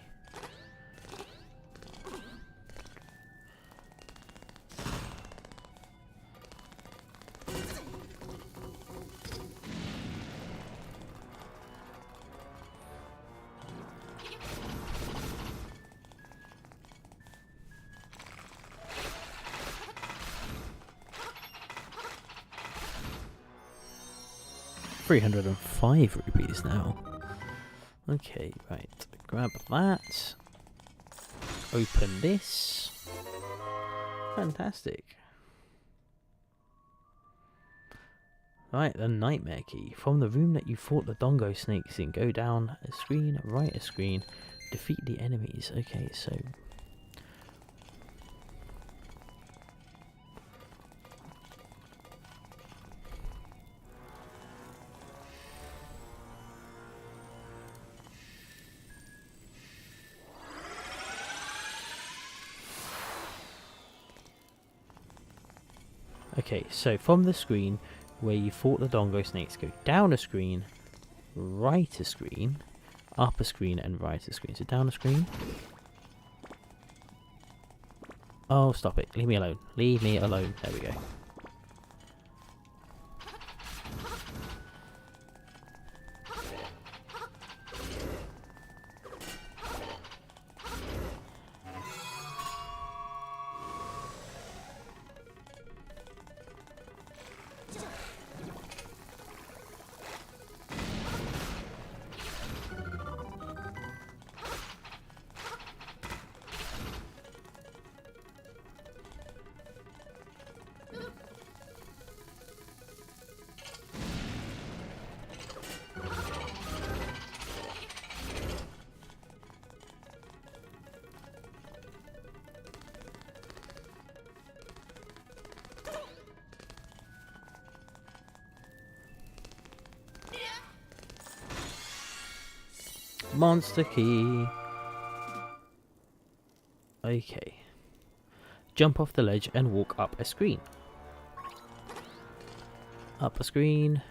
305 rupees now. Okay, right. Grab that. Open this. Fantastic. Right, the nightmare key. From the room that you fought the Dongo snakes in, go down a screen, right a screen, defeat the enemies. Okay, so... Okay, so from the screen where you fought the Dongo snakes, go down a screen, right a screen, up a screen, and right a screen. So down a screen. Oh, stop it. Leave me alone. Leave me alone. There we go. Monster key. Okay. Jump off the ledge and walk up a screen. Up a screen.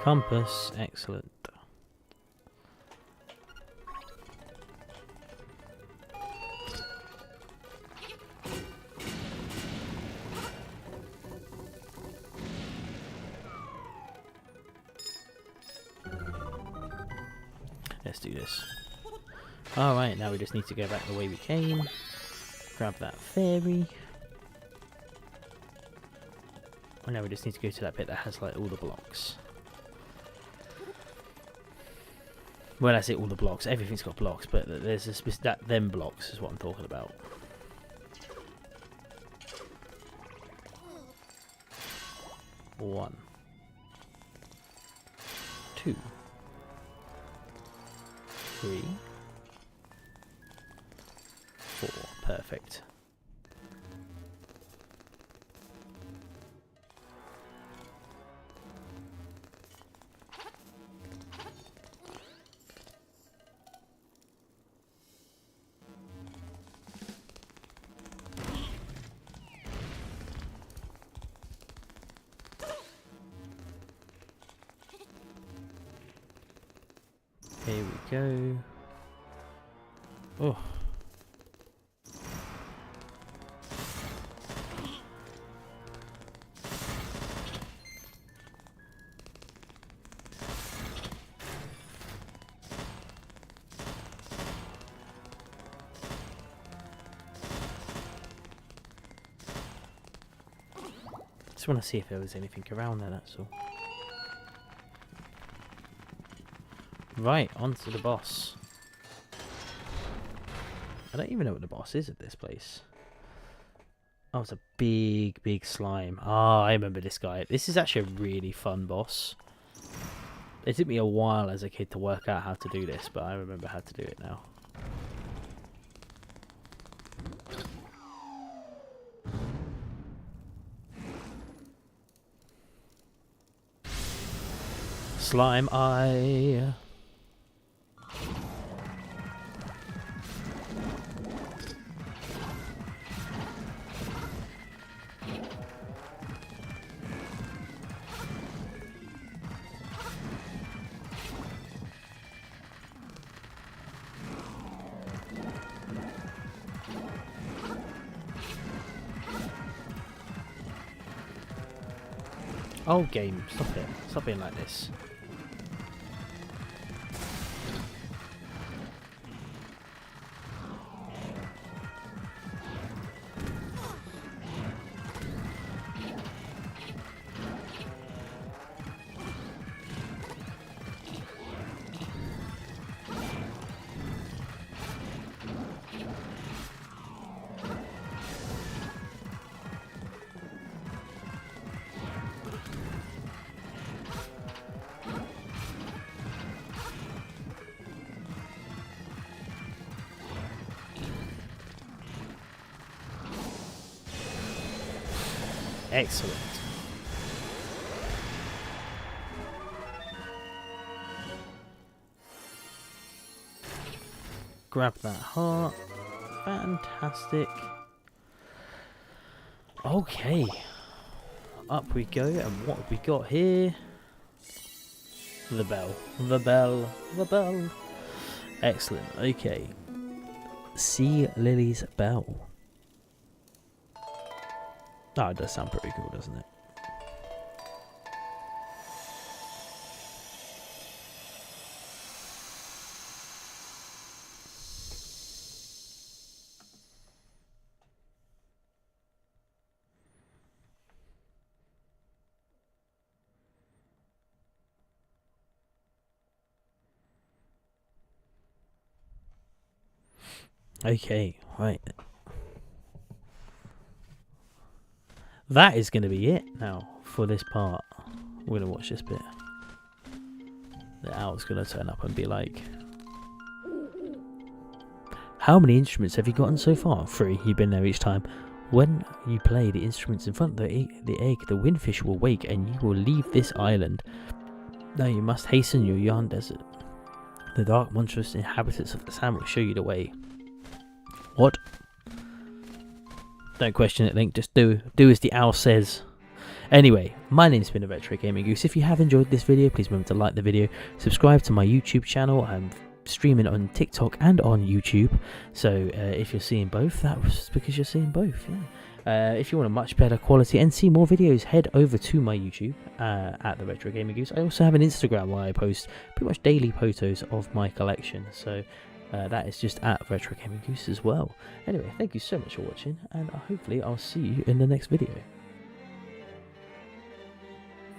Compass, excellent. Let's do this. Alright, now we just need to go back the way we came. Grab that fairy. And now we just need to go to that bit that has like all the blocks. Well, I say all the blocks. Everything's got blocks, but there's a them blocks is what I'm talking about. One, 2, 3, 4. Perfect. Here we go. Oh. Just want to see if there was anything around there, that's all. Right, on to the boss. I don't even know what the boss is at this place. Oh, it's a big, big slime. Ah, I remember this guy. This is actually a really fun boss. It took me a while as a kid to work out how to do this, but I remember how to do it now. Slime eye. Oh, game, stop it. Stop being like this. Excellent. Grab that heart. Fantastic. Okay. Up we go. And what have we got here? The bell. The bell. The bell. Excellent. Okay. Sea Lily's bell. Oh, it does sound pretty cool, doesn't it? Okay, right. That is going to be it now for this part. We're going to watch this bit. The owl's going to turn up and be like, how many instruments have you gotten so far? 3. You've been there each time. When you play the instruments in front of the egg, the windfish will wake and you will leave this island. Now you must hasten your yarn desert. The dark, monstrous inhabitants of the sand will show you the way. What? Don't question it, Link. Just do as the owl says. Anyway, my name's been a Retro Gaming Goose. If you have enjoyed this video, please remember to like the video, subscribe to my YouTube channel. I'm streaming on TikTok and on YouTube. So if you're seeing both, that was because you're seeing both. Yeah. If you want a much better quality and see more videos, head over to my YouTube at the Retro Gaming Goose. I also have an Instagram where I post pretty much daily photos of my collection. So that is just at Retro Gaming Goose as well. Anyway, thank you so much for watching, and hopefully I'll see you in the next video.